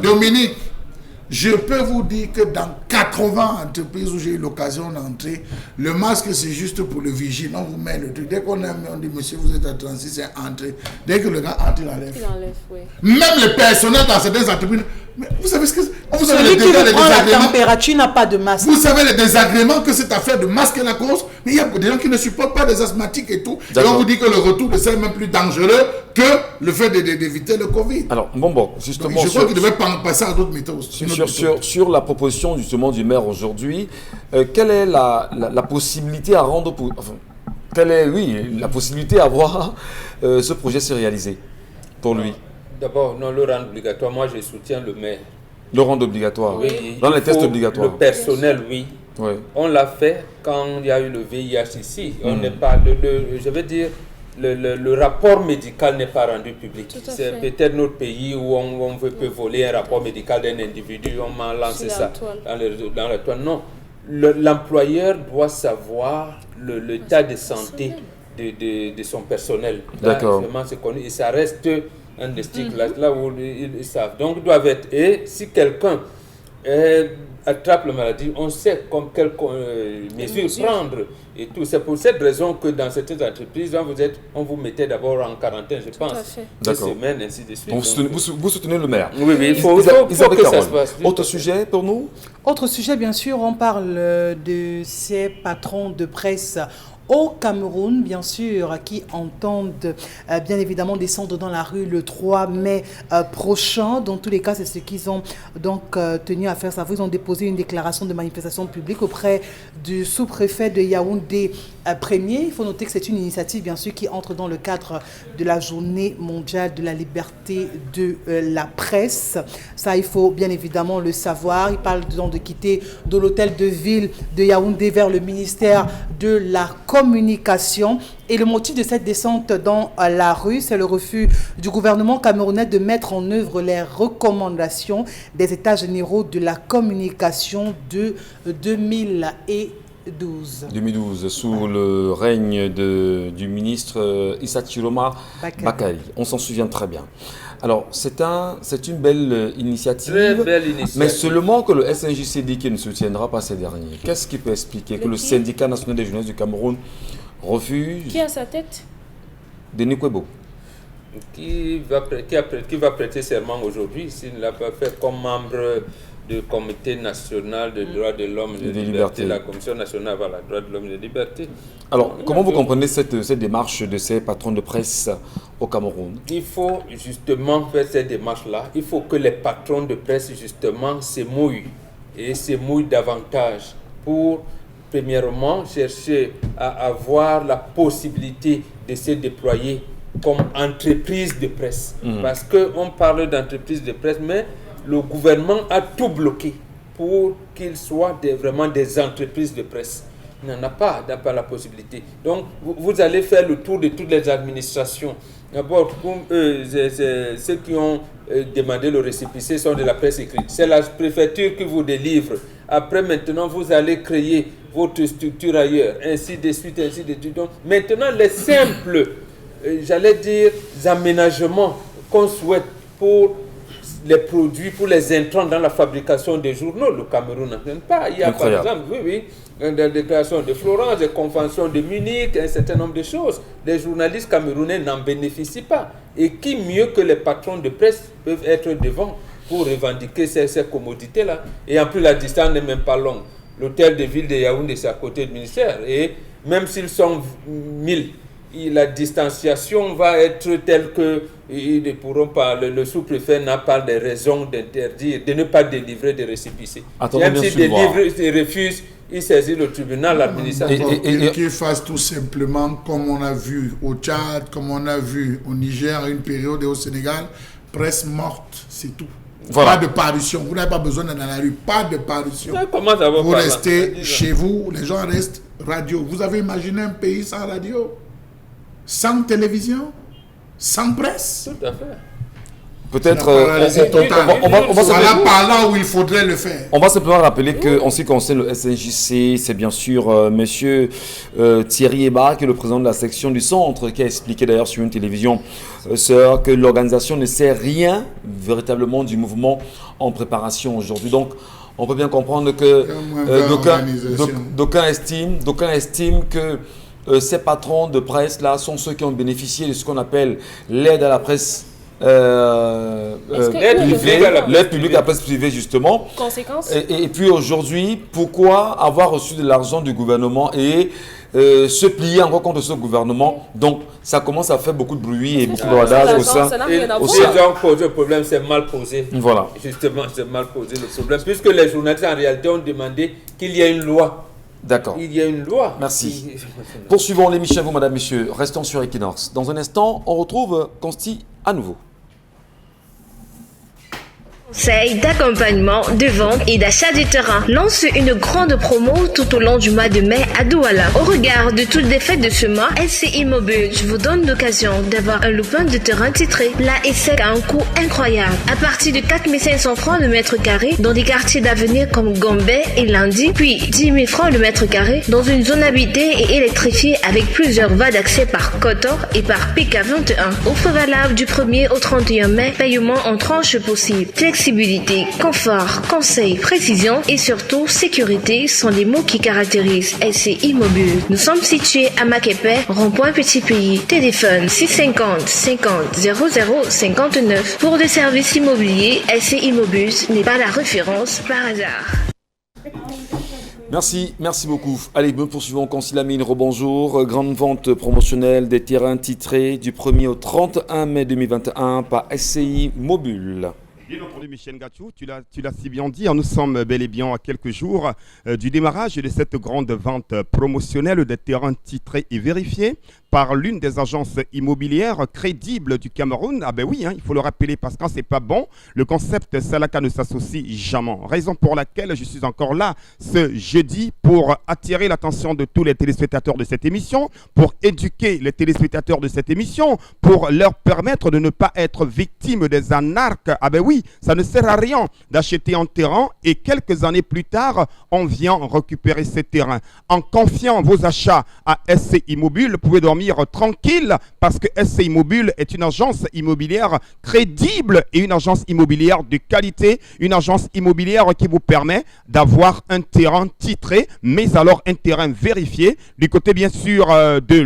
Dominique, je peux vous dire que dans 80 entreprises où j'ai eu l'occasion d'entrer, le masque c'est juste pour le vigile. On vous met le truc. Dès qu'on aime, on dit monsieur vous êtes à 36, c'est entré. Dès que le gars entre, il enlève. Oui. Même le personnel dans certaines entreprises. Mais vous savez ce que c'est? Celui qui veut prendre la température n'a pas de masque. Vous savez les désagréments que cette affaire de masque est la cause. Mais il y a des gens qui ne supportent pas des asthmatiques et tout. Et on vous dit que le retour de ça est même plus dangereux que le fait d'éviter le Covid. Alors, bon, justement... Donc, je crois qu'il devait passer à d'autres méthodes. Sur la proposition justement du maire aujourd'hui, quelle est la possibilité à rendre... quelle est, la possibilité à voir ce projet se réaliser pour lui? D'abord, non, le rendre obligatoire. Moi, je soutiens le maire. Le rendre obligatoire, oui. Dans les tests obligatoires. Le personnel, oui. On l'a fait quand il y a eu le VIH ici. On n'est pas... je veux dire, le rapport médical n'est pas rendu public. C'est peut-être notre pays où on peut voler un rapport médical d'un individu. On m'a lancé ça dans le toit. Non. L'employeur doit savoir l'état de santé de son personnel. D'accord. C'est connu. Et ça reste... un des sticks là où ils savent. Donc, doivent être. Et si quelqu'un attrape la maladie, on sait quelles mesures prendre et tout. C'est pour cette raison que dans certaines entreprises, on vous mettait d'abord en quarantaine, je pense. Une semaine, ainsi de suite. Vous soutenez le maire? Oui, il faut que ça se passe. Autre sujet pour nous? Autre sujet, bien sûr, on parle de ces patrons de presse au Cameroun, bien sûr, qui entendent bien évidemment descendre dans la rue le 3 mai prochain. Dans tous les cas, c'est ce qu'ils ont donc tenu à faire savoir. Ils ont déposé une déclaration de manifestation publique auprès du sous-préfet de Yaoundé premier. Il faut noter que c'est une initiative, bien sûr, qui entre dans le cadre de la journée mondiale de la liberté de la presse. Ça, il faut bien évidemment le savoir. Ils parlent donc de quitter de l'hôtel de ville de Yaoundé vers le ministère de la communication. Et le motif de cette descente dans la rue, c'est le refus du gouvernement camerounais de mettre en œuvre les recommandations des États généraux de la communication de 2012, sous le règne du ministre Issa Chiroma Bakari. On s'en souvient très bien. Alors, c'est une belle initiative, mais seulement que le SNJC dit qu'il ne soutiendra pas ces derniers. Qu'est-ce qui peut expliquer que le syndicat national des jeunesses du Cameroun refuse? Qui a sa tête? Denis Kwebo. Qui va prêter serment aujourd'hui s'il ne l'a pas fait comme membre du Comité national des droits de l'homme et des libertés, la Commission nationale des droits de l'homme et des libertés. Alors, comment vous comprenez cette démarche de ces patrons de presse au Cameroun? Il faut justement faire cette démarche-là. Il faut que les patrons de presse, justement, se mouillent et se mouillent davantage pour, premièrement, chercher à avoir la possibilité de se déployer comme entreprise de presse. Parce qu'on parle d'entreprise de presse, mais le gouvernement a tout bloqué pour qu'ils soient vraiment des entreprises de presse. Il n'en a pas la possibilité. Donc, vous allez faire le tour de toutes les administrations. D'abord, ceux qui ont demandé le récépissé sont de la presse écrite. C'est la préfecture qui vous délivre. Après, maintenant, vous allez créer votre structure ailleurs, ainsi de suite, ainsi de suite. Donc, maintenant, les simples, j'allais dire, aménagements qu'on souhaite pour les produits, pour les intrants dans la fabrication des journaux, le Cameroun n'en tient pas. Il y a par exemple, des déclarations de Florence, des conventions de Munich, un certain nombre de choses. Les journalistes camerounais n'en bénéficient pas. Et qui mieux que les patrons de presse peuvent être devant pour revendiquer ces commodités-là. Et en plus, la distance n'est même pas longue. L'hôtel de ville de Yaoundé, c'est à côté du ministère. Et même s'ils sont 1000, la distanciation va être telle que ils ne pourront pas, le sous-préfet n'a pas de raison d'interdire, de ne pas délivrer des récépissés. Même s'il délivre, il refuse, il saisit le tribunal administratif. Et qu'il fasse tout simplement comme on a vu au Tchad, comme on a vu au Niger à une période et au Sénégal, presse morte, c'est tout. Voilà. Pas de parution, vous n'avez pas besoin d'aller dans la rue, pas de parution. Vous restez chez vous, les gens restent radio. Vous avez imaginé un pays sans radio, sans télévision, sans presse? Tout à fait. Peut-être voilà par là où il faudrait le faire. On va simplement rappeler qu'en ce qui concerne le SNJC, c'est bien sûr monsieur Thierry Hébert, qui est le président de la section du centre, qui a expliqué d'ailleurs sur une télévision sœur que l'organisation ne sait rien véritablement du mouvement en préparation aujourd'hui. Donc on peut bien comprendre que d'aucuns estiment que ces patrons de presse là sont ceux qui ont bénéficié de ce qu'on appelle l'aide à la presse. L'aide publique à la presse privée justement. Conséquence. Et puis aujourd'hui, pourquoi avoir reçu de l'argent du gouvernement et se plier encore contre ce gouvernement? Donc ça commence à faire beaucoup de bruit et beaucoup de rodage au sein. Ils ont posé le problème, c'est mal posé. Voilà. Justement, c'est mal posé le problème, puisque les journalistes en réalité ont demandé qu'il y ait une loi. D'accord. Il y a une loi. Merci. Poursuivons l'émission, vous, madame, messieurs. Restons sur Equinox. Dans un instant, on retrouve Consti à nouveau. Conseil d'accompagnement, de vente et d'achat du terrain lance une grande promo tout au long du mois de mai à Douala. Au regard de toutes les fêtes de ce mois, SCI Mobile vous donne l'occasion d'avoir un lopin de terrain titré. Là, c'est à un coût incroyable. À partir de 4 500 francs le mètre carré dans des quartiers d'avenir comme Gombe et Landi, puis 10 000 francs le mètre carré dans une zone habitée et électrifiée avec plusieurs voies d'accès par Kotor et par PK21. Offre valable du 1er au 31 mai, paiement en tranches possibles. Flexibilité, confort, conseil, précision et surtout sécurité sont les mots qui caractérisent SCI Mobile. Nous sommes situés à Makepe, rond-point Petit Pays. Téléphone 650 50 00 59. Pour des services immobiliers, SCI Mobile n'est pas la référence par hasard. Merci beaucoup. Allez, nous poursuivons. Consilamine, rebonjour. Grande vente promotionnelle des terrains titrés du 1er au 31 mai 2021 par SCI Mobile. Bien entendu, Michel Gatchou, tu l'as si bien dit, nous sommes bel et bien à quelques jours du démarrage de cette grande vente promotionnelle des terrains titrés et vérifiés par l'une des agences immobilières crédibles du Cameroun. Ah ben oui, il faut le rappeler parce que quand c'est pas bon, le concept Salaka ne s'associe jamais. Raison pour laquelle je suis encore là ce jeudi pour attirer l'attention de tous les téléspectateurs de cette émission, pour éduquer les téléspectateurs de cette émission, pour leur permettre de ne pas être victimes des anarques. Ah ben oui, ça ne sert à rien d'acheter un terrain et quelques années plus tard, on vient récupérer ces terrains. En confiant vos achats à SCI Mobile, vous pouvez dormir tranquille parce que SCI Mobile est une agence immobilière crédible et une agence immobilière de qualité, une agence immobilière qui vous permet d'avoir un terrain titré, mais alors un terrain vérifié du côté bien sûr de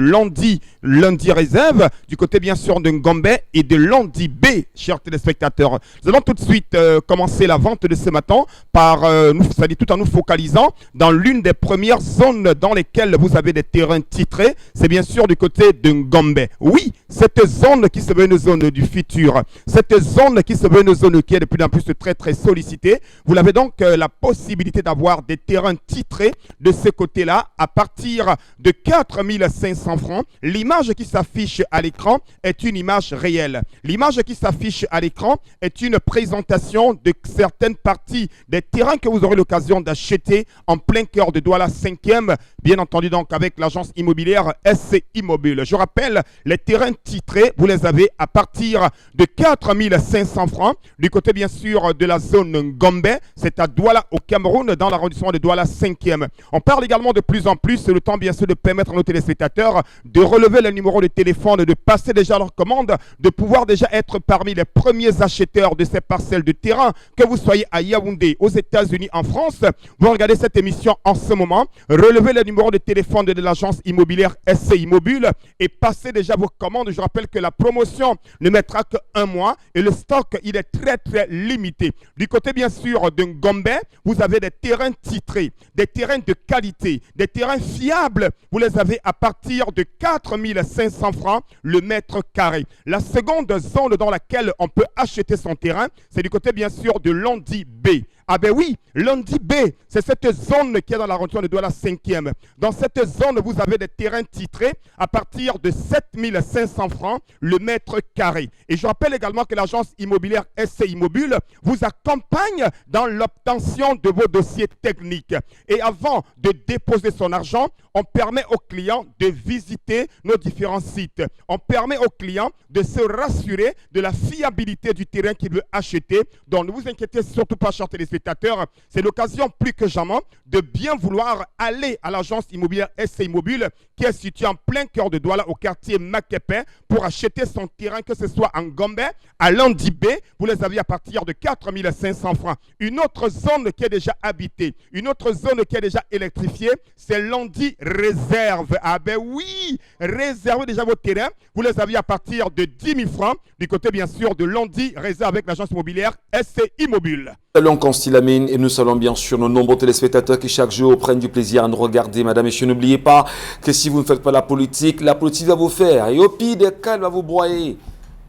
Lundi Réserve, du côté bien sûr de Ngombe et de Lundi B, chers téléspectateurs. Nous allons tout de suite commencer la vente de ce matin par, c'est-à-dire tout en nous focalisant dans l'une des premières zones dans lesquelles vous avez des terrains titrés, c'est bien sûr du côté de Ngombe. Oui, cette zone qui se veut une zone du futur, cette zone qui se veut une zone qui est de plus en plus très très sollicitée, vous avez donc la possibilité d'avoir des terrains titrés de ce côté-là à partir de 4 500 francs. L'image qui s'affiche à l'écran est une image réelle. L'image qui s'affiche à l'écran est une présentation de certaines parties des terrains que vous aurez l'occasion d'acheter en plein cœur de Douala 5e, bien entendu donc avec l'agence immobilière SCI Mobile. Je rappelle, les terrains titrés, vous les avez à partir de 4 500 francs du côté bien sûr de la zone Ngombe, c'est à Douala au Cameroun dans l'arrondissement de Douala 5e. On parle également de plus en plus, c'est le temps bien sûr de permettre à nos téléspectateurs de relever le numéro de téléphone, de passer déjà leur commande, de pouvoir déjà être parmi les premiers acheteurs de ces parcelles de terrain, que vous soyez à Yaoundé, aux États-Unis, en France. Vous regardez cette émission en ce moment, relevez le numéro de téléphone de l'agence immobilière SCI Mobile et passez déjà vos commandes. Je rappelle que la promotion ne mettra qu'un mois et le stock, il est très très limité. Du côté bien sûr de Ngombe, vous avez des terrains titrés, des terrains de qualité, des terrains fiables. Vous les avez à partir de 4 500 francs le mètre carré. La seconde zone dans laquelle on peut acheter son terrain, c'est du côté bien sûr de Lundi B. Ah ben oui, Lundi B, c'est cette zone qui est dans l'arrondissement de Douala 5e. Dans cette zone, vous avez des terrains titrés à partir de 7 500 francs le mètre carré. Et je rappelle également que l'agence immobilière SC Immobile vous accompagne dans l'obtention de vos dossiers techniques. Et avant de déposer son argent, on permet aux clients de visiter nos différents sites. On permet aux clients de se rassurer de la fiabilité du terrain qu'il veut acheter. Donc ne vous inquiétez surtout pas, chers téléspectateurs, c'est l'occasion plus que jamais de bien vouloir aller à l'agence immobilière SC Immobile qui est située en plein cœur de Douala au quartier Makepe pour acheter son terrain, que ce soit en Gombe, à Landibé, vous les avez à partir de 4 500 francs. Une autre zone qui est déjà habitée, une autre zone qui est déjà électrifiée, c'est Landi Réserve. Ah ben oui, réservez déjà vos terrains, vous les avez à partir de 10 000 francs du côté bien sûr de Landi Réserve avec l'agence immobilière SC Immobile. Salut Consti Lamine et nous saluons bien sûr nos nombreux téléspectateurs qui chaque jour prennent du plaisir à nous regarder. Madame et messieurs, n'oubliez pas que si vous ne faites pas la politique va vous faire. Et au pire des cas, elle va vous broyer.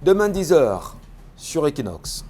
Demain 10h sur Equinox.